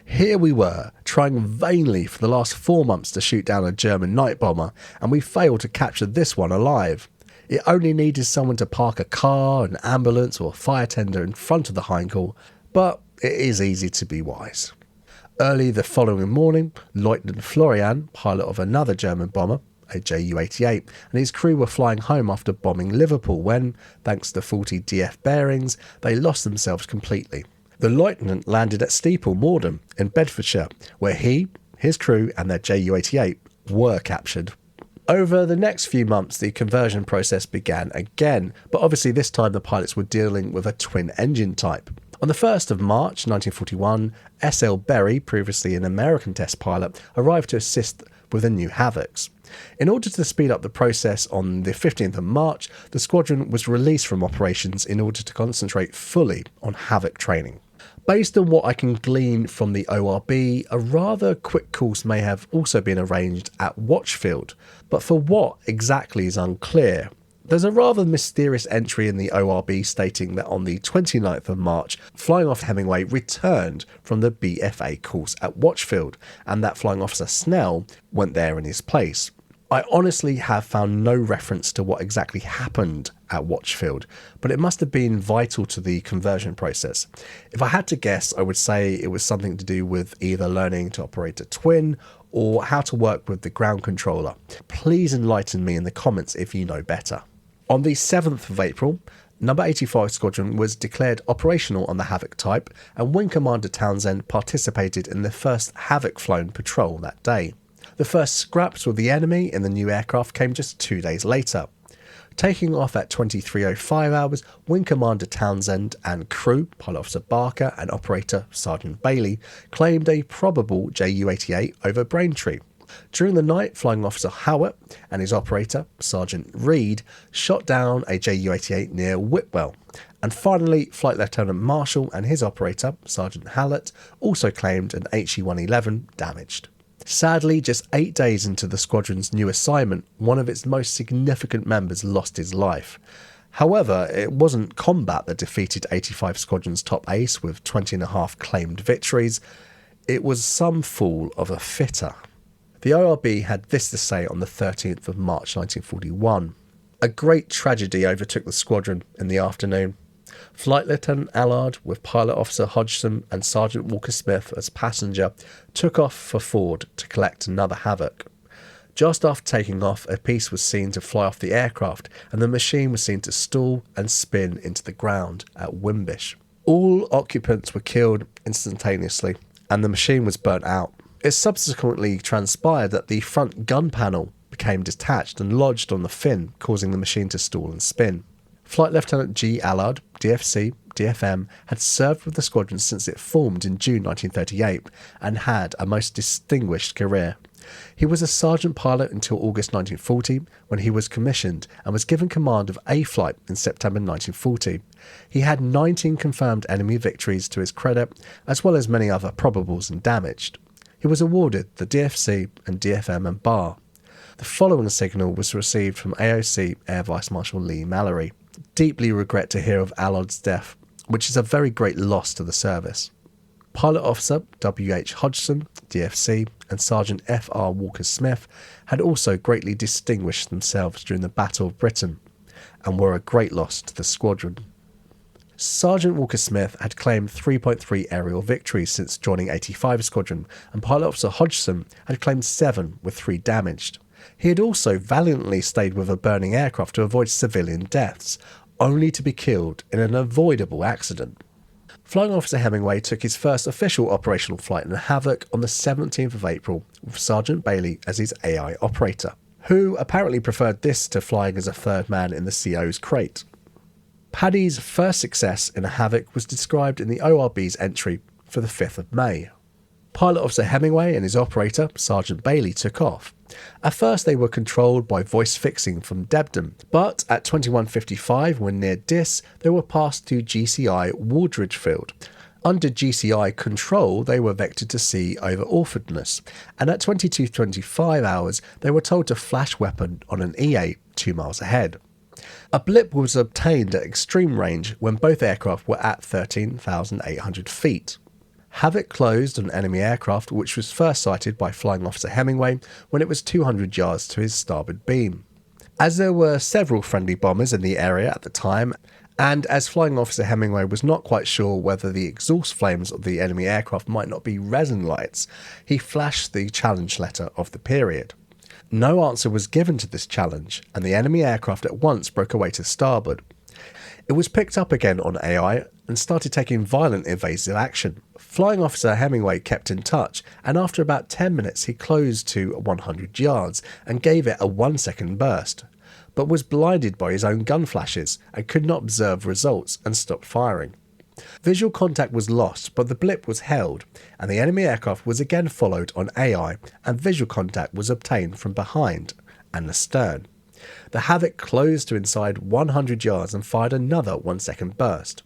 Here we were, trying vainly for the last 4 months to shoot down a German night bomber, and we failed to capture this one alive. It only needed someone to park a car, an ambulance or a fire tender in front of the Heinkel, but it is easy to be wise. Early the following morning, Lieutenant Florian, pilot of another German bomber, a Ju-88, and his crew were flying home after bombing Liverpool when, thanks to faulty DF bearings, they lost themselves completely. The lieutenant landed at Steeple, Morden, in Bedfordshire, where he, his crew and their Ju-88 were captured. Over the next few months, the conversion process began again, but obviously this time the pilots were dealing with a twin-engine type. On the 1st of March 1941, S.L. Berry, previously an American test pilot, arrived to assist with the new Havocs. In order to speed up the process, on the 15th of March, the squadron was released from operations in order to concentrate fully on Havoc training. Based on what I can glean from the ORB, a rather quick course may have also been arranged at Watchfield, but for what exactly is unclear. There's a rather mysterious entry in the ORB stating that on the 29th of March, Flying Officer Hemingway returned from the BFA course at Watchfield, and that Flying Officer Snell went there in his place. I honestly have found no reference to what exactly happened at Watchfield, but it must have been vital to the conversion process. If I had to guess, I would say it was something to do with either learning to operate a twin or how to work with the ground controller. Please enlighten me in the comments if you know better. On the 7th of April, Number 85 Squadron was declared operational on the Havoc type, and Wing Commander Townsend participated in the first Havoc flown patrol that day. The first scraps with the enemy in the new aircraft came just 2 days later. Taking off at 23:05 hours, Wing Commander Townsend and crew, Pilot Officer Barker and Operator Sergeant Bailey, claimed a probable Ju-88 over Braintree. During the night, Flying Officer Howard and his operator, Sergeant Reed, shot down a Ju-88 near Whitwell. And finally, Flight Lieutenant Marshall and his operator, Sergeant Hallett, also claimed an HE-111 damaged. Sadly, just 8 days into the squadron's new assignment, one of its most significant members lost his life. However, it wasn't combat that defeated 85 Squadron's top ace with 20.5 claimed victories. It was some fool of a fitter. The ORB had this to say on the 13th of March 1941. A great tragedy overtook the squadron in the afternoon. Flight Lieutenant Allard, with Pilot Officer Hodgson and Sergeant Walker-Smith as passenger, took off for Ford to collect another Havoc. Just after taking off, a piece was seen to fly off the aircraft, and the machine was seen to stall and spin into the ground at Wimbish. All occupants were killed instantaneously, and the machine was burnt out. It subsequently transpired that the front gun panel became detached and lodged on the fin, causing the machine to stall and spin. Flight Lieutenant G. Allard, DFC, DFM, had served with the squadron since it formed in June 1938 and had a most distinguished career. He was a sergeant pilot until August 1940, when he was commissioned and was given command of A Flight in September 1940. He had 19 confirmed enemy victories to his credit, as well as many other probables and damaged. He was awarded the DFC and DFM and bar. The following signal was received from AOC Air Vice Marshal Lee Mallory. Deeply regret to hear of Allard's death, which is a very great loss to the service. Pilot Officer W.H. Hodgson, DFC, and Sergeant F.R. Walker-Smith had also greatly distinguished themselves during the Battle of Britain and were a great loss to the squadron. Sergeant Walker-Smith had claimed 3.3 aerial victories since joining 85 Squadron, and Pilot Officer Hodgson had claimed 7 with 3 damaged. He had also valiantly stayed with a burning aircraft to avoid civilian deaths, only to be killed in an avoidable accident. Flying Officer Hemingway took his first official operational flight in a Havoc on the 17th of April with Sergeant Bailey as his AI operator, who apparently preferred this to flying as a third man in the CO's crate. Paddy's first success in a Havoc was described in the ORB's entry for the 5th of May. Pilot Officer Hemingway and his operator, Sergeant Bailey, took off. At first they were controlled by voice fixing from Debden, but at 21:55, when near Diss, they were passed to GCI Wardridge Field. Under GCI control, they were vectored to sea over Orfordness, and at 22:25 hours, they were told to flash weapon on an E8 2 miles ahead. A blip was obtained at extreme range when both aircraft were at 13,800 feet. Havoc closed on enemy aircraft, which was first sighted by Flying Officer Hemingway when it was 200 yards to his starboard beam. As there were several friendly bombers in the area at the time, and as Flying Officer Hemingway was not quite sure whether the exhaust flames of the enemy aircraft might not be resin lights, he flashed the challenge letter of the period. No answer was given to this challenge, and the enemy aircraft at once broke away to starboard. It was picked up again on AI and started taking violent evasive action. Flying Officer Hemingway kept in touch, and after about 10 minutes he closed to 100 yards and gave it a 1-second burst, but was blinded by his own gun flashes and could not observe results and stopped firing. Visual contact was lost, but the blip was held, and the enemy aircraft was again followed on AI, and visual contact was obtained from behind and astern. The Havoc closed to inside 100 yards and fired another 1-second burst.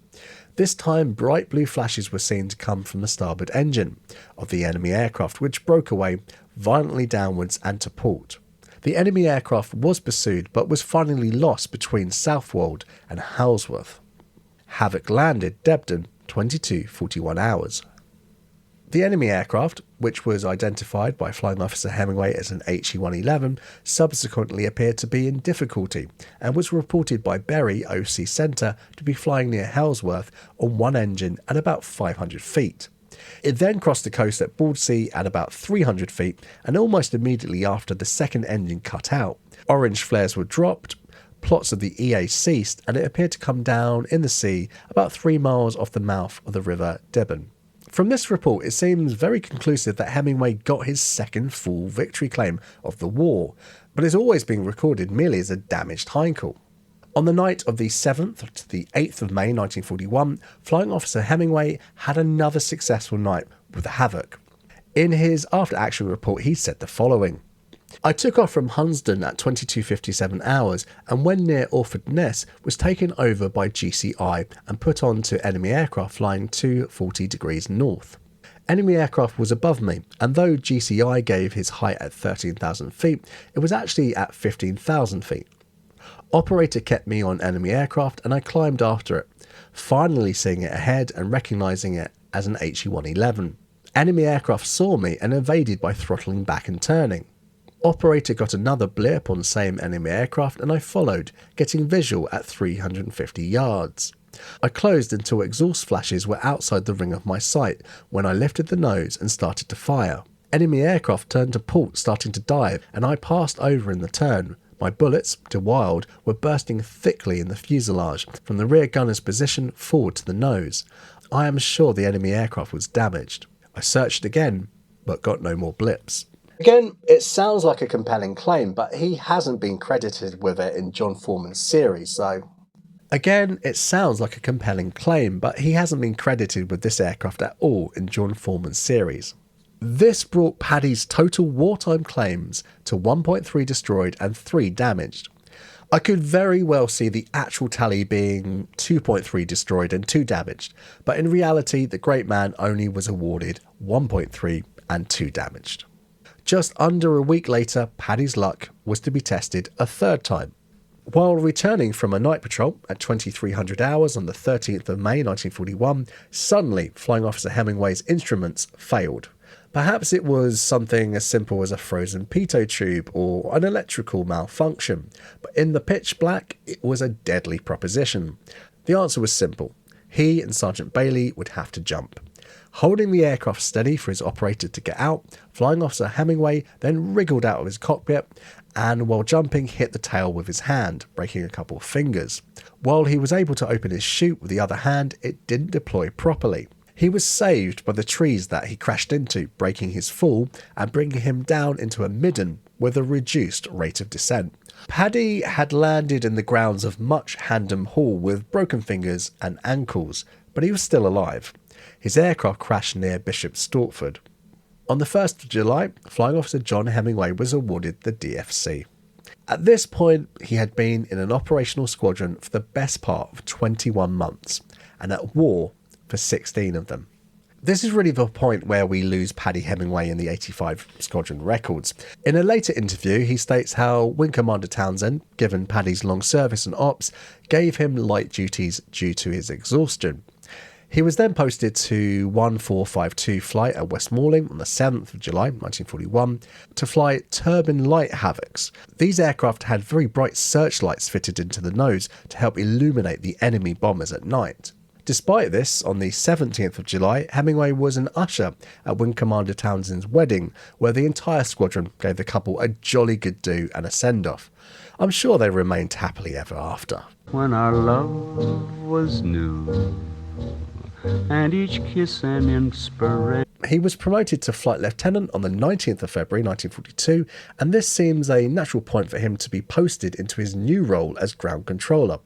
This time, bright blue flashes were seen to come from the starboard engine of the enemy aircraft, which broke away violently downwards and to port. The enemy aircraft was pursued, but was finally lost between Southwold and Halsworth. Havoc landed Debden 22:41 hours. The enemy aircraft, which was identified by Flying Officer Hemingway as an HE-111, subsequently appeared to be in difficulty and was reported by Parry OC Centre to be flying near Halesworth on one engine at about 500 feet. It then crossed the coast at Baldsea at about 300 feet, and almost immediately after, the second engine cut out. Orange flares were dropped, plots of the EA ceased, and it appeared to come down in the sea about 3 miles off the mouth of the River Deben. From this report, it seems very conclusive that Hemingway got his second full victory claim of the war, but it's always been recorded merely as a damaged Heinkel. On the night of the 7th to the 8th of May 1941, Flying Officer Hemingway had another successful night with the Havoc. In his after-action report, he said the following: "I took off from Hunsdon at 22:57 hours, and when near Orford Ness was taken over by GCI and put on to enemy aircraft flying 240 degrees north. Enemy aircraft was above me, and though GCI gave his height at 13,000 feet, it was actually at 15,000 feet. Operator kept me on enemy aircraft and I climbed after it, finally seeing it ahead and recognising it as an HE-111. Enemy aircraft saw me and evaded by throttling back and turning. Operator got another blip on same enemy aircraft and I followed, getting visual at 350 yards. I closed until exhaust flashes were outside the ring of my sight when I lifted the nose and started to fire. Enemy aircraft turned to port, starting to dive, and I passed over in the turn. My bullets, to wild, were bursting thickly in the fuselage from the rear gunner's position forward to the nose. I am sure the enemy aircraft was damaged. I searched again, but got no more blips." Again, it sounds like a compelling claim, but he hasn't been credited with it in John Foreman's series, so... Again, it sounds like a compelling claim, but he hasn't been credited with this aircraft at all in John Foreman's series. This brought Paddy's total wartime claims to 1.3 destroyed and 3 damaged. I could very well see the actual tally being 2.3 destroyed and 2 damaged, but in reality the great man only was awarded 1.3 and 2 damaged. Just under a week later, Paddy's luck was to be tested a third time. While returning from a night patrol at 2300 hours on the 13th of May 1941, suddenly Flying Officer Hemingway's instruments failed. Perhaps it was something as simple as a frozen pitot tube or an electrical malfunction, but in the pitch black, it was a deadly proposition. The answer was simple. He and Sergeant Bailey would have to jump. Holding the aircraft steady for his operator to get out, Flying Officer Hemingway then wriggled out of his cockpit and, while jumping, hit the tail with his hand, breaking a couple of fingers. While he was able to open his chute with the other hand, it didn't deploy properly. He was saved by the trees that he crashed into, breaking his fall and bringing him down into a midden with a reduced rate of descent. Paddy had landed in the grounds of Much Handham Hall with broken fingers and ankles, but he was still alive. His aircraft crashed near Bishop Stortford. On the 1st of July, Flying Officer John Hemingway was awarded the DFC. At this point, he had been in an operational squadron for the best part of 21 months, and at war for 16 of them. This is really the point where we lose Paddy Hemingway in the 85 Squadron records. In a later interview, he states how Wing Commander Townsend, given Paddy's long service and ops, gave him light duties due to his exhaustion. He was then posted to 1452 Flight at Westmoreland on the 7th of July 1941 to fly turbine light Havocs. These aircraft had very bright searchlights fitted into the nose to help illuminate the enemy bombers at night. Despite this, on the 17th of July, Hemingway was an usher at Wing Commander Townsend's wedding, where the entire squadron gave the couple a jolly good do and a send-off. I'm sure they remained happily ever after. When our love was new, and each kiss an inspiration. He was promoted to Flight Lieutenant on the 19th of February 1942, and this seems a natural point for him to be posted into his new role as Ground Controller.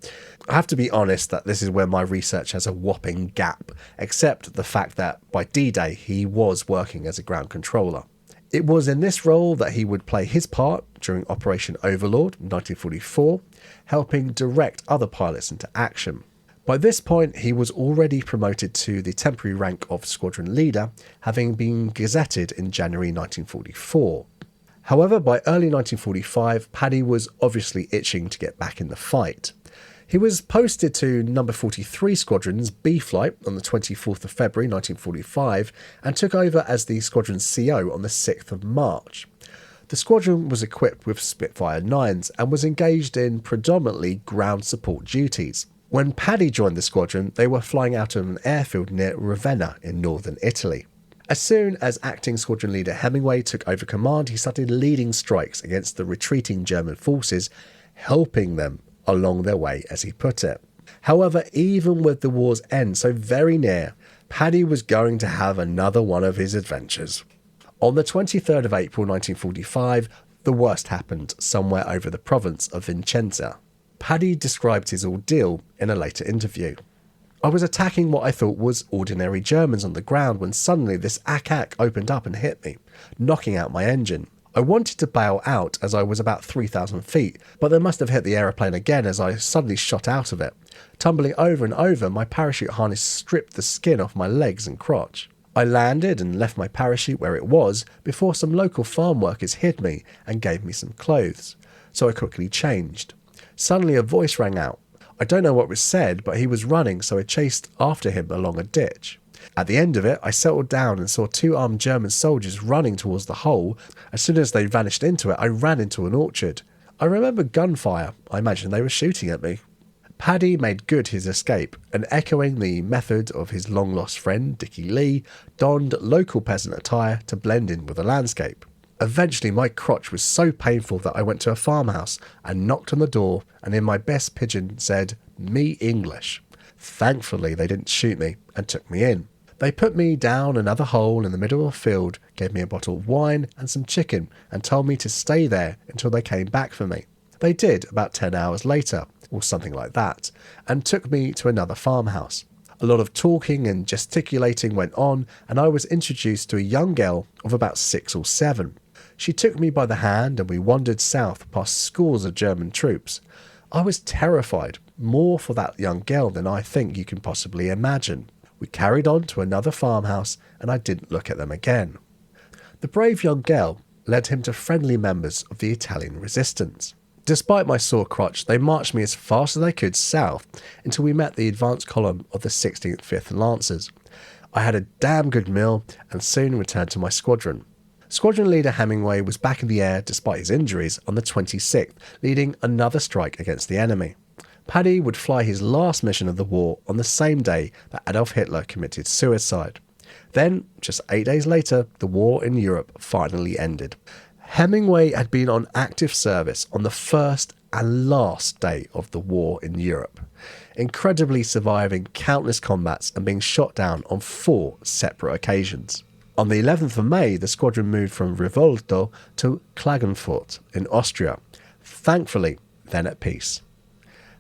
I have to be honest that this is where my research has a whopping gap, except the fact that by D-Day he was working as a Ground Controller. It was in this role that he would play his part during Operation Overlord in 1944, helping direct other pilots into action. By this point, he was already promoted to the temporary rank of Squadron Leader, having been gazetted in January 1944. However, by early 1945, Paddy was obviously itching to get back in the fight. He was posted to number 43 Squadron's B Flight on the 24th of February 1945 and took over as the squadron's CO on the 6th of March. The squadron was equipped with Spitfire 9s and was engaged in predominantly ground support duties. When Paddy joined the squadron, they were flying out of an airfield near Ravenna in northern Italy. As soon as acting squadron leader Hemingway took over command, he started leading strikes against the retreating German forces, helping them along their way, as he put it. However, even with the war's end so very near, Paddy was going to have another one of his adventures. On the 23rd of April 1945, the worst happened somewhere over the province of Vicenza. Paddy described his ordeal in a later interview. I was attacking what I thought was ordinary Germans on the ground when suddenly this ack-ack opened up and hit me, knocking out my engine. I wanted to bail out as I was about 3,000 feet, but they must have hit the aeroplane again as I suddenly shot out of it. Tumbling over and over, my parachute harness stripped the skin off my legs and crotch. I landed and left my parachute where it was before some local farm workers hid me and gave me some clothes, so I quickly changed. Suddenly a voice rang out. I don't know what was said, but he was running, so I chased after him along a ditch. At the end of it, I settled down and saw 2 armed German soldiers running towards the hole. As soon as they vanished into it, I ran into an orchard. I remember gunfire. I imagine they were shooting at me. Paddy made good his escape, and echoing the method of his long-lost friend Dickie Lee, donned local peasant attire to blend in with the landscape. Eventually my crotch was so painful that I went to a farmhouse and knocked on the door and in my best pidgin said, "Me English." Thankfully they didn't shoot me and took me in. They put me down another hole in the middle of a field, gave me a bottle of wine and some chicken and told me to stay there until they came back for me. They did about 10 hours later, or something like that, and took me to another farmhouse. A lot of talking and gesticulating went on and I was introduced to a young girl of about 6 or 7. She took me by the hand and we wandered south past scores of German troops. I was terrified, more for that young girl than I think you can possibly imagine. We carried on to another farmhouse and I didn't look at them again. The brave young girl led him to friendly members of the Italian resistance. Despite my sore crotch, they marched me as fast as they could south until we met the advance column of the 16th 5th Lancers. I had a damn good meal and soon returned to my squadron. Squadron leader Hemingway was back in the air despite his injuries on the 26th, leading another strike against the enemy. Paddy would fly his last mission of the war on the same day that Adolf Hitler committed suicide. Then, just 8 days later, the war in Europe finally ended. Hemingway had been on active service on the first and last day of the war in Europe, incredibly surviving countless combats and being shot down on 4 separate occasions. On the 11th of May, the squadron moved from Rivolto to Klagenfurt in Austria, thankfully then at peace.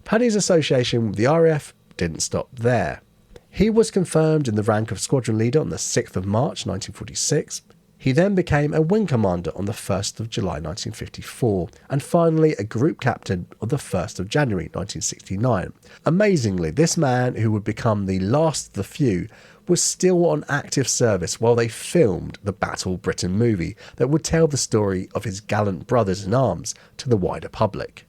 Paddy's association with the RAF didn't stop there. He was confirmed in the rank of squadron leader on the 6th of March 1946. He then became a wing commander on the 1st of July 1954, and finally a group captain on the 1st of January 1969. Amazingly, this man, who would become the last of the few, was still on active service while they filmed the Battle Britain movie that would tell the story of his gallant brothers in arms to the wider public.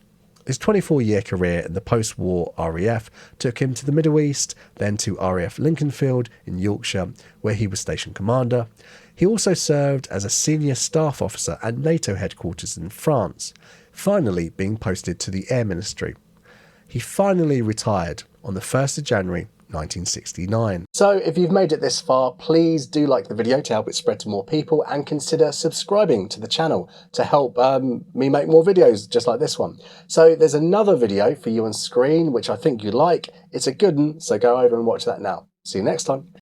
His 24-year career in the post-war RAF took him to the Middle East, then to RAF Lincolnfield in Yorkshire, where he was station commander. He also served as a senior staff officer at NATO headquarters in France, finally being posted to the Air Ministry. He finally retired on the 1st of January 1969. So if you've made it this far, please do like the video to help it spread to more people and consider subscribing to the channel to help me make more videos just like this one. So there's another video for you on screen which I think you like. It's a good one, so go over and watch that now. See you next time.